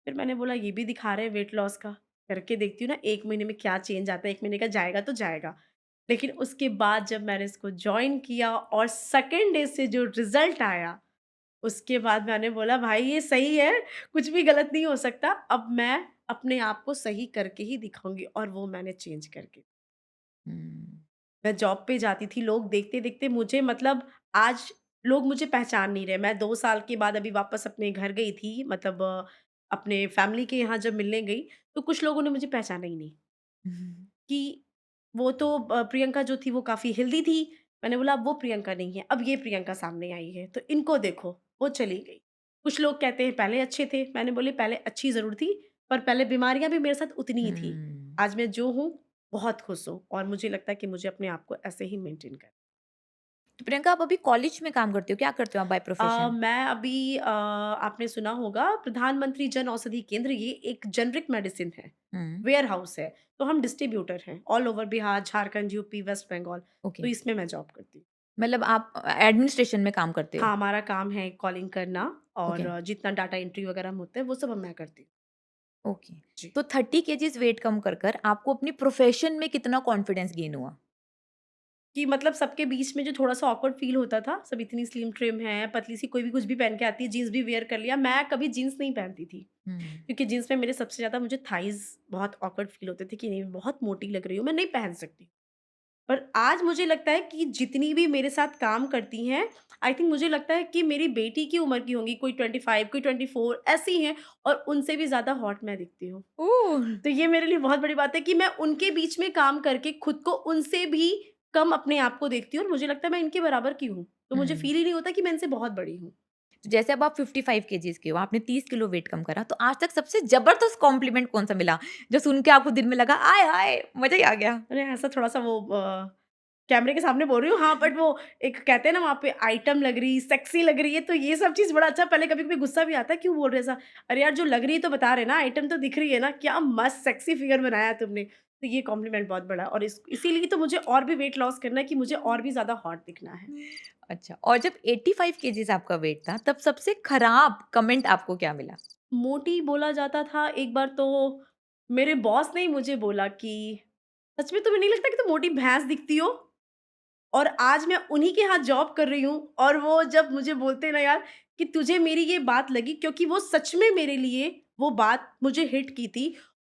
फिर मैंने बोला ये भी दिखा रहे हैं वेट लॉस का, करके देखती हूँ ना 1 महीने में क्या चेंज आता है, 1 महीने का जाएगा तो जाएगा। लेकिन उसके बाद जब मैंने इसको जॉइन किया और सेकंड डे से जो रिज़ल्ट आया, उसके बाद मैंने बोला भाई ये सही है, कुछ भी गलत नहीं हो सकता। अब मैं अपने आप को सही करके ही दिखाऊँगी, और वो मैंने चेंज करके। हुँ। मैं जॉब पे जाती थी, लोग देखते-देखते मुझे, मतलब आज लोग मुझे पहचान नहीं रहे। मैं 2 साल के बाद अभी वापस अपने घर गई थी, मतलब अपने फैमिली के यहाँ जब मिलने गई, तो कुछ लोगों ने मुझे पहचाना ही नहीं हुँ, कि वो तो प्रियंका जो थी वो काफ़ी हेल्दी थी। मैंने बोला अब वो प्रियंका नहीं है, अब ये प्रियंका सामने आई है, तो इनको देखो, वो चली गई। कुछ लोग कहते हैं पहले अच्छे थे, मैंने बोली पहले अच्छी ज़रूर थी, पर पहले बीमारियाँ भी मेरे साथ उतनी ही थी। हुँ। आज मैं जो हूँ, बहुत खुश हूँ और मुझे लगता है कि मुझे अपने आप को ऐसे ही मेंटेन कर। तो प्रियंका आप अभी कॉलेज में काम करते हो, क्या करते हो आप बाय प्रोफेशन? मैं अभी आपने सुना होगा प्रधानमंत्री जन औषधि केंद्र, ये एक जेनेरिक मेडिसिन है, हुँ, वेयरहाउस है, तो हम डिस्ट्रीब्यूटर हैं all over Bihar, Jharkhand, UP, West Bengal, okay. तो इसमें मैं जॉब करती हूँ। मतलब आप एडमिनिस्ट्रेशन में काम करते हो? हाँ, हमारा काम है कॉलिंग करना और ओके, जितना डाटा एंट्री वगैरह में होता है, वो सब मैं करती हूँ। ओके। जी। तो 30 केजीज़ वेट कम कर आपको अपनी प्रोफेशन में कितना कॉन्फिडेंस गेन हुआ? कि मतलब सबके बीच में जो थोड़ा-सा ऑकवर्ड फ़ील होता था, सब इतनी स्लिम ट्रिम है, पतली-सी कोई भी कुछ भी पहन के आती है, जीन्स भी वियर कर लिया, मैं कभी जीन्स नहीं पहनती थी। हुँ, क्योंकि जीन्स में मेरे सबसे ज़्यादा मुझे थाइज़ बहुत ऑकवर्ड फ़ील होते थे कि नहीं, बहुत मोटी लग रही हूँ, मैं नहीं पहन सकती। पर आज मुझे लगता है कि जितनी भी मेरे साथ काम करती हैं, आई थिंक मुझे लगता है कि मेरी बेटी की उम्र की होंगी, कोई 25, कोई 24 ऐसी हैं और उनसे भी ज़्यादा हॉट मैं दिखती हूँ। ओह! तो ये मेरे लिए बहुत बड़ी बात है कि मैं उनके बीच में काम करके खुद को उनसे भी कम अपने आप को देखती हूँ और मुझे लगता है मैं इनके बराबर की हूँ। तो मुझे हुँ। फ़ील ही नहीं होता कि मैं इनसे बहुत बड़ी हूँ। तो जैसे अब आप 55 केजीज़ के हो, आपने 30 किलो वेट कम करा, तो आज तक सबसे ज़बरदस्त कॉम्प्लीमेंट कौन-सा मिला, जो सुन के आपको दिल में लगा, आय हाय! मज़ा ही आ गया? अरे ऐसा थोड़ा-सा वो कैमरे के सामने बोल रही हूँ, हाँ, बट वो एक कहते हैं ना वहाँ पे आइटम लग रही, सेक्सी लग रही है, तो ये सब चीज़ बड़ा अच्छा पहले कभी-कभी गुस्सा भी आता है, क्यों बोल रहे हैं ऐसा? अरे यार जो लग रही है तो बता रहे ना, आइटम तो दिख रही है ना, क्या मस्त सेक्सी फिगर बनाया है तुमने। तो ये कॉम्प्लीमेंट बहुत बड़ा है और इसीलिए तो मुझे और भी वेट लॉस करना है कि मुझे और भी ज़्यादा हॉट दिखना है। अच्छा, और जब 85 केजीज़ आपका वेट था, तब सबसे खराब कमेंट आपको क्या मिला? मोटी बोला जाता था, एक बार तो मेरे बॉस ने ही मुझे बोला कि, "सच में तुम्हें नहीं लगता कि तुम मोटी भैंस दिखती हो?" और आज मैं उन्हीं के यहाँ जॉब कर रही हूँ और वो जब मुझे बोलते हैं ना यार कि तुझे मेरी ये बात लगी, क्योंकि वो सच में मेरे लिए वो बात मुझे हिट की थी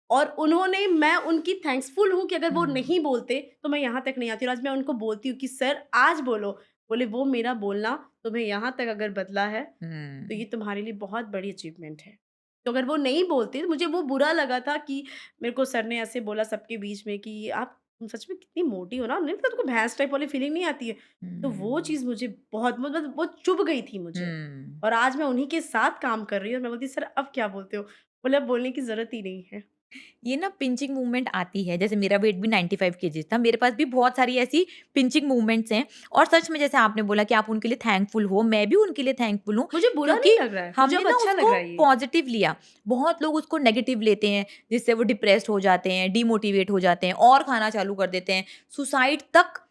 और उन्होंने मैं उनकी थैंक्सफुल हूँ कि अगर वो हुँ, नहीं बोलते तो मैं यहाँ तक नहीं आती और आज मैं उनको बोलती हूँ कि सर आज बोलो। बोले वो मेरा बोलना तुम्हें यहाँ तक अगर बदला है तो ये हुँ, तुम्हारे लिए बहुत बड़ी अचीवमेंट है। तो अगर वो नहीं बोलते तो मुझे वो बुरा लगा था कि मेरे को सर ने ऐसे बोला सबके बीच में कि आप सच में कितनी मोटी हो ना, नहीं पता तुमको भैंस टाइप वाली फीलिंग नहीं आती है। तो वो हुँ, चीज़ मुझे बहुत मतलब वो चुभ गई थी मुझे हुँ। और आज मैं उन्हीं के साथ काम कर रही हूँ और मैं बोलती सर अब क्या बोलते हो? बोले अब बोलने की ज़रूरत ही नहीं है। ये ना पिंचिंग मूवमेंट आती है, जैसे मेरा वेट भी 95 केजीज़ था, मेरे पास भी बहुत सारी ऐसी पिंचिंग मूवमेंट्स हैं और सच में जैसे आपने बोला कि आप उनके लिए थैंकफुल हो, मैं भी उनके लिए थैंकफुल हूँ, मुझे बुरा नहीं क्योंकि लग रहा है, मुझे हमने अब ना अच्छा लग उसको रहा है ये। पॉज़िटिव लिया। बहुत लोग उसको नेगेटिव लेते हैं, जिससे वो डिप्रेस्ड हो जाते हैं, डिमोटिवेट हो जाते हैं और खाना चालू कर देते हैं, सुसाइड तक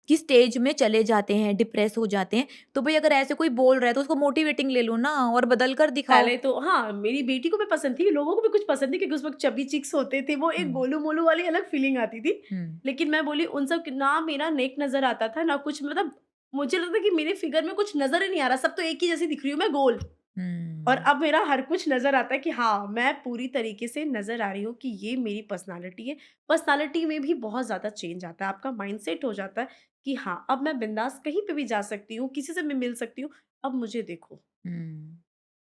की स्टेज में चले जाते हैं, डिप्रेस हो जाते हैं। तो भई अगर ऐसे कोई बोल रहा है, तो उसको मोटिवेटिंग ले लो ना और बदल कर दिखाओ। पहले तो हाँ, मेरी बेटी को भी पसंद थी, लोगों को भी कुछ पसंद थी क्योंकि उस वक़्त चब्बी चिक्स होते थे, वो एक हुँ, गोलू-मोलू वाली अलग फीलिंग आती थी। हुँ, लेकिन मैं बोली उन सब ना मेरा नेक नज़र आता था, ना कुछ मतलब मुझे लगता है कि मेरे फिगर में कुछ नज़र ही नहीं आ रहा, सब तो एक ही जैसी दिख रही हूँ मैं गोल। और हुँ, अब मेरा हर कुछ नज़र आता है कि हाँ, मैं पूरी तरीके से नज़र आ रही हूँ कि ये मेरी पर्सनैलिटी है। पर्सनैलिटी में भी बहुत ज़्यादा चेंज आता है, आपका माइंडसेट हो जाता है कि हाँ, अब मैं बिंदास कहीं पे भी जा सकती हूँ, किसी से भी मिल सकती हूँ, अब मुझे देखो। हुँ।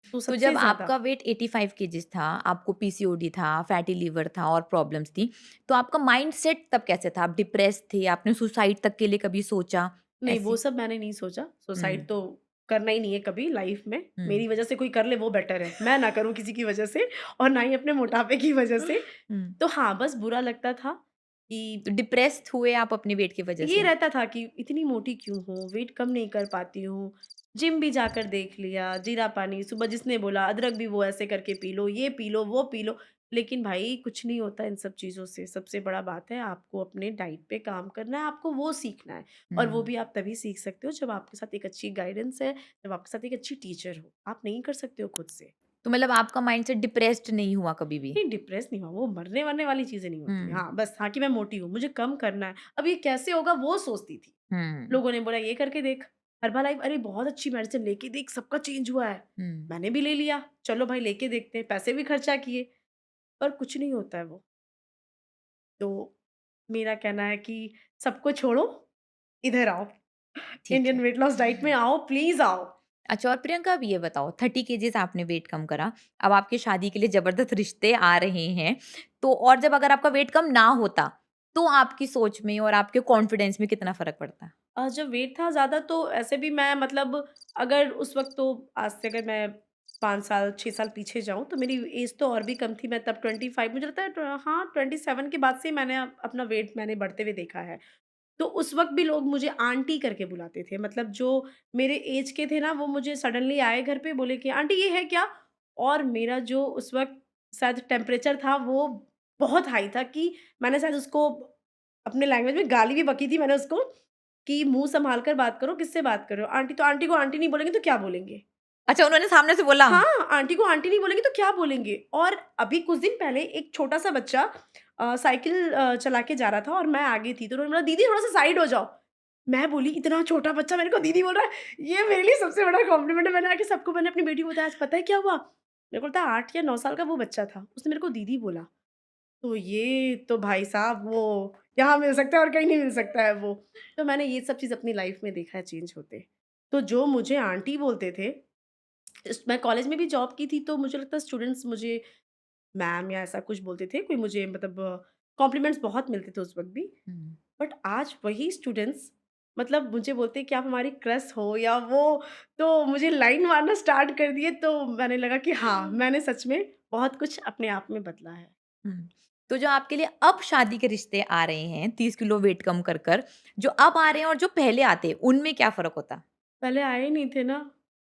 तो तो सबसे जब ज़्यादा आपका वेट 85 केजीज़ था, आपको पीसीओडी था, फैटी लिवर था और प्रॉब्लम्स थी, तो आपका माइंडसेट तब कैसे था? आप डिप्रेस्ड थे? आपने सुसाइड तक के लिए कभी सोचा? नहीं, वो ऐसे? सब मैंने नहीं सोचा, सुसाइड हुँ, तो करना ही नहीं है कभी लाइफ़ में। हुँ, मेरी वज़ह से कोई कर ले वो बेटर है। मैं ना करूँ किसी की वज़ह से और ना ही अपने मोटापे की वज़ह से। हुँ। तो हाँ, बस बुरा लगता था कि तो डिप्रेस्ड हुए आप अपने वेट की वजह ये से? रहता था कि इतनी मोटी क्यों हूँ, वेट कम नहीं कर पाती हूँ। जिम भी जाकर देख लिया, जीरा पानी सुबह जिसने बोला अदरक भी वो ऐसे करके पी लो, ये पी लो, वो पी लो। लेकिन भाई कुछ नहीं होता इन सब चीज़ों से। सबसे बड़ा बात है आपको अपने डाइट पे काम करना है, आपको वो सीखना है। और वो हुँ। भी आप तभी सीख सकते हो जब आपके साथ एक अच्छी गाइडेंस है, जब आपके साथ एक अच्छी टीचर हो। आप नहीं कर सकते हो खुद से। तो मतलब आपका माइंडसेट डिप्रेस्ड नहीं हुआ कभी भी? नहीं डिप्रेस नहीं हुआ, वो मरने-वरने वाली चीज़ें नहीं होती। हुँ, हाँ, बस हाँ कि मैं मोटी हूँ, मुझे कम करना है। अब ये कैसे होगा वो सोचती थी। हुँ, लोगों ने बोला ये करके देख, हर्बलाइफ अरे बहुत अच्छी मेडिसिन लेके देख सबका चेंज हुआ है। हुँ, मैंने भी ले लिया, चलो भाई लेके देखते हैं, पैसे भी खर्चा किए, पर कुछ नहीं होता है वो। तो मेरा कहना है कि सबको छोड़ो, इधर आओ, ठीक इंडियन है। वेट लॉस डाइट में आओ, प्लीज़ आओ। अच्छा, और प्रियंका अब ये बताओ, 30 केजीज़ आपने वेट कम करा, अब आपकी शादी के लिए ज़बरदस्त रिश्ते आ रहे हैं, तो और जब अगर आपका वेट कम ना होता, तो आपकी सोच में और आपके कॉन्फिडेंस में कितना फ़र्क पड़ता? जब वेट था ज़्यादा तो ऐसे भी मैं मतलब अगर उस वक़्त तो आज से अगर मैं 5 साल, 6 साल पीछे जाऊँ तो मेरी एज तो और भी कम थी। मैं तब 25 मुझे लगता है हाँ, 27 के बाद से मैंने अपना वेट मैंने बढ़ते हुए देखा है। तो उस वक़्त भी लोग मुझे आंटी करके बुलाते थे। मतलब जो मेरे ऐज के थे ना वो मुझे सडनली आए घर पे बोले कि आंटी ये है क्या? और मेरा जो उस वक़्त शायद टेम्परेचर था वो बहुत हाई था कि मैंने शायद उसको अपने लैंग्वेज में गाली भी बकी थी मैंने उसको कि मुँह सँभाल कर बात करो, किससे बात कर रहे हो? आंटी तो आंटी को आंटी नहीं बोलेंगे तो क्या बोलेंगे? अच्छा, उन्होंने सामने से बोला? हाँ, आंटी को आंटी नहीं बोलेंगे तो क्या बोलेंगे? और अभी कुछ दिन पहले एक छोटा-सा बच्चा साइकिल चला के जा रहा था और मैं आगे थी, तो उन्होंने बोला, "दीदी थोड़ा-सा साइड हो जाओ।" मैं बोली इतना छोटा बच्चा मेरे को दीदी बोल रहा है, ये मेरे लिए सबसे बड़ा कॉम्प्लीमेंट है। मैंने आके सबको, मैंने अपनी बेटी को बताया, आज पता है क्या हुआ? मेरे को लगता है 8 या 9 साल का वो बच्चा था, उसने मेरे को दीदी बोला। तो ये तो भाई साहब वो यहाँ मिल सकता है और कहीं नहीं मिल सकता है वो। तो मैंने ये सब चीज़ अपनी लाइफ में देखा है चेंज होते। तो जो मुझे आंटी बोलते थे, मैं कॉलेज में भी जॉब की थी, तो मुझे लगता है स्टूडेंट्स मुझे मैम या ऐसा कुछ बोलते थे, कोई मुझे मतलब कॉम्प्लीमेंट्स बहुत मिलते थे उस वक़्त भी। हुँ। बट आज वही स्टूडेंट्स मतलब मुझे बोलते हैं कि आप हमारी क्रश हो या वो, तो मुझे लाइन मारना स्टार्ट कर दिए, तो मैंने लगा कि हाँ, मैंने सच में बहुत कुछ अपने आप में बदला है। हुँ। तो जो आपके लिए अब शादी के रिश्ते आ रहे हैं 30 किलो वेट कम कर, जो अब आ रहे हैं और जो पहले आते, उनमें क्या फ़र्क होता? पहले आए ही नहीं थे ना,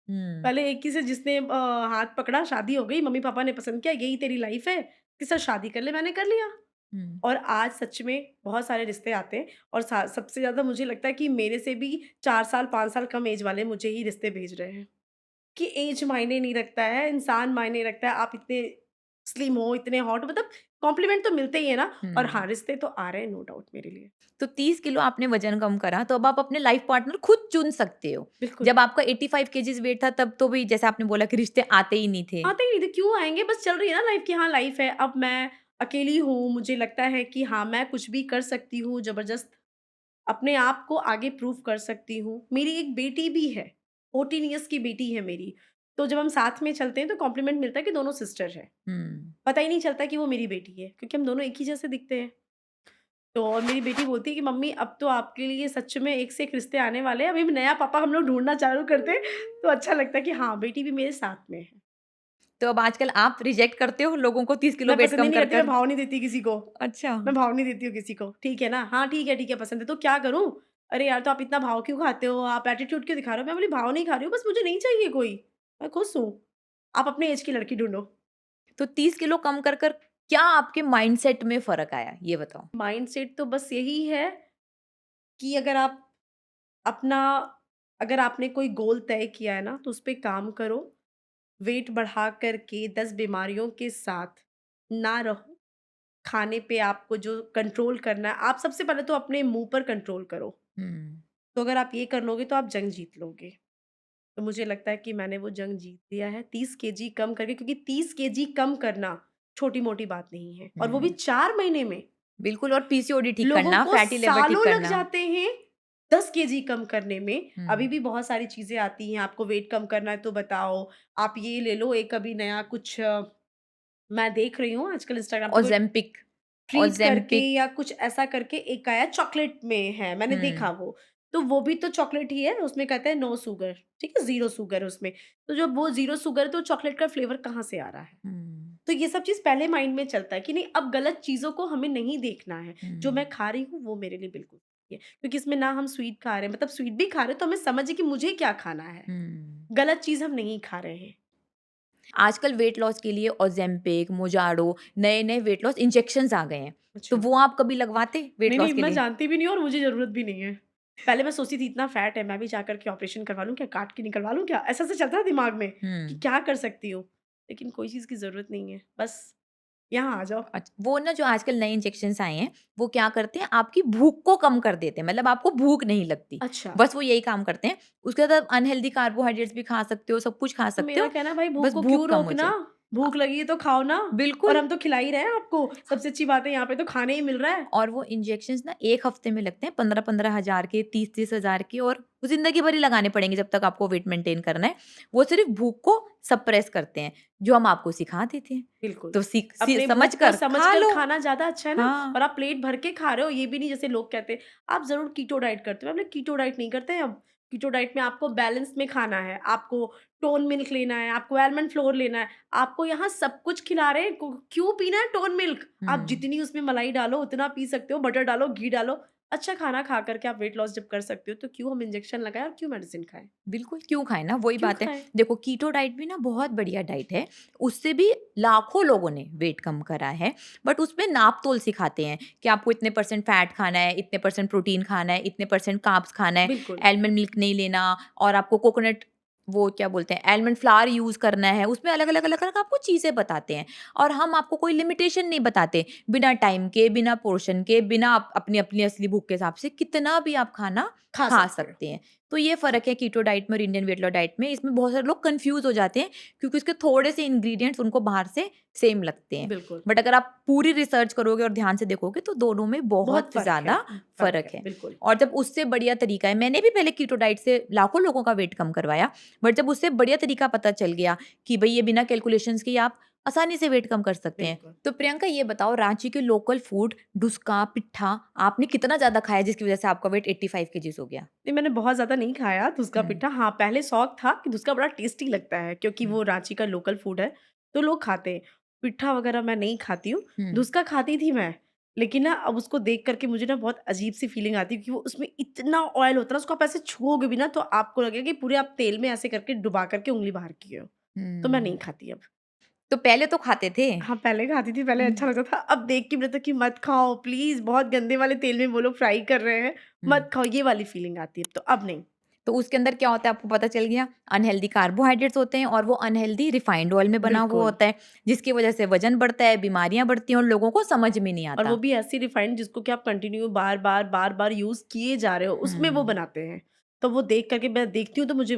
हुँ। पहले एक ही से जिसने हाथ पकड़ा शादी हो गई, मम्मी-पापा ने पसंद किया, यही तेरी लाइफ़ है, इसके साथ शादी कर ले, मैंने कर लिया। हुँ। और आज सच में बहुत सारे रिश्ते आते हैं और सा सबसे ज़्यादा मुझे लगता है कि मेरे से भी 4 साल, 5 साल कम एज वाले मुझे ही रिश्ते भेज रहे हैं। कि एज मायने नहीं रखता है, इंसान मायने रखता है। आप इतने स्लिम हो, इतने हॉट, मतलब कॉम्प्लीमेंट तो मिलते ही है ना। और हाँ, हुँ। रिश्ते तो आ रहे हैं नो डाउट मेरे लिए। तो 30 किलो आपने वज़न कम करा, तो अब आप अपने लाइफ़ पार्टनर खुद चुन सकते हो। बिल्कुल, जब आपका 85 केजीज़ वेट था, तब तो भई जैसे आपने बोला कि रिश्ते आते ही नहीं थे। आते ही नहीं थे, क्यों आएँगे? बस चल रही है ना लाइफ़ कि हाँ, लाइफ़ है। अब मैं अकेली हूँ, मुझे लगता है कि हाँ, मैं कुछ भी कर सकती हूँ, ज़बरदस्त अपने आप को आगे प्रूव कर सकती हूँ। मेरी एक बेटी भी है, 14 इयर्स की बेटी है मेरी। तो जब हम साथ में चलते हैं तो कॉम्प्लीमेंट मिलता है कि दोनों सिस्टर हैं। हुँ। पता ही नहीं चलता कि वो मेरी बेटी है, क्योंकि हम दोनों एक ही जैसे दिखते हैं। तो और मेरी बेटी बोलती है कि मम्मी अब तो आपके लिए सच में एक से एक रिश्ते आने वाले हैं, अभी भी नया पापा हम लोग ढूँढना चालू करते हैं, तो अच्छा लगता है कि हाँ, बेटी भी मेरे साथ में है। तो अब आजकल आप रिजेक्ट करते हो लोगों को 30 किलो मैं वेट पसंद ही कम नहीं करती, मैं कर? भाव नहीं देती किसी को, अच्छा। मैं भाव नहीं देती हूँ किसी को, ठीक है ना? हाँ, ठीक है, पसंद है तो क्या करूँ? अरे यार, तो आप इतना भाव क्यों खाते हो? आप एटीट्यूड क्यों दिखा रहे हो? मैं बोली भाव नहीं खा रही हूँ, बस मुझे नहीं चाहिए कोई, मैं खुश हूँ। आप अपने ऐज की लड़की ढूँढो। तो 30 किलो कम कर क्या आपके माइंडसेट में फ़र्क आया? ये बताओ? माइंडसेट तो बस यही है कि अपना अगर आपने कोई गोल तय किया है ना, तो उस पे काम करो। वेट बढ़ा कर के 10 बीमारियों के साथ ना रहो। खाने पे आपको जो कंट्रोल करना है, आप सबसे पहले तो अपने मुँह पर कंट्रोल करो। हुँ। तो अगर आप ये कर लोगे तो आप जंग जीत लोगे। तो मुझे लगता है कि मैंने वो जंग जीत लिया है 30 केजी कम करके, क्योंकि 30 केजी कम करना छोटी-मोटी बात नहीं है और वो भी हुँ। 4 महीने में। बिल्कुल और पीसीओडी ठीक लोगों करना, को फैटी लिवर ठीक सालों लग करना। जाते हैं 10 केजी कम करने में। अभी हुँ। भी बहुत सारी चीज़ें आती हैं, आपको वेट कम करना है तो बताओ, आप ये ले लो, एक अभी नया कुछ मैं देख रही हूँ आजकल इंस्टाग्राम पे, कोई ओज़ेम्पिक ट्रीट करके ओज़ेम्पिक। या कुछ ऐसा करके एक आया, चॉकलेट में है, मैंने देखा हुँ। वो। तो वो भी तो चॉकलेट ही है, उसमें कहते हैं नो शुगर, ठीक है? ज़ीरो शुगर उसमें। तो जब वो ज़ीरो शुगर है तो चॉकलेट का फ्लेवर कहाँ से आ रहा है? हुँ। तो ये सब चीज़ पहले माइंड में चलता है कि नहीं, अब गलत चीज़ों को हमें नहीं देखना है। जो हुँ। मैं खा रही हूँ वो मेरे लिए बिल्कुल सही है। क्योंकि इसमें ना हम स्वीट खा रहे हैं, मतलब स्वीट भी खा रहे हैं तो हमें समझ है कि मुझे क्या खाना है। हुँ। गलत चीज़ हम नहीं खा रहे हैं। आजकल वेट लॉस के लिए ओज़ेम्पिक, मोज़ारो नए-नए वेट लॉस इंजेक्शंस आ गए हैं। तो अच्छा। वो आप कभी लगवाते वेट नहीं, लॉस नहीं, के मैं लिए? जानती भी नहीं हूँ और मुझे ज़रूरत भी नहीं है। पहले मैं सोचती थी इतना फैट है, मैं भी जाकर के ऑपरेशन करवा लूँ क्या? काट के निकलवा लूँ क्या? ऐसा-ऐसा चलता था दिमाग में कि हुँ। क्या कर सकती हूँ? लेकिन कोई चीज़ की ज़रूरत नहीं है। बस यहाँ आ जाओ। वो ना जो आजकल नए इंजेक्शंस आए हैं, वो क्या करते हैं आपकी भूख को कम कर देते हैं, मतलब आपको भूख नहीं लगती। अच्छा। बस वो यही काम करते हैं। उसके बाद आप अनहेल्दी कार्बोहाइड्रेट्स भी खा सकते हो, सब कुछ खा तो सकते मेरा हो, कहना है भाई, भूख बस को भूख क्यों कम हो रोकना? जाए। अ, भूख लगी है तो खाओ ना। और बिल्कुल। हम तो खिला ही रहे हैं आपको। सबसे अच्छी बात है, यहाँ पे तो खाने ही मिल रहा है। और वो इंजेक्शंस ना 1 हफ्ते में लगते हैं 15-15 हज़ार के, 30-30 हज़ार के और वो ज़िंदगी भर ही लगाने पड़ेंगे जब तक आपको वेट मेंटेन करना है। वो सिर्फ़ भूख को सप्रेस करते हैं, जो हम आपको सिखा देते हैं। बिल्कुल। तो अपने समझ भूख को कर खा समझकर लो। खाना ज़्यादा अच्छा है ना। हाँ, और आप प्लेट भर के खा रहे हो, ये भी नहीं जैसे लोग कहते हैं, आप ज़रूर कीटो डाइट करते हो। मैं बोली कीटो डाइट नहीं करते हम। कीटो डाइट में आपको बैलेंस में खाना है, आपको टोन मिल्क लेना है, आपको आलमंड फ्लोर लेना है। आपको यहाँ सब कुछ खिला रहे हैं, को क्यों पीना है टोन मिल्क? आप हुँ। जितनी उसमें मलाई डालो उतना पी सकते हो, बटर डालो, घी डालो। अच्छा खाना खा कर के आप वेट लॉस जब कर सकते हो, तो क्यों हम इंजेक्शन लगाएँ और क्यों मेडिसिन खाएँ? बिल्कुल, क्यों खाएँ ना, वही क्यों बात है। खाएँ? देखो कीटो डाइट भी ना बहुत बढ़िया डाइट है, उससे भी लाखों लोगों ने वेट कम करा है, बट उसमें नाप-तोल सिखाते हैं कि आपको इतने परसेंट फैट खाना है, इतने परसेंट प्रोटीन खाना है, इतने परसेंट कार्ब्स खाना है, बिल्कुल। आलमंड मिल्क नहीं लेना और आपको कोकोनट वो क्या बोलते हैं आलमंड फ्लावर यूज़ करना है, उसमें अलग-अलग आपको चीज़ें बताते हैं और हम आपको कोई लिमिटेशन नहीं बताते। बिना टाइम के, बिना पोर्शन के, बिना अपनी असली भूख के हिसाब से कितना भी आप खाना खा खा सकते हो। सकते हैं। तो ये फ़र्क है कीटो डाइट में और इंडियन वेट लॉस डाइट में। इसमें बहुत सारे लोग कन्फ्यूज़ हो जाते हैं क्योंकि उसके थोड़े से इंग्रीडिएंट्स उनको बाहर से सेम लगते हैं। बिल्कुल, बट अगर आप पूरी रिसर्च करोगे और ध्यान से देखोगे तो दोनों में बहुत बहुत फ़र्क है, ज़्यादा फ़र्क है। बिल्कुल। और जब उससे बढ़िया तरीका है, मैंने भी पहले कीटो डाइट से लाखों लोगों का वेट कम करवाया, बट जब उससे बढ़िया तरीका पता चल गया कि भई ये बिना कैलकुलेशंस के ही आप आसानी से वेट कम कर सकते हैं। बिल्कुल। तो प्रियंका ये बताओ रांची के लोकल फूड डुस्का, पिट्ठा आपने कितना ज़्यादा खाया जिसकी वज़ह से आपका वेट 85 केजीज़ हो गया? नहीं, मैंने बहुत ज़्यादा नहीं खाया धुसका हुँ, पिट्ठा। हाँ, पहले शौक था कि धुसका बड़ा टेस्टी लगता है क्योंकि हुँ, वो रांची का लोकल फूड है, तो लोग खाते हैं। पिट्ठा वगैरह मैं नहीं खाती हूँ, हुँ, धुसका खाती थी मैं, लेकिन ना अब उसको देख कर के मुझे ना बहुत अजीब-सी फीलिंग आती है क्योंकि वो उसमें इतना ऑयल होता है ना, उसको आप ऐसे छुओगे भी ना तो आपको लगेगा कि पूरे आप तेल में ऐसे करके डुबा कर के उँगली बाहर किए हो। तो मैं नहीं हुँ। खाती अब। तो पहले तो खाते थे? हाँ, पहले खाती थी, पहले हुँ, अच्छा लगता था। अब देख के मुझे लगता है कि मत खाओ प्लीज़, बहुत गंदे वाले तेल में वो लोग फ्राई कर रहे हैं, हुँ। मत खाओ, ये वाली फीलिंग आती है अब तो, अब नहीं। तो उसके अंदर क्या होता है आपको पता चल गया, अनहेल्दी कार्बोहाइड्रेट्स होते हैं और वो अनहेल्दी रिफाइंड ऑयल में बना हुआ बिल्कुल। होता है, जिसकी वज़ह से वज़न बढ़ता है, बीमारियाँ बढ़ती हैं और लोगों को समझ में नहीं और वो आता। भी ऐसी रिफाइंड जिसको कि आप कंटिन्यू बार-बार, बार-बार यूज़ किए जा रहे हो, उसमें वो हुँ, बनाते हैं। तो वो देख कर के मैं देखती हूँ तो मुझे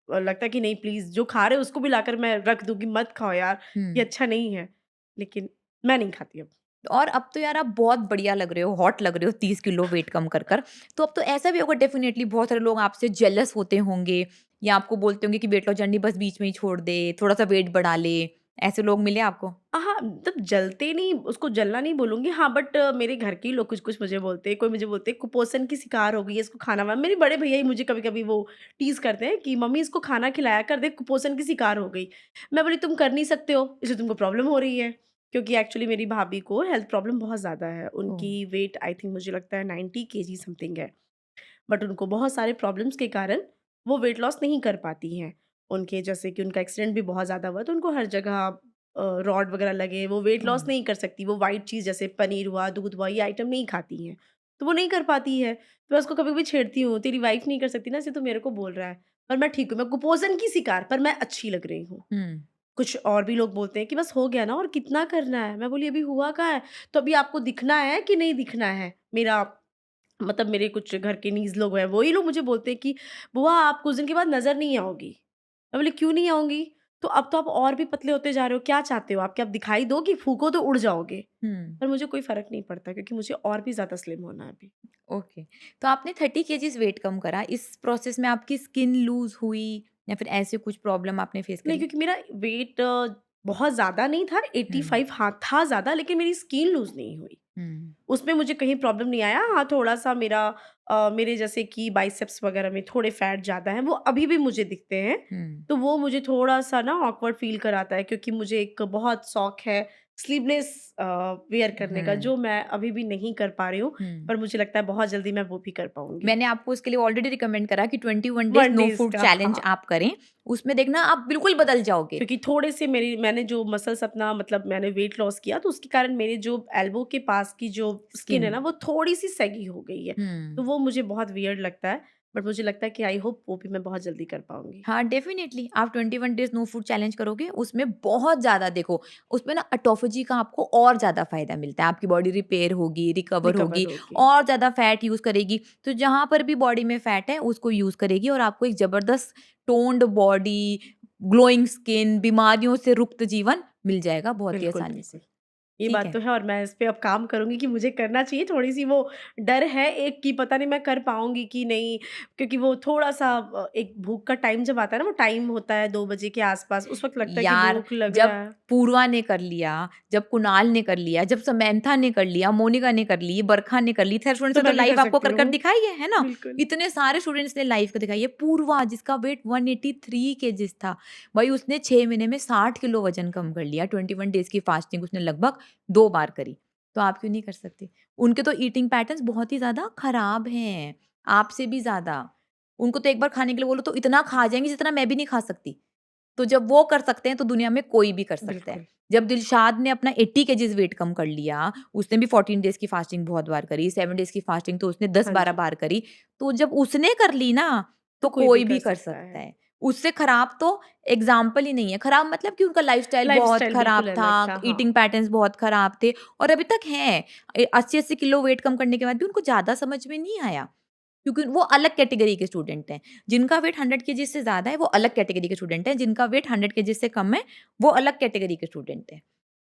लगता है कि नहीं प्लीज़ जो खा रहे हो उसको भी लाकर मैं रख दूँ कि मत खाओ यार, ये हुँ। अच्छा नहीं है। लेकिन मैं नहीं खाती अब। और अब तो यार आप बहुत बढ़िया लग रहे हो, हॉट लग रहे हो 30 किलो वेट कम कर कर। तो अब तो ऐसा भी होगा डेफ़िनेटली बहुत सारे लोग आपसे जेलस होते होंगे या आपको बोलते होंगे कि वेट लॉस जर्नी बस बीच में ही छोड़ दे, थोड़ा-सा वेट बढ़ा ले। ऐसे लोग मिले आपको? हाँ, मतलब जलते नहीं उसको जलना नहीं बोलूँगी हाँ, बट मेरे घर के ही लोग कुछ-कुछ मुझे बोलते हैं। कोई मुझे बोलते हैं कुपोषण की शिकार हो गई है, इसको खाना मेरे बड़े भैया ही मुझे कभी-कभी वो टीज़ करते हैं कि मम्मी इसको खाना खिलाया कर, देख कुपोषण की शिकार हो गई। मैं बोली तुम कर नहीं सकते हो, इसलिए तुमको प्रॉब्लम हो रही है। क्योंकि एक्चुअली मेरी भाभी को हेल्थ प्रॉब्लम बहुत ज़्यादा है। ओह! उनकी वेट आई थिंक मुझे लगता है 90 केजी समथिंग है। बट उनको बहुत सारे प्रॉब्लम्स के कारण वो वेट लॉस नहीं कर पाती हैं। उनके जैसे कि उनका एक्सीडेंट भी बहुत ज़्यादा हुआ, तो उनको हर जगह रॉड वगैरह लगे, वो वेट ओह! लॉस नहीं कर सकती। वो व्हाइट चीज़ जैसे पनीर हुआ, दूध हुआ, ये आइटम नहीं खाती हैं, तो वो नहीं कर पाती है। तो मैं उसको कभी-कभी छेड़ती हूँ, "तेरी वाइफ़ नहीं कर सकती ना, इसलिए तू मेरे को बोल रहा है।" पर मैं ठीक हूँ, मैं कुपोषण की शिकार पर मैं अच्छी लग रही हूँ। हुँ, कुछ और भी लोग बोलते हैं कि बस हो गया ना और कितना करना है? मैं बोली अभी हुआ कहाँ है? तो अभी आपको दिखना है कि नहीं दिखना है? मेरा मतलब मेरे कुछ घर के नीज़ लोग हैं, वही लोग मुझे बोलते हैं कि बुआ आप कुछ दिन के बाद नज़र नहीं आओगी। मैं बोली क्यों नहीं आऊँगी? तो आप और भी पतले होते जा रहे हो, क्या चाहते हो आप? कि आप दिखाई दो कि फूँको तो उड़ जाओगे? हुँ। पर मुझे कोई फ़र्क नहीं पड़ता क्योंकि मुझे और भी ज़्यादा स्लिम होना है अभी। ओके। तो आपने 30 केजीज़ वेट कम करा, इस प्रोसेस में आपकी स्किन लूज़ हुई या फिर ऐसे कुछ प्रॉब्लम आपने फेस नहीं करी? क्योंकि मेरा वेट बहुत ज़्यादा नहीं था, हुँ, 85 हाँ, था ज़्यादा लेकिन मेरी स्किन लूज़ नहीं हुई। हुँ, उसमें मुझे कहीं प्रॉब्लम नहीं आया। हाँ, थोड़ा-सा मेरे जैसे कि बाइसेप्स वगैरह में थोड़े फैट ज़्यादा हैं, वो अभी भी मुझे दिखते हैं। हुँ, तो वो मुझे थोड़ा-सा ना ऑकवर्ड फ़ील कराता है क्योंकि मुझे एक बहुत शौक है स्लीवलेस वियर करने का, हुँ, जो मैं अभी भी नहीं कर पा रही हूँ, हुँ। पर मुझे लगता है बहुत जल्दी मैं वो भी कर पाऊँगी। मैंने आपको उसके लिए ऑलरेडी रिकमेंड करा कि 21 डेज़ 1 नो डेज़ फूड का चैलेंज हाँ। आप करें। उसमें देखना आप बिल्कुल बदल जाओगे। क्योंकि थोड़े से मेरी मैंने जो मसल्स अपना मतलब मैंने वेट लॉस किया तो उसके कारण मेरे जो एल्बो के पास की जो स्किन स्किन है ना वो थोड़ी-सी सगी हो गई है। तो हुँ। वो मुझे बहुत वियर्ड लगता है, बट मुझे लगता है कि आई होप वो भी मैं बहुत जल्दी कर पाऊँगी। हाँ, डेफ़िनिटली आप 21 डेज़ नो फूड चैलेंज करोगे, उसमें बहुत ज़्यादा देखो, उसमें ना ऑटोफ़ेजी का आपको और ज़्यादा फ़ायदा मिलता है। आपकी बॉडी रिपेयर होगी, रिकवर रिकवर होगी होगी। और ज़्यादा फैट यूज़ करेगी। तो जहाँ पर भी बॉडी में फैट है, उसको यूज़ करेगी और आपको एक ज़बरदस्त टोन्ड बॉडी, ग्लोइंग स्किन, बीमारियों से मुक्त जीवन मिल जाएगा बहुत ही बिल्कुल, आसानी से। बिल्कुल। ये ठीक बात है? तो है और मैं इस पे अब काम करूँगी कि मुझे करना चाहिए, थोड़ी-सी वो डर है एक कि पता नहीं मैं कर पाऊँगी कि नहीं, क्योंकि वो थोड़ा-सा एक भूख का टाइम जब आता है ना, वो टाइम होता है 2 बजे के आस-पास, उस वक़्त लगता है कि यार, भूख लग जब रहा है। पूर्वा ने कर लिया, जब कुणाल ने कर लिया, जब समंथा ने कर लिया, मोनिका ने कर ली, बरखा ने कर ली, थे स्टूडेंट्स तो ने तो मैं भी कर लाइव आपको सकती कर हूँ। दिखाई है ना? बिल्कुल। इतने सारे स्टूडेंट्स ने लाइव कर दिखाई है। पूर्वा जिसका वेट 183 केजीज़ था, भाई उसने 6 महीने में 60 किलो वज़न कम कर लिया। 21 डेज़ की फास्टिंग उसने लगभग 2 बार करी। तो आप क्यों नहीं कर सकते? उनके तो ईटिंग पैटर्न्स बहुत ही ज़्यादा खराब हैं, आपसे भी ज़्यादा। उनको तो एक बार खाने के लिए बोलो तो इतना खा जाएँगे जितना मैं भी नहीं खा सकती। तो जब वो कर सकते हैं तो दुनिया में कोई भी कर सकता है। बिल्कुल। जब दिलशाद ने अपना 80 केजीज़ वेट कम कर लिया, उसने भी 14 डेज़ की फास्टिंग बहुत बार करी, 7 डेज़ की फास्टिंग तो उसने हाँ 10-12 जी, बार करी। तो जब उसने कर ली ना, तो तो कोई भी कोई कर भी कर सकता सकता है। है। उससे खराब तो एग्जाम्पल ही नहीं है। खराब मतलब कि उनका लाइफस्टाइल बहुत लाइफस्टाइल खराब बिल्कुल था, अलग था, हाँ। ईटिंग पैटर्न्स बहुत खराब थे और अभी तक हैं। 80-80 किलो वेट कम करने के बाद भी उनको ज़्यादा समझ में नहीं आया, क्योंकि वो अलग कैटेगरी के स्टूडेंट हैं। जिनका वेट 100 केजी से ज़्यादा है, वो अलग कैटेगरी के स्टूडेंट हैं, जिनका वेट 100 केजी से कम है, वो अलग कैटेगरी के स्टूडेंट हैं।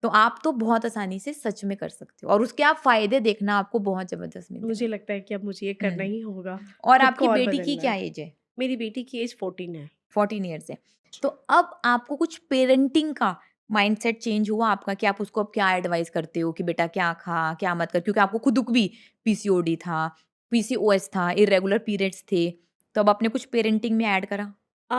तो आप तो बहुत आसानी से सच में कर सकते हो और उसके आप फ़ायदे देखना, आपको बहुत ज़बरदस्त मिलेंगे। मुझे लगता है कि अब मुझे ये करना हुँ। ही होगा, और खुद को आपकी और बेटी की बदलना क्या है। एज है? मेरी बेटी की एज 14 है। 14 ईयर्स है। तो अब आपको कुछ पेरेंटिंग का माइंडसेट चेंज हुआ आपका कि आप उसको अब क्या एडवाइस करते हो कि बेटा क्या खा, क्या मत कर? क्योंकि आपको खुद को भी पीसीओडी था, पीसीओएस था, इर्रेगुलर पीरियड्स थे, तो अब आपने कुछ पेरेंटिंग में ऐड करा? अ,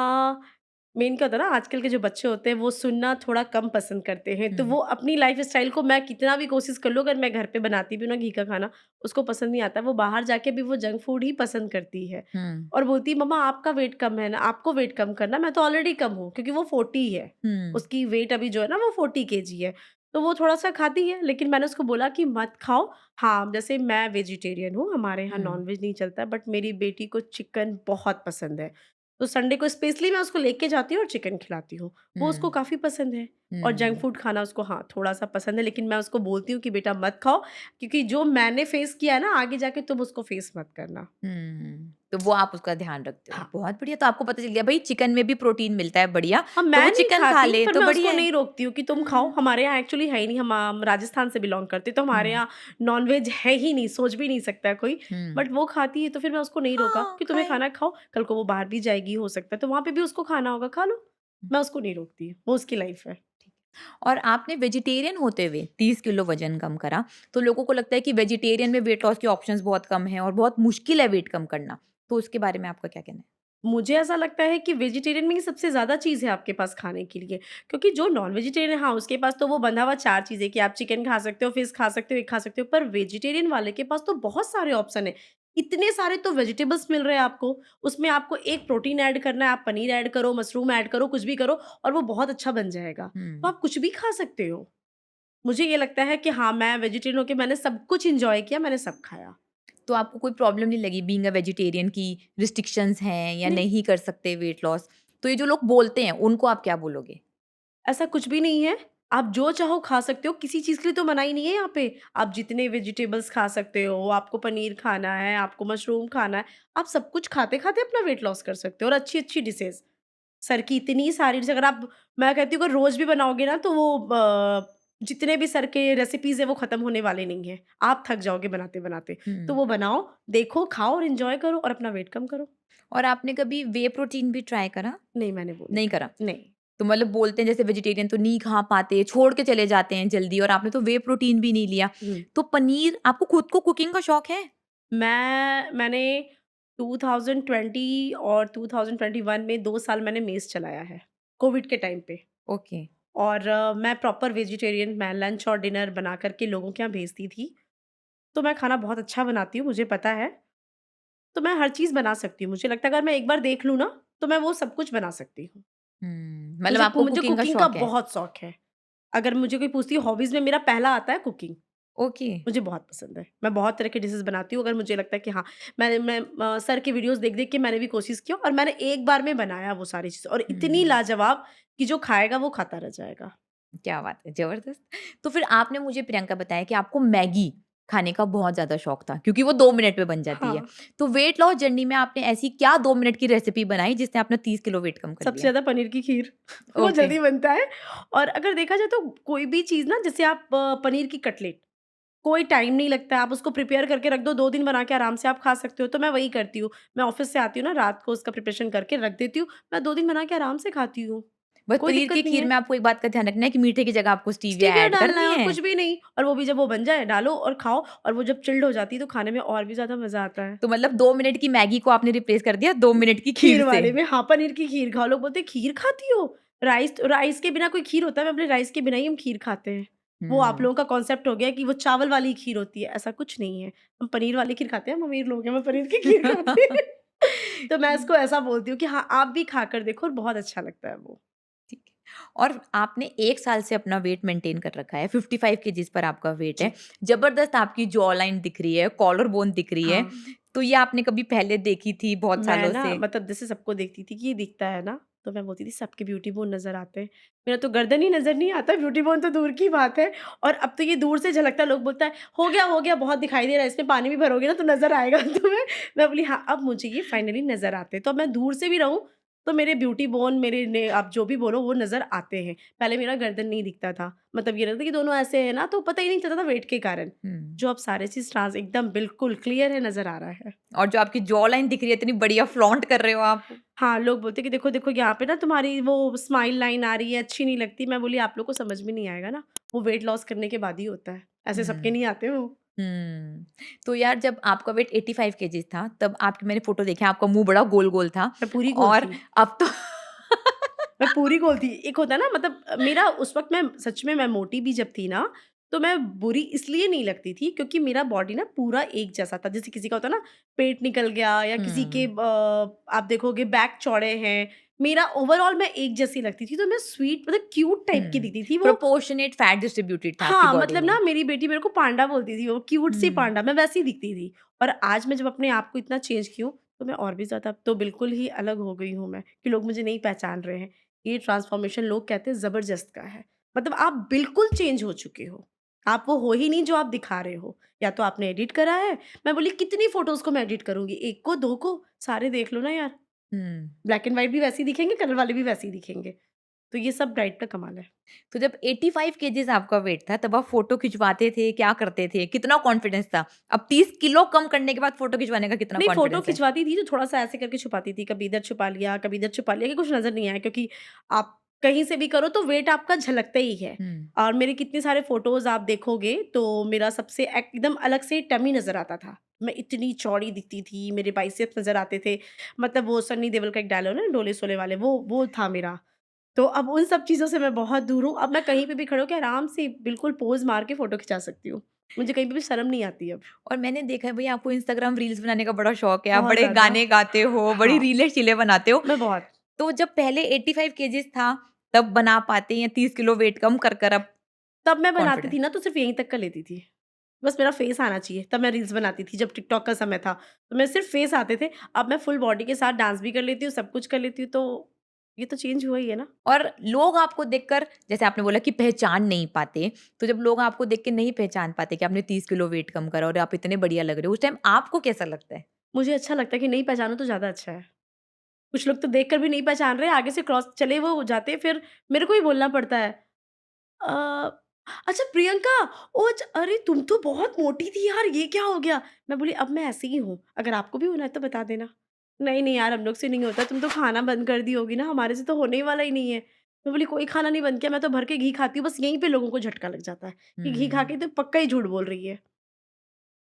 मेन क्या होता है ना, आजकल के जो बच्चे होते हैं वो सुनना थोड़ा कम पसंद करते हैं, तो हुँ, वो अपनी लाइफ़स्टाइल को मैं कितना भी कोशिश कर लूँ, अगर मैं घर पे बनाती भी हूँ ना घी का खाना, उसको पसंद नहीं आता। वो बाहर जाके भी वो जंक फूड ही पसंद करती है हुँ, और बोलती है, "मम्मा आपका वेट कम है ना, आपको वेट कम करना है, मैं तो ऑलरेडी कम हूँ।" क्योंकि वो 40 है, हुँ, उसकी वेट अभी जो है ना वो 40 केजी है, तो वो थोड़ा-सा खाती है, लेकिन मैंने उसको बोला कि मत खाओ। हाँ, जैसे मैं वेजिटेरियन हूँ, हमारे यहाँ हुँ, नॉन-वेज नहीं चलता है, बट मेरी बेटी को चिकन बहुत पसंद है। तो संडे को स्पेशली मैं उसको लेके जाती हूँ और चिकन खिलाती हूँ। वो उसको हुँ, काफ़ी पसंद है और जंक हुँ। फूड खाना उसको हाँ, थोड़ा-सा पसंद है, लेकिन मैं उसको बोलती हूँ कि बेटा मत खाओ, क्योंकि जो मैंने फेस किया है ना, आगे जाके तुम उसको फेस मत करना। तो वो आप उसका ध्यान रखते हो। हाँ। बहुत बढ़िया, तो आपको पता चल गया भई चिकन में भी प्रोटीन मिलता है, बढ़िया। हाँ, तो वो मैं नहीं चिकन खा खाती, ले पर तो मैं उसको बढ़िया है। नहीं रोकती हूँ कि तुम खाओ। हुँ, हमारे यहाँ एक्चुअली है ही नहीं, हम राजस्थान से बिलॉन्ग करते हैं, तो हमारे हुँ, यहाँ नॉन-वेज है ही नहीं, सोच भी नहीं सकता है कोई। हुँ। बट वो खाती है, तो फिर मैं उसको नहीं रोका हाँ, कि तुम्हें खाए। खाना है खाओ, कल को वो बाहर भी जाएगी, हो सकता है, तो वहाँ पे भी उसको खाना होगा, खा लो। मैं उसको नहीं रोकती, वो उसकी लाइफ़ है। और आपने वेजिटेरियन होते हुए 30 किलो वज़न कम करा, तो लोगों को लगता है कि वेजिटेरियन में वेट लॉस के ऑप्शंस बहुत कम हैं और बहुत मुश्किल है वेट कम करना। तो उसके बारे में आपका क्या कहना है? मुझे ऐसा लगता है कि वेजिटेरियन में ही सबसे ज़्यादा चीज़ है आपके पास खाने के लिए, क्योंकि जो नॉन वेजिटेरियन है, हाँ, उसके पास तो वो बंधा हुआ 4 चीज़ें कि आप चिकन खा सकते हो, फिश खा सकते हो, एग खा सकते हो, पर वेजिटेरियन वाले के पास तो बहुत सारे ऑप्शन हैं। इतने सारे तो वेजिटेबल्स मिल रहे हैं आपको, उसमें आपको एक प्रोटीन ऐड करना है, आप पनीर ऐड करो, मशरूम ऐड करो, कुछ भी करो और वो बहुत अच्छा बन जाएगा। तो हुँ। आप कुछ भी खा सकते हो। मुझे ये लगता है कि हाँ, मैं वेजिटेरियन होके मैंने सब कुछ एन्जॉय किया, मैंने सब खाया। तो आपको कोई प्रॉब्लम नहीं लगी बीइंग अ वेजिटेरियन की रिस्ट्रिक्शंस हैं या नहीं, नहीं कर सकते वेट लॉस? तो ये जो लोग बोलते हैं, उनको आप क्या बोलोगे? ऐसा कुछ भी नहीं है। आप जो चाहो खा सकते हो, किसी चीज़ के लिए तो मनाही नहीं है यहाँ पे। आप जितने वेजिटेबल्स खा सकते हो, आपको पनीर खाना है, आपको मशरूम खाना है, आप सब कुछ खाते-खाते अपना वेट लॉस कर सकते हो और अच्छी-अच्छी डिशेज़। सर की इतनी सारी डिश, अगर आप, मैं कहती हूँ अगर रोज़ भी बनाओगे ना, तो वो जितने भी सर के रेसिपीज़ हैं वो खत्म होने वाले नहीं हैं। आप थक जाओगे बनाते-बनाते। तो हुँ। वो बनाओ, देखो, खाओ और एन्जॉय करो और अपना वेट कम करो। और आपने कभी वे प्रोटीन भी ट्राई करा? नहीं, मैंने वो नहीं नहीं करा। करा? नहीं। तो मतलब बोलते हैं जैसे वेजिटेरियन तो नहीं खा पाते, छोड़ के चले जाते हैं जल्दी और आपने तो वे प्रोटीन भी नहीं लिया। हुँ। तो पनीर आपको खुद को कुकिंग का शौक है? मैंने 2020 और 2021 में 2 साल मैंने मेस चलाया है, कोविड के टाइम पे। ओके। और मैं प्रॉपर वेजिटेरियन, मैं लंच और डिनर बना कर के लोगों के यहाँ भेजती थी। तो मैं खाना बहुत अच्छा बनाती हूँ, मुझे पता है। तो मैं हर चीज़ बना सकती हूँ। मुझे लगता है अगर मैं एक बार देख लूँ ना, तो मैं वो सब कुछ बना सकती हूँ। मतलब आपको मुझे कुकिंग का कुकिंग का शौक है। बहुत शौक है। अगर मुझे कोई पूछती है हॉबीज़ में, मेरा पहला आता है कुकिंग। ओके। मुझे बहुत पसंद है। मैं बहुत तरह की डिशेज़ बनाती हूँ, अगर मुझे लगता है कि हाँ, मैं सर के वीडियोज़ देख-देख के मैंने भी कोशिश की और मैंने एक बार में बनाया वो सारी चीज़ें और इतनी हुँ। लाजवाब कि जो खाएगा वो खाता रह जाएगा। क्या बात है, ज़बरदस्त। तो फिर आपने मुझे प्रियंका बताया कि आपको मैगी खाने का बहुत ज़्यादा शौक था क्योंकि वो 2 मिनट में बन जाती है। हाँ, तो वेट लॉस जर्नी में आपने ऐसी क्या 2 मिनट की रेसिपी बनाई जिसने आपने 30 किलो वेट कम कर सबसे लिया? ज़्यादा पनीर की खीर। वो ओके। जल्दी बनता है और अगर देखा जाए तो कोई भी चीज़ ना, जैसे आप पनीर की कटलेट, कोई टाइम नहीं लगता है, आप उसको प्रिपेयर करके रख दो, 2 दिन बना के आराम से आप खा सकते हो। तो मैं वही करती हूँ। मैं ऑफ़िस से आती हूँ ना, रात को उसका प्रिपरेशन करके रख देती हूँ। मैं 2 दिन बना के आराम से खाती हूँ। बस कोई पनीर दिक्कत की नहीं खीर है। में आपको एक बात का ध्यान रखना है कि मीठे की जगह आपको स्टीविया स्टीविया ऐड डालना है करनी और है। कुछ भी नहीं, और वो भी जब वो बन जाए डालो और खाओ, और वो जब चिल्ड हो जाती है तो खाने में और भी ज़्यादा मज़ा आता है। तो मतलब 2 मिनट की मैगी को आपने रिप्लेस कर दिया 2 मिनट की खीर खीर से। वाले में, हाँ, पनीर की खीर खाओ। लोग बोलते हैं खीर खाती हो? राइस के बिना कोई खीर होता है? मैं बोली राइस के बिना ही हम खीर खाते हैं। वो आप हुँ। लोगों का कॉन्सेप्ट हो गया है कि वो चावल वाली खीर होती है, ऐसा कुछ नहीं है। हम पनीर वाली खीर खाते हैं, हम अमीर लोग हैं, हम पनीर की खीर खाते हैं। तो मैं इसको ऐसा बोलती हूँ कि हाँ, आप भी खाकर देखो और बहुत अच्छा लगता है वो। ठीक है। और आपने 1 साल से अपना वेट मेंटेन कर रखा है, 55 केजीज़ पर आपका वेट है। जी। ज़बरदस्त आपकी जॉ लाइन दिख रही है, कॉलर बोन दिख रही है। हाँ। तो ये आपने कभी पहले देखी थी बहुत मैं सालों ना से? मतलब जैसे सबको देखती थी कि ये दिखता है ना, तो मैं बोलती थी सबके ब्यूटी बोन नज़र आते हैं। मेरा तो गर्दन ही नज़र नहीं आता, ब्यूटी बोन तो दूर की बात है। और अब तो ये दूर से झलकता है, लोग बोलता है, हो गया, बहुत दिखाई दे रहा है, इसमें पानी भी भरोगे ना तो नज़र आएगा तुम्हें। मैं बोली हाँ, अब मुझे ये फाइनली नज़र आते हैं। तो अब मैं दूर से भी रहूँ, तो मेरे ब्यूटी बोन मेरे ने आप जो भी बोलो वो नज़र आते हैं। पहले मेरा गर्दन नहीं दिखता था, मतलब ये रहता था कि दोनों ऐसे हैं ना, तो पता ही नहीं चलता था वेट के कारण। हुँ। जो अब सारी चीज़ ट्रांस एकदम बिल्कुल क्लियर है, नज़र आ रहा है। और जो आपकी जॉ लाइन दिख रही है, इतनी बढ़िया फ्लॉन्ट कर रहे हो आप। हाँ, लोग बोलते हैं कि देखो, देखो यहाँ पे ना तुम्हारी वो स्माइल लाइन आ रही है, अच्छी नहीं लगती। मैं बोली आप लोग को समझ में नहीं आएगा ना, वो वेट लॉस करने के बाद ही होता है। ऐसे सबके हुँ। नहीं आते वो। हुँ। तो यार जब आपका वेट 85 केजीज़ था, तब आपके मैंने फ़ोटो देखे, आपका मुँह बड़ा गोल-गोल था मैं पूरी गोल और थी, अब तो मैं पूरी गोल थी। एक होता है ना मतलब मेरा उस वक़्त मैं सच में मैं मोटी भी जब थी ना, तो मैं बुरी इसलिए नहीं लगती थी क्योंकि मेरा बॉडी ना पूरा एक जैसा था। जैसे किसी का होता है ना पेट निकल गया या किसी के हुँ, आप देखोगे बैक चौड़े हैं, मेरा ओवरऑल मैं एक जैसी लगती थी। तो मैं स्वीट मतलब क्यूट टाइप की हुँ। दिखती थी। वो प्रोपोर्शनेट फैट डिस्ट्रीब्यूटेड था आपकी हाँ, बॉडी मतलब में। ना मेरी बेटी मेरे को पांडा बोलती थी, वो क्यूट सी हुँ। पांडा, मैं वैसी दिखती थी। और आज मैं जब अपने आप को इतना चेंज की हूँ, तो मैं और भी ज़्यादा अब तो बिल्कुल ही अलग हो गई हूँ मैं, कि लोग मुझे नहीं पहचान रहे हैं। ये ट्रांसफॉर्मेशन लोग कहते हैं ज़बरदस्त का है। मतलब आप बिल्कुल चेंज हो चुके हो। आप वो हो ही नहीं जो आप दिखा रहे हो। या तो आपने एडिट करा है, मैं बोली कितनी फ़ोटोज़ को मैं एडिट करूँगी? 1 को, 2 को? सारे देख लो ना यार। हुँ। ब्लैक एंड व्हाइट भी वैसे ही दिखेंगे, कलर वाले भी वैसे ही दिखेंगे। तो ये सब डाइट का कमाल है। तो जब 85 केजीज़ आपका वेट था, तब आप फ़ोटो खिंचवाते थे, क्या करते थे? कितना कॉन्फिडेंस था? अब 30 किलो कम करने के बाद फ़ोटो खिंचवाने का कितना नहीं, फ़ोटो कॉन्फिडेंस है? खिंचवाती थी तो थोड़ा-सा ऐसे करके छुपाती थी, कभी इधर छुपा लिया, कभी इधर छुपा लिया कि कुछ नज़र नहीं आए क्योंकि आप कहीं से भी करो तो वेट आपका झलकता ही है। हुँ, और मेरे कितने सारे फ़ोटोज़ आप देखोगे तो मेरा सबसे एकदम अलग से टमी नज़र आता था। मैं इतनी चौड़ी दिखती थी, मेरे बाइसेप्स नज़र आते थे। मतलब वो सन्नी देओल का एक डायलॉग है ना डोले-सोले वाले वो था मेरा। तो अब उन सब चीज़ों से मैं बहुत दूर हूँ। अब मैं कहीं पे भी खड़े होके आराम से बिल्कुल पोज़ मार के फ़ोटो खिंचा सकती हूँ। मुझे कहीं पे भी शर्म नहीं आती अब। और मैंने देखा है भई आपको इंस्टाग्राम रील्स बनाने का बड़ा शौक है, आप बहुत बड़े ज़्यादा। गाने गाते हो, बड़ी हाँ, रीलें-शीलें बनाते हो। मैं बहुत। तो जब पहले 85 केजीज़ था, तब बना पाते या 30 किलो वेट कम कर अब तब मैं बनाती कॉन्फिडेंस? थी ना तो सिर्फ़ यहीं तक का लेती थी। बस मेरा फ़ेस आना चाहिए, तब मैं रील्स बनाती थी जब टिकटॉक का समय था। तो मैं सिर्फ़ फ़ेस आते थे, अब मैं फुल बॉडी के साथ डांस भी कर लेती हूँ, सब कुछ कर लेती हूँ, तो ये तो चेंज हुआ ही है ना। और लोग आपको देखकर जैसे आपने बोला कि पहचान नहीं पाते, तो जब लोग आपको देख के नहीं पहचान पाते कि आपने 30 किलो वेट कम करा और आप इतने बढ़िया लग रहे हो, उस टाइम आपको कैसा लगता है? मुझे अच्छा लगता है कि नहीं पहचानो तो ज़्यादा अच्छा है। कुछ लोग तो देखकर भी नहीं पहचान रहे, आगे से क्रॉस चले वो जाते, फिर मेरे को ही बोलना पड़ता है। अ, अच्छा प्रियंका, ओह अरे तुम तो बहुत मोटी थी यार, ये क्या हो गया? मैं बोली अब मैं ऐसी ही हूँ, अगर आपको भी होना है तो बता देना। नहीं, नहीं यार हम लोग से नहीं होता, तुम तो खाना बंद कर दी होगी ना, हमारे से तो होने ही वाला ही नहीं है। मैं बोली कोई खाना नहीं बंद किया, मैं तो भर के घी खाती हूँ, बस यहीं पे लोगों को झटका लग जाता है कि घी खा हुँ। के तो पक्का ही झूठ बोल रही है।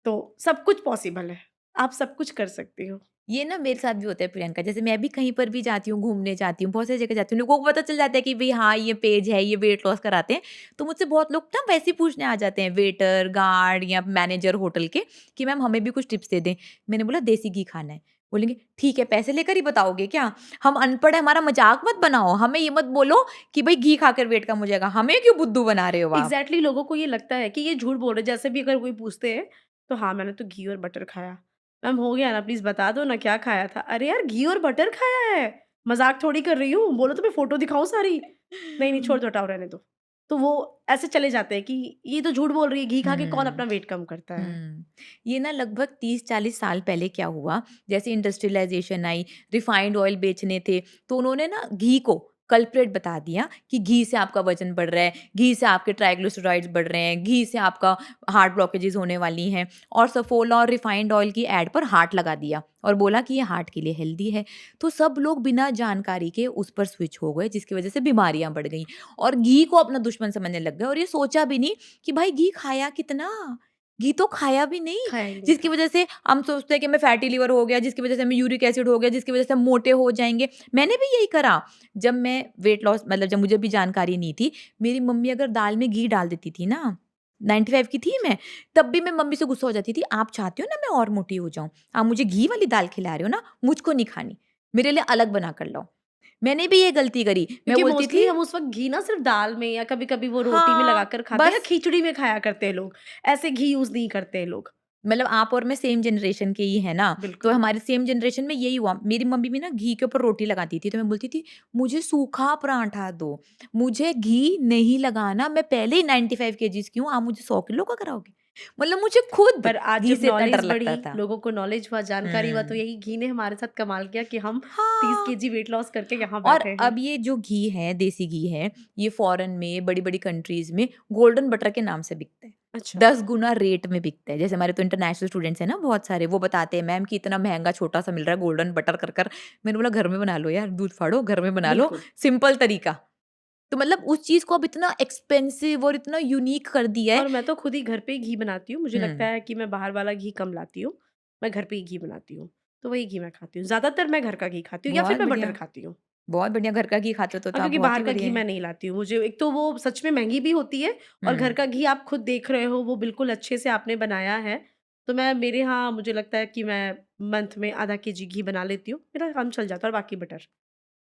तो सब कुछ पॉसिबल है, आप सब कुछ कर सकती हो। ये ना मेरे साथ भी होता है प्रियंका, जैसे मैं भी कहीं पर भी जाती हूँ, घूमने जाती हूँ, बहुत सारी जगह जाती हूँ, लोगों को पता चल जाता है कि भई हाँ, ये पेज है, ये वेट लॉस कराते हैं। तो मुझसे बहुत लोग ना वैसे ही पूछने आ जाते हैं वेटर, गार्ड या मैनेजर होटल के कि मैम हमें भी कुछ टिप्स दे दें। मैंने बोला देसी घी खाना है। बोलेंगे ठीक है, पैसे लेकर ही बताओगे क्या? हम अनपढ़ हैं, हमारा मज़ाक मत बनाओ, हमें ये मत बोलो कि भई घी खाकर वेट कम हो जाएगा, हमें क्यों बुद्धू बना रहे हो आप? एग्ज़ैक्टली लोगों को ये लगता है कि ये झूठ बोल रहे हैं, जैसे भी अगर कोई पूछते हैं, तो हाँ, मैंने तो घी और बटर खाया। मैम हो गया ना प्लीज़ बता दो ना क्या खाया था? अरे यार घी और बटर खाया है, मज़ाक थोड़ी कर रही हूँ, बोलो तो मैं फ़ोटो दिखाऊँ सारी? नहीं, नहीं छोड़ दो हटाओ रहने दो। तो वो ऐसे चले जाते हैं कि ये तो झूठ बोल रही है, घी खा के कौन हुँ। अपना वेट कम करता है? हुँ। ये ना लगभग 30-40 साल पहले क्या हुआ, जैसे इंडस्ट्रियलाइज़ेशन आई, रिफाइंड ऑयल बेचने थे, तो उन्होंने ना घी को कल्प्रिट बता दिया कि घी से आपका वज़न बढ़ रहा है, घी से आपके ट्राइग्लिसराइड्स बढ़ रहे हैं, घी से आपका हार्ट ब्लॉकेजेज़ होने वाली हैं और सफोला और रिफाइंड ऑयल की एड पर हार्ट लगा दिया और बोला कि ये हार्ट के लिए हेल्दी है। तो सब लोग बिना जानकारी के उस पर स्विच हो गए, जिसकी वज़ह से बीमारियाँ बढ़ गईं और घी को अपना दुश्मन समझने लग गए और ये सोचा भी नहीं कि भाई घी खाया कितना? घी तो खाया भी नहीं, खाया ही नहीं जिसकी था। वज़ह से हम सोचते हैं कि हमें फैटी लिवर हो गया, जिसकी वज़ह से हमें यूरिक एसिड हो गया, जिसकी वज़ह से हम मोटे हो जाएँगे। मैंने भी यही करा, जब मैं वेट लॉस मतलब जब मुझे भी जानकारी नहीं थी, मेरी मम्मी अगर दाल में घी डाल देती थी ना, 95 की थी मैं, तब भी मैं मम्मी से गुस्सा हो जाती थी, "आप चाहती हो ना मैं और मोटी हो जाऊँ, आप मुझे घी वाली दाल खिला रहे हो ना, मुझको नहीं खानी, मेरे लिए अलग बना कर लाओ।" मैंने भी ये गलती करी, मैं क्योंकि बोलती मोस्टली थी हम उस वक़्त घी ना सिर्फ़ दाल में या कभी-कभी वो रोटी में हाँ, लगाकर खाते हैं या बस खिचड़ी में खाया करते हैं लोग। ऐसे घी यूज़ नहीं करते हैं लोग। मतलब आप और मैं सेम जनरेशन के ही है ना, तो बिल्कुल। हमारे सेम जनरेशन में यही हुआ। मेरी मम्मी भी ना घी के ऊपर रोटी लगाती थी, तो मैं बोलती थी, "मुझे सूखा पराठा दो, मुझे घी नहीं लगाना, मैं पहले ही 95 केजीज़ की हूँ, आप मुझे 100 किलो का कराओगे?" मतलब मुझे खुद पर आज घी जब से इतना डर नॉलेज बढ़ी, लगता था। लोगों को नॉलेज हुआ, जानकारी हुआ, तो हुँ। यही घी ने हमारे साथ कमाल किया कि हम 30 हाँ। केजी वेट लॉस करके यहाँ और बैठे हैं। अब ये जो घी है, देसी घी है, ये फ़ॉरेन में, बड़ी-बड़ी कंट्रीज़ में गोल्डन बटर के नाम से बिकता है। अच्छा। 10 गुना रेट में बिकता है। जैसे हमारे तो इंटरनेशनल स्टूडेंट्स हैं ना बहुत सारे, वो बताते हैं, मैम कि इतना महँगा छोटा-सा मिल रहा है गोल्डन बटर कर। मैंने बोला घर में बना लो यार, दूध फाड़ो, घर में बना लो, बिल्कुल। सिंपल तरीका। तो मतलब उस चीज़ को अब इतना एक्सपेंसिव और इतना यूनिक कर दिया है। और मैं तो खुद ही घर पे ही घी बनाती हूँ। मुझे लगता हुँ, है कि मैं बाहर वाला घी कम लाती हूँ। मैं घर पे ही घी बनाती हूँ। तो वही घी मैं खाती हूँ। ज़्यादातर मैं घर का घी खाती हूँ या फिर बहुत मैं बटर बढ़िया, खाती हूँ। बहुत बढ़िया घर का घी खाते हो तो आप क्योंकि बहुत बाहर ही का बढ़िया घी है। मैं नहीं लाती हूँ। मुझे एक तो वो सच में महँगी भी होती है और घर हुँ। का घी आप खुद देख रहे हो वो बिल्कुल अच्छे से आपने बनाया है। तो मैं मेरे यहाँ मुझे लगता है कि मैं मंथ में आधा केजी घी बना लेती हूँ। मेरा काम चल जाता है और बाकी बटर।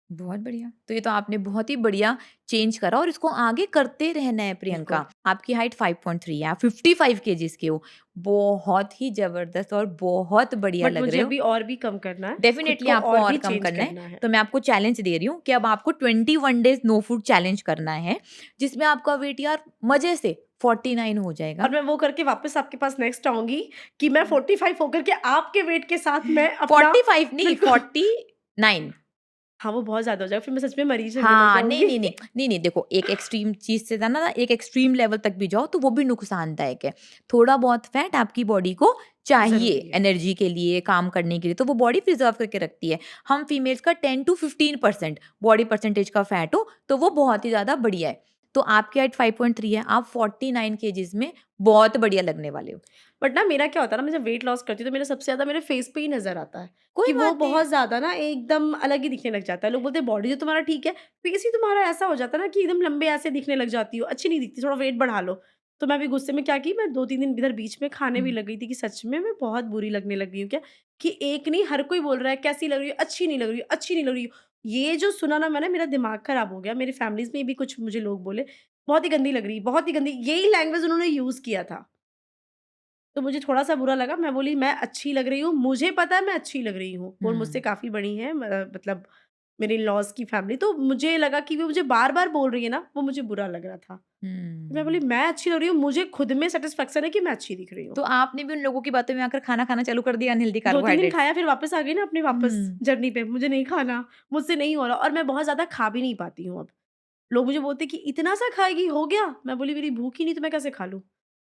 बहुत बढ़िया। तो ये तो आपने बहुत ही बढ़िया चेंज करा और इसको आगे करते रहना है बिल्कुल। प्रियंका। आपकी हाइट 5.3 है, आप 55 केजीज़ के हो। बहुत ही ज़बरदस्त और बहुत बढ़िया बट लग मुझे रहे हो। अभी और भी कम करना है। खुद डेफ़िनिटली को आपको और और भी कम चेंज करना है। करना है। तो मैं आपको चैलेंज दे रही हूँ कि अब आपको 21 डेज़ नो फूड चैलेंज करना है, जिसमें आपका वेट यार मज़े से 49 हो और जाएगा। मैं वो करके वापस आपके पास नेक्स्ट आऊँगी कि मैं 45 होकर के आपके वेट के साथ मैं अपना 45 नहीं बिल्कुल 49। हाँ, वो बहुत ज़्यादा हो जाएगा, फिर मैं सच में मरीज़ लगने लग हाँ, नहीं, जाऊँगी। नहीं, नहीं। नहीं, नहीं, देखो एक एक्सट्रीम चीज़ से ज़्यादा ना एक एक्सट्रीम लेवल तक भी जाओ तो वो भी नुकसानदायक है। थोड़ा बहुत फैट आपकी बॉडी को चाहिए ज़रूरी है। एनर्जी के लिए, काम करने के लिए, तो वो बॉडी प्रिज़र्व करके रखती है। हम फीमेल्स का 10 टू 15% बॉडी परसेंटेज का फैट हो तो वो बहुत ही ज़्यादा बढ़िया है। तो आपकी हाइट 5.3 है, आप 49 केजीज़ में बहुत बढ़िया लगने वाले हो। बट ना मेरा क्या होता है ना, मैं जब वेट लॉस करती हूँ तो मेरा सबसे ज़्यादा मेरे फेस पे ही नज़र आता है, कोई कि वो बात नहीं। बहुत ज़्यादा ना एकदम अलग ही दिखने लग जाता है। लोग बोलते हैं बॉडी तो तुम्हारा ठीक है, फेस ही तुम्हारा ऐसा हो जाता है ना कि एकदम लंबे ऐसे दिखने लग जाती हो, अच्छी नहीं दिखती, थोड़ा वेट बढ़ा लो। तो मैं भी गुस्से में क्या की, मैं 2-3 दिन इधर बीच में खाने भी हुँ। लग गई थी कि सच में मैं बहुत बुरी लगने लग गई हूँ क्या? कि एक नहीं हर कोई बोल रहा है कैसी लग रही हो, अच्छी नहीं लग रही हो, अच्छी नहीं लग रही हो। ये जो सुना ना मैंने मेरा दिमाग खराब हो गया। मेरी फैमिलीज़ में भी कुछ मुझे लोग बोले, बहुत ही गंदी लग रही है, बहुत ही गंदी, यही लैंग्वेज उन्होंने यूज़ किया था। तो मुझे थोड़ा-सा बुरा लगा, मैं बोली मैं अच्छी लग रही हूँ, मुझे पता है मैं अच्छी लग रही हूँ और मुझसे हुँ, काफ़ी बड़ी हैं मतलब मेरे इन-लॉज़ की फैमिली, तो मुझे लगा कि वो मुझे बार-बार बोल रही है ना, वो मुझे बुरा लग रहा था। तो मैं बोली हुँ। मैं अच्छी लग रही हूँ, मुझे खुद में सैटिस्फैक्शन है कि मैं अच्छी दिख रही हूँ। तो आपने भी उन लोगों की बातों में आकर खाना खाना चालू कर दिया अनहेल्दी 2-3 दिन कार्बोहाइड्रेट्स? खाया फिर वापस आ गई ना अपने वापस हुँ। जर्नी पे, मुझे नहीं खाना, मुझसे नहीं हो रहा और मैं बहुत ज़्यादा खा भी नहीं पाती हूँ अब। लोग मुझे बोलते हैं कि इतना-सा खाएगी, हो गया? मैं बोली मेरी भूख ही नहीं तो मैं कैसे खा लूँ?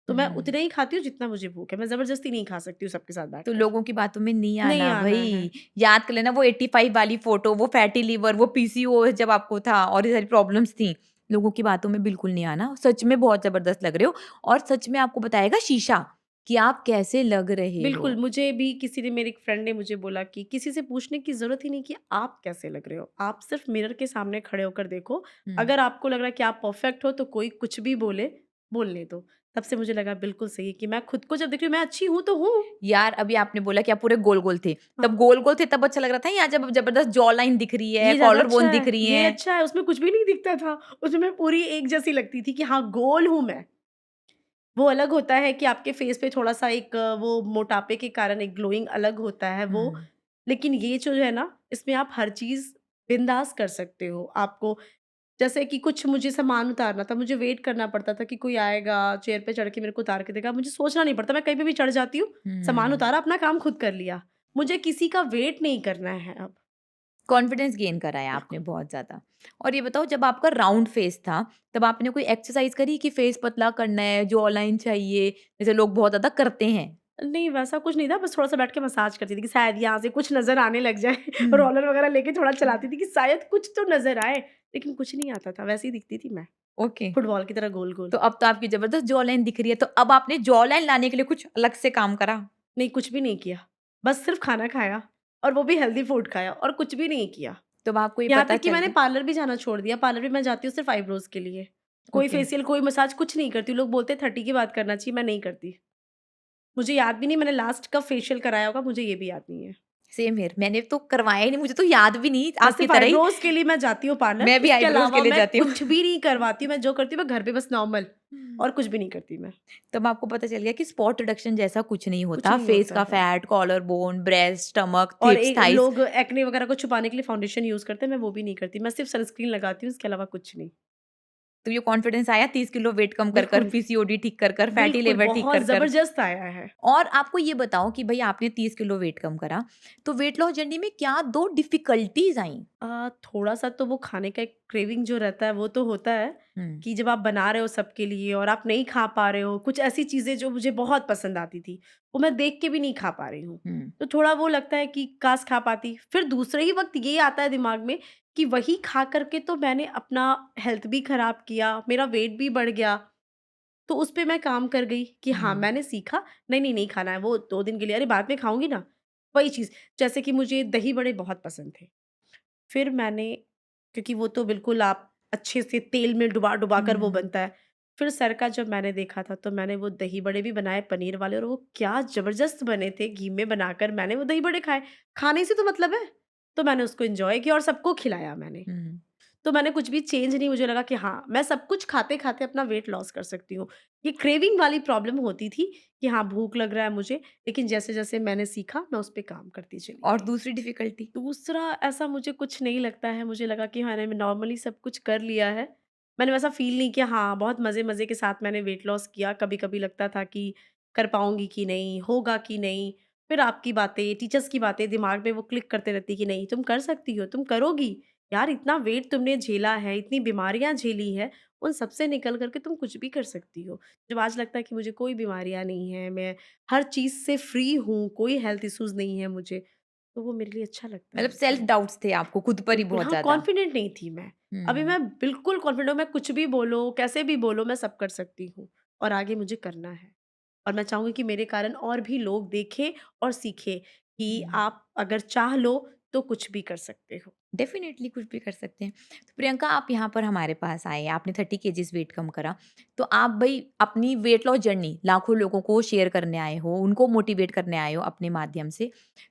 तो मैं हुँ। उतना ही खाती हूँ जितना मुझे भूख है, मैं ज़बरदस्ती नहीं खा सकती हूँ सबके साथ तो बैठकर। लोगों की बातों में नहीं नहीं आना आना है। भई। याद कर लेना वो 85 वाली फ़ोटो, वो फैटी लिवर, वो पीसीओएस जब आपको था और ये सारी प्रॉब्लम्स थी। लोगों की बातों में बिल्कुल नहीं आना। सच में बहुत ज़बरदस्त लग रहे हो और सच में आपको बताएगा शीशा कि आप कैसे लग रहे बिल्कुल, हो। मुझे भी किसी ने मेरी एक फ्रेंड ने मुझे बोला कि किसी से पूछने की ज़रूरत ही नहीं कि आप कैसे लग रहे हो। आप सिर्फ़ मिरर के सामने खड़े होकर देखो। हुँ। अगर आपको लग रहा है कि आप परफ़ेक्ट हो तो कोई कुछ भी बोले, बोलने दो। तब से मुझे लगा बिल्कुल सही है कि मैं खुद को जब देख रही हूँ मैं अच्छी हूँ तो हूँ। यार अभी आपने बोला कि आप पूरे गोल-गोल थे। तब हाँ, गोल-गोल थे तब अच्छा लग रहा था या जब ज़बरदस्त जॉ लाइन दिख रही है, ये ज़्यादा कॉलर अच्छा बोन है, दिख रही ये हैं? अच्छा है, उसमें कुछ भी नहीं दिखता था। उसमें मैं पूरी एक जैसी लगती थी कि हाँ, गोल हूँ मैं। वो अलग होता है कि आपके फेस पे थोड़ा-सा एक वो मोटापे के कारण एक ग्लोइंग अलग होता है वो। हुँ। लेकिन ये जो है ना, इसमें आप हर चीज़ बिंदास कर सकते हो। आपको जैसे कि कुछ मुझे सामान उतारना था, मुझे वेट करना पड़ता था कि कोई आएगा, चेयर पे चढ़ के मेरे को उतार के देगा। मुझे सोचना नहीं पड़ता, मैं कहीं पे भी चढ़ जाती हूँ, सामान हुँ। उतारा, अपना काम खुद कर लिया। मुझे किसी का वेट नहीं करना है अब। कॉन्फिडेंस गेन करा है आपने बिल्कुल। बहुत ज़्यादा। और ये बताओ जब आपका राउंड फेस था, तब आपने कोई एक्सरसाइज़ करी कि फेस पतला करना है, जॉ लाइन चाहिए, जैसे लोग बहुत ज़्यादा करते हैं? नहीं, वैसा कुछ नहीं था, बस थोड़ा-सा बैठ के मसाज करती थी कि शायद यहाँ से कुछ नज़र आने लग जाए। हुँ। रोलर वगैरह लेके थोड़ा चलाती थी कि शायद कुछ तो नज़र आए, लेकिन कुछ नहीं आता था, वैसे ही दिखती थी मैं, ओके। फुटबॉल की तरह गोल-गोल। तो अब तो आपकी ज़बरदस्त जॉ लाइन दिख रही है, तो अब आपने जॉ लाइन लाने के लिए कुछ अलग से काम करा? नहीं, कुछ भी नहीं किया, बस सिर्फ़ खाना खाया और वो भी हेल्दी फूड खाया और कुछ भी नहीं किया। तो अब आपको ये यहाँ पता तक कि चल मैंने गया पार्लर भी जाना छोड़ दिया, पार्लर भी मैं जाती हूँ सिर्फ़ आइब्रोज़ के लिए। कोई ओके। फेशियल, कोई मसाज कुछ नहीं करती हूँ, लोग बोलते हैं 30 के बाद करना चाहिए, मैं नहीं करती। मुझे याद भी नहीं मैंने लास्ट कब फेशियल कराया होगा, मुझे ये भी याद नहीं है। सेम हियर, मैंने तो करवाया ही नहीं, मुझे तो याद भी नहीं मैं आपकी सिर्फ तरह ही। आईब्रोज के लिए मैं जाती हूँ पार्लर, मैं भी इसके आईब्रोज के अलावा लिए मैं जाती हूँ। कुछ भी नहीं करवाती हूँ। मैं जो करती हूँ मैं घर पे बस नॉर्मल, और कुछ भी नहीं करती मैं। तब आपको पता चल गया कि स्पॉट रिडक्शन जैसा कुछ नहीं कुछ होता, नहीं फेस होता का है। Fat, collar bone, breast, stomach, और हिप्स, एक थाइस। लोग एक्ने वगैरह को छुपाने के लिए फाउंडेशन यूज़ करते हैं, मैं वो भी नहीं करती। मैं सिर्फ सनस्क्रीन लगाती हूँ, इसके अलावा कुछ नहीं। तो ये कॉन्फिडेंस आया 30 किलो वेट कम कर कर, बिल्कुल, पीसीओडी ठीक कर कर, फैटी बिल्कुल लिवर ठीक बहुत कर कर। ज़बरदस्त आया है। और आपको ये बताओ कि भई आपने 30 किलो वेट कम करा, तो वेट लॉस जर्नी में क्या 2 डिफिकल्टीज़ आईं? थोड़ा-सा तो वो खाने का एक क्रेविंग जो रहता है वो तो होता है, हुँ, कि जब आप बना रहे हो सबके लिए और आप नहीं खा पा रहे हो, कुछ ऐसी चीज़ें जो मुझे बहुत पसंद आती थी, वो मैं देख के भी नहीं खा पा रही हूँ। हुँ, तो थोड़ा वो लगता है कि काश खा पाती। फिर दूसरे ही वक़्त ये आता है दिमाग में कि वही खा कर के तो मैंने अपना हेल्थ भी खराब किया, मेरा वेट भी बढ़ गया। तो उस पे मैं काम कर गई कि हाँ, हुँ, मैंने सीखा नहीं, नहीं, नहीं खाना है वो 2 दिन के लिए, अरे बाद में खाऊँगी ना। वही चीज़, जैसे कि मुझे दही बड़े बहुत पसंद थे। फिर मैंने, क्योंकि वो तो बिल्कुल आप अच्छे से तेल में डुबा-डुबा कर वो हुँ, बनता है। फिर सर का जब मैंने देखा था तो मैंने वो दही बड़े भी बनाए पनीर वाले, और वो क्या ज़बरदस्त बने थे, घी में बनाकर मैंने वो दही बड़े खाए। खाने से तो मतलब है, तो मैंने उसको एन्जॉय किया और सबको खिलाया मैंने। हुँ। तो मैंने कुछ भी चेंज नहीं, मुझे लगा कि हाँ, मैं सब कुछ खाते-खाते अपना वेट लॉस कर सकती हूँ। ये क्रेविंग वाली प्रॉब्लम होती थी कि हाँ, भूख लग रहा है मुझे, लेकिन जैसे-जैसे मैंने सीखा मैं उस पे काम करती चली और गई। दूसरी डिफिकल्टी? दूसरा ऐसा मुझे कुछ नहीं लगता है, मुझे लगा कि मैंने नॉर्मली सब कुछ कर लिया है। मैंने वैसा फ़ील नहीं किया, हाँ, बहुत मज़े-मज़े के साथ मैंने वेट लॉस किया। कभी-कभी लगता था कि कर पाऊँगी कि नहीं, होगा कि नहीं। फिर आपकी बातें, टीचर्स की बातें दिमाग में वो क्लिक करते रहती कि नहीं तुम कर सकती हो, तुम करोगी। यार इतना वेट तुमने झेला है, इतनी बीमारियाँ झेली हैं, उन सब से निकल कर के तुम कुछ भी कर सकती हो। जब आज लगता है कि मुझे कोई बीमारियाँ नहीं हैं, मैं हर चीज़ से फ्री हूँ, कोई हेल्थ इश्यूज़ नहीं है मुझे, तो वो मेरे लिए अच्छा लगता मतलब है सेल्फ फिर। डाउट्स थे आपको खुद पर ही बिल्कुल, बहुत हाँ, ज़्यादा। कॉन्फिडेंट नहीं थी मैं। अभी हुँ। मैं बिल्कुल कॉन्फिडेंट हूँ, मैं कुछ भी बोलो, कैसे भी बोलो, मैं सब कर सकती हूँ और आगे मुझे करना है। और मैं चाहूँगी कि मेरे कारण और भी लोग देखें और सीखें कि हुँ। आप अगर चाह लो, तो कुछ भी कर सकते हो। डेफ़िनेटली कुछ भी कर सकते हैं। तो प्रियंका आप यहाँ पर हमारे पास आए, आपने 30 केजीज़ वेट कम करा। तो आप भई अपनी वेट लॉस जर्नी लाखों लोगों को शेयर करने आए हो, उनको मोटिवेट करने आए हो अपने माध्यम से।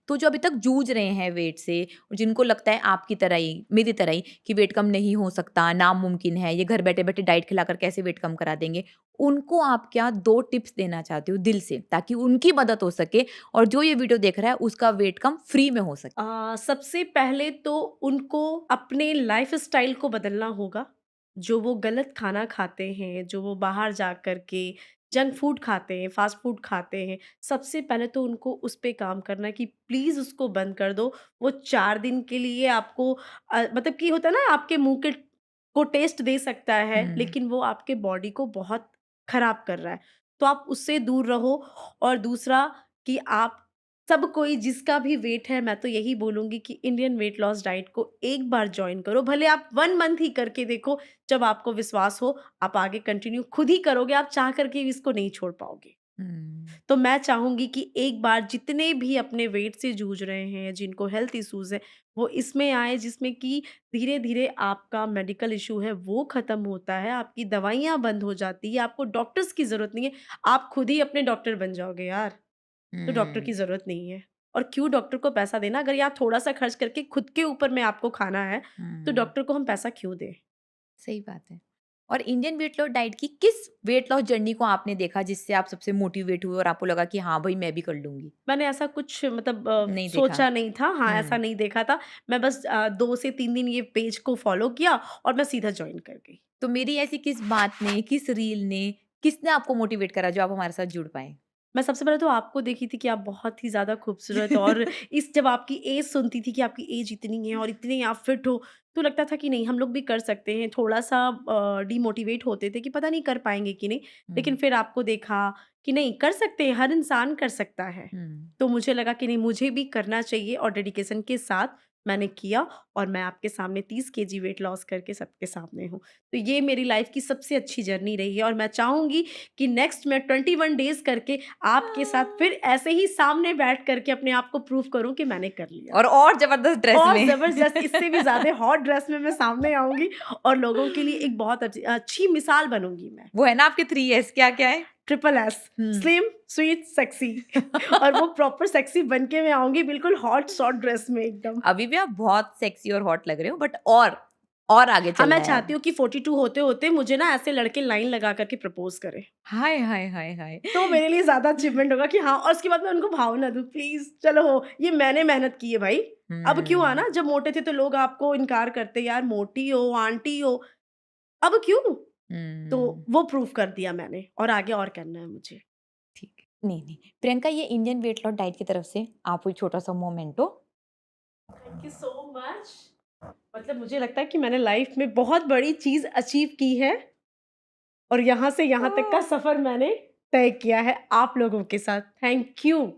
तो जो अभी तक जूझ रहे हैं वेट से, और जिनको लगता है आपकी तरह ही, मेरी तरह ही कि वेट कम नहीं हो सकता, नामुमकिन है, ये घर बैठे-बैठे डाइट खिलाकर कैसे वेट कम करा देंगे? उनको आप क्या 2 टिप्स देना चाहते हो दिल से, ताकि उनकी मदद हो सके और जो ये वीडियो देख रहा है उसका वेट कम फ्री में हो सके? सबसे पहले तो उनको अपने लाइफ़स्टाइल को बदलना होगा। जो वो गलत खाना खाते हैं, जो वो बाहर जा कर के जंक फूड खाते हैं, फ़ास्ट फूड खाते हैं, सबसे पहले तो उनको उस पे काम करना है कि प्लीज़ उसको बंद कर दो। वो 4 दिन के लिए आपको मतलब कि होता है ना, आपके मुँह के को टेस्ट दे सकता है, हुँ। लेकिन वो आपके बॉडी को बहुत खराब कर रहा है। तो आप उससे दूर रहो। और दूसरा कि आप सब कोई जिसका भी वेट है, मैं तो यही बोलूँगी कि इंडियन वेट लॉस डाइट को एक बार जॉइन करो। भले आप 1 मंथ ही करके देखो, जब आपको विश्वास हो, आप आगे कंटिन्यू खुद ही करोगे, आप चाह करके भी इसको नहीं छोड़ पाओगे। हुँ। तो मैं चाहूँगी कि एक बार जितने भी अपने वेट से जूझ रहे हैं, जिनको हेल्थ इश्यूज़ हैं, वो इसमें आएँ जिसमें कि धीरे-धीरे आपका मेडिकल इश्यू है वो ख़त्म होता है, आपकी दवाइयाँ बंद हो जाती है, आपको डॉक्टर्स की ज़रूरत नहीं है, आप खुद ही अपने डॉक्टर बन जाओगे यार। तो डॉक्टर की हुँ, ज़रूरत नहीं है। और क्यों डॉक्टर को पैसा देना, अगर यहाँ थोड़ा-सा खर्च करके खुद के ऊपर में आपको खाना है, तो हुँ, डॉक्टर को हम पैसा क्यों दें? सही बात है। और इंडियन वेट लॉस डाइट की किस वेट लॉस जर्नी को आपने देखा जिससे आप सबसे मोटिवेट हुए और आपको लगा कि हाँ भाई मैं भी कर लूँगी? मैंने ऐसा कुछ मतलब नहीं देखा। सोचा नहीं था, हाँ, ऐसा हुँ, नहीं देखा था। मैं बस 2 से 3 दिन ये पेज को फ़ॉलो किया और मैं सीधा जॉइन कर गई। तो मेरी ऐसी किस बात ने, किस रील ने, किसने आपको मोटिवेट करा जो आप हमारे साथ जुड़ पाए? मैं सबसे पहले तो आपको देखी थी कि आप बहुत ही ज़्यादा खूबसूरत, और इस जब आपकी एज सुनती थी कि आपकी एज इतनी है और इतने आप फिट हो, तो लगता था कि नहीं हम लोग भी कर सकते हैं। थोड़ा-सा डिमोटिवेट होते थे कि पता नहीं कर पाएँगे कि नहीं। लेकिन हुँ, फिर आपको देखा कि नहीं कर सकते हैं, हर इंसान कर सकता है। हुँ। तो मुझे लगा कि नहीं मुझे भी करना चाहिए, और डेडिकेशन के साथ मैंने किया, और मैं आपके सामने 30 केजी वेट लॉस करके सबके सामने हूँ। तो ये मेरी लाइफ़ की सबसे अच्छी जर्नी रही है, और मैं चाहूँगी कि नेक्स्ट मैं 21 डेज़ करके आपके साथ फिर ऐसे ही सामने बैठ करके अपने आप को प्रूव करूँ कि मैंने कर लिया। और ज़बरदस्त ड्रेस और में। ज़बरदस्त इससे भी ज़्यादा हॉट ड्रेस में मैं सामने आऊँगी, और लोगों के लिए एक बहुत अच्छी अच्छी मिसाल बनूँगी मैं। वो है ना आपके 3 एस क्या-क्या है? ट्रिपल एस, हुँ, स्लिम, स्वीट सेक्सी और वो प्रॉपर सेक्सी बन के मैं आऊंगी बिल्कुल हॉट शॉर्ट ड्रेस में एकदम। अभी भी आप बहुत सेक्सी और हॉट लग रहे हो, बट और आगे हाँ, चलना मैं है चाहती अब। हूँ कि 42 होते-होते मुझे ना ऐसे लड़के लाइन लगा करके प्रपोज़ करें। हाय, हाय, हाय, हाय! तो मेरे लिए ज़्यादा अचीवमेंट होगा कि हाँ, और उसके बाद मैं उनको भाव ना दूँ प्लीज़ चलो हो, ये मैंने मेहनत की है भाई। अब क्यों हुँ, आना, जब मोटे थे तो लोग आपको इनकार करते यार मोटी हो, आंटी हो, अब क्यों? तो हुँ, वो प्रूव कर दिया मैंने और आगे और करना है मुझे। ठीक है। नहीं, नहीं, प्रियंका ये इंडियन वेट लॉस डाइट की तरफ से आपको एक छोटा-सा memento. Thank you so much. मतलब मुझे लगता है कि मैंने लाइफ में बहुत बड़ी चीज़ अचीव की है और यहाँ से यहाँ तक का ओह! सफ़र मैंने तय किया है आप लोगों के साथ। Thank you.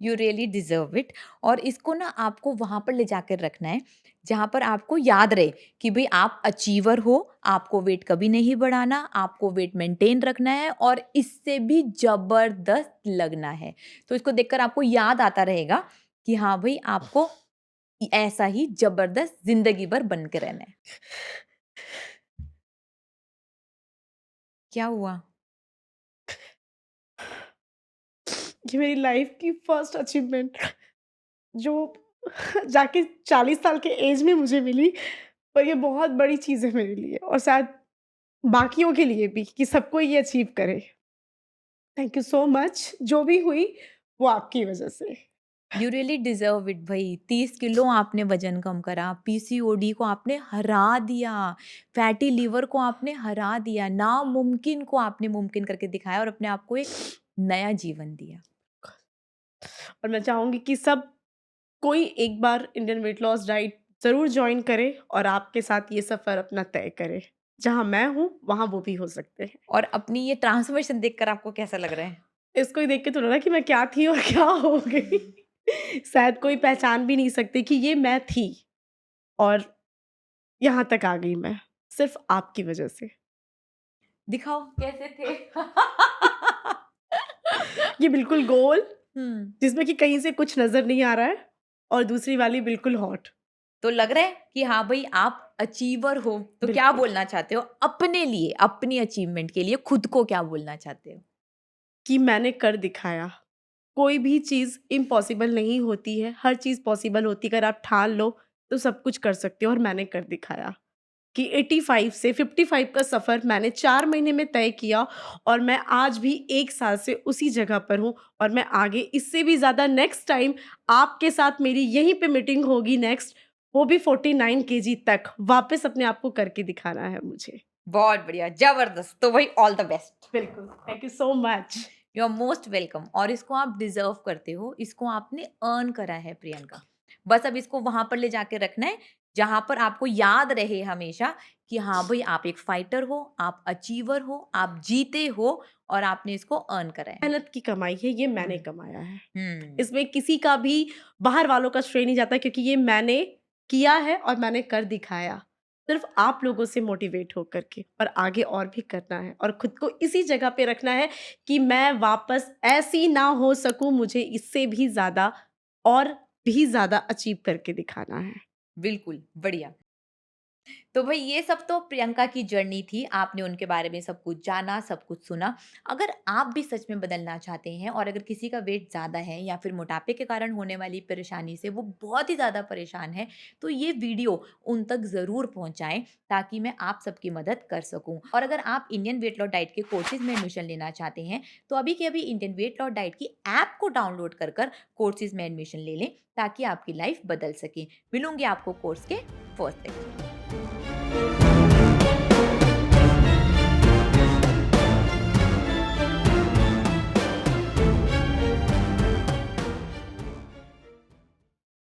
You really deserve it. और इसको ना आपको वहाँ पर ले जाकर रखना है, जहाँ पर आपको याद रहे कि भई आप अचीवर हो, आपको वेट कभी नहीं बढ़ाना, आपको वेट मेंटेन रखना है और इससे भी ज़बरदस्त लगना है। तो इसको देखकर आपको याद आता रहेगा कि हाँ भई आपको ऐसा ही ज़बरदस्त ज़िंदगी भर बन के रहना है। क्या हुआ? ये मेरी लाइफ की फर्स्ट अचीवमेंट जो जाके 40 साल के एज में मुझे मिली, पर ये बहुत बड़ी चीज़ है मेरे लिए और शायद बाकियों के लिए भी कि सबको ये अचीव करे। Thank you so much. जो भी हुई वो आपकी वज़ह से। यू रियली डिजर्व इट भाई। 30 किलो आपने वजन कम करा, पीसीओडी को आपने हरा दिया, फैटी लिवर को आपने हरा दिया, नामुमकिन को आपने मुमकिन करके दिखाया और अपने आप को एक नया जीवन दिया। और मैं चाहूँगी कि सब कोई एक बार इंडियन वेट लॉस डाइट ज़रूर जॉइन करे और आपके साथ ये सफ़र अपना तय करे। जहाँ मैं हूँ, वहाँ वो भी हो सकते हैं। और अपनी ये ट्रांसफॉर्मेशन देखकर आपको कैसा लग रहा है? इसको ही देख के तो लगा कि मैं क्या थी और क्या हो गई। शायद कोई पहचान भी नहीं सकते कि ये मैं थी और यहाँ तक आ गई मैं, सिर्फ़ आपकी वज़ह से। दिखाओ कैसे थे? ये बिल्कुल गोल, हम्म। जिसमें कि कहीं से कुछ नज़र नहीं आ रहा है और दूसरी वाली बिल्कुल हॉट। तो लग रहा है कि हाँ भाई आप अचीवर हो, तो क्या बिल्कुल, बोलना चाहते हो अपने लिए, अपनी अचीवमेंट के लिए खुद को क्या बोलना चाहते हो? कि मैंने कर दिखाया। कोई भी चीज़ इम्पॉसिबल नहीं होती है, हर चीज़ पॉसिबल होती है, अगर आप ठान लो, तो सब कुछ कर सकते हो और मैंने कर दिखाया। कि 85 से 55 का सफ़र मैंने 4 महीने में तय किया और मैं आज भी 1 साल से उसी जगह पर हूँ और मैं आगे इससे भी ज़्यादा नेक्स्ट टाइम आपके साथ मेरी यहीं पे मीटिंग होगी नेक्स्ट, वो भी 49 केजी तक वापस अपने आप को करके दिखाना है मुझे। बहुत बढ़िया, जबरदस्त। तो भाई ऑल द बेस्ट। बिल्कुल, thank you so much. You are most welcome. और इसको आप डिजर्व करते हो, इसको आपने अर्न करा है प्रियंका। बस अब इसको वहां पर ले जाके रखना है जहां पर आपको याद रहे हमेशा कि हाँ भाई आप एक फाइटर हो, आप अचीवर हो, आप जीते हो और आपने इसको अर्न करा है। मेहनत की कमाई है, ये मैंने हम्म। कमाया है। हम्म। इसमें किसी का भी बाहर वालों का श्रेय नहीं जाता क्योंकि ये मैंने किया है और मैंने कर दिखाया। सिर्फ़ आप लोगों से मोटिवेट होकर के और आगे और भी करना है और खुद को इसी जगह पे रखना है कि मैं वापस ऐसी ना हो सकूँ, मुझे इससे भी ज़्यादा और भी ज़्यादा अचीव करके दिखाना है। बिल्कुल बढ़िया। तो भाई ये सब तो प्रियंका की जर्नी थी। आपने उनके बारे में सब कुछ जाना, सब कुछ सुना। अगर आप भी सच में बदलना चाहते हैं और अगर किसी का वेट ज़्यादा है या फिर मोटापे के कारण होने वाली परेशानी से वो बहुत ही ज़्यादा परेशान है, तो ये वीडियो उन तक ज़रूर पहुँचाएँ ताकि मैं आप सबकी मदद कर सकूँ। और अगर आप इंडियन वेट लॉस डाइट के कोर्सेज़ में एडमिशन लेना चाहते हैं, तो अभी के अभी इंडियन वेट लॉस डाइट की ऐप को डाउनलोड कर कोर्सेज़ में एडमिशन ले लें ताकि आपकी लाइफ बदल सके। मिलूँगी आपको कोर्स के फर्स्ट लेक्चर में।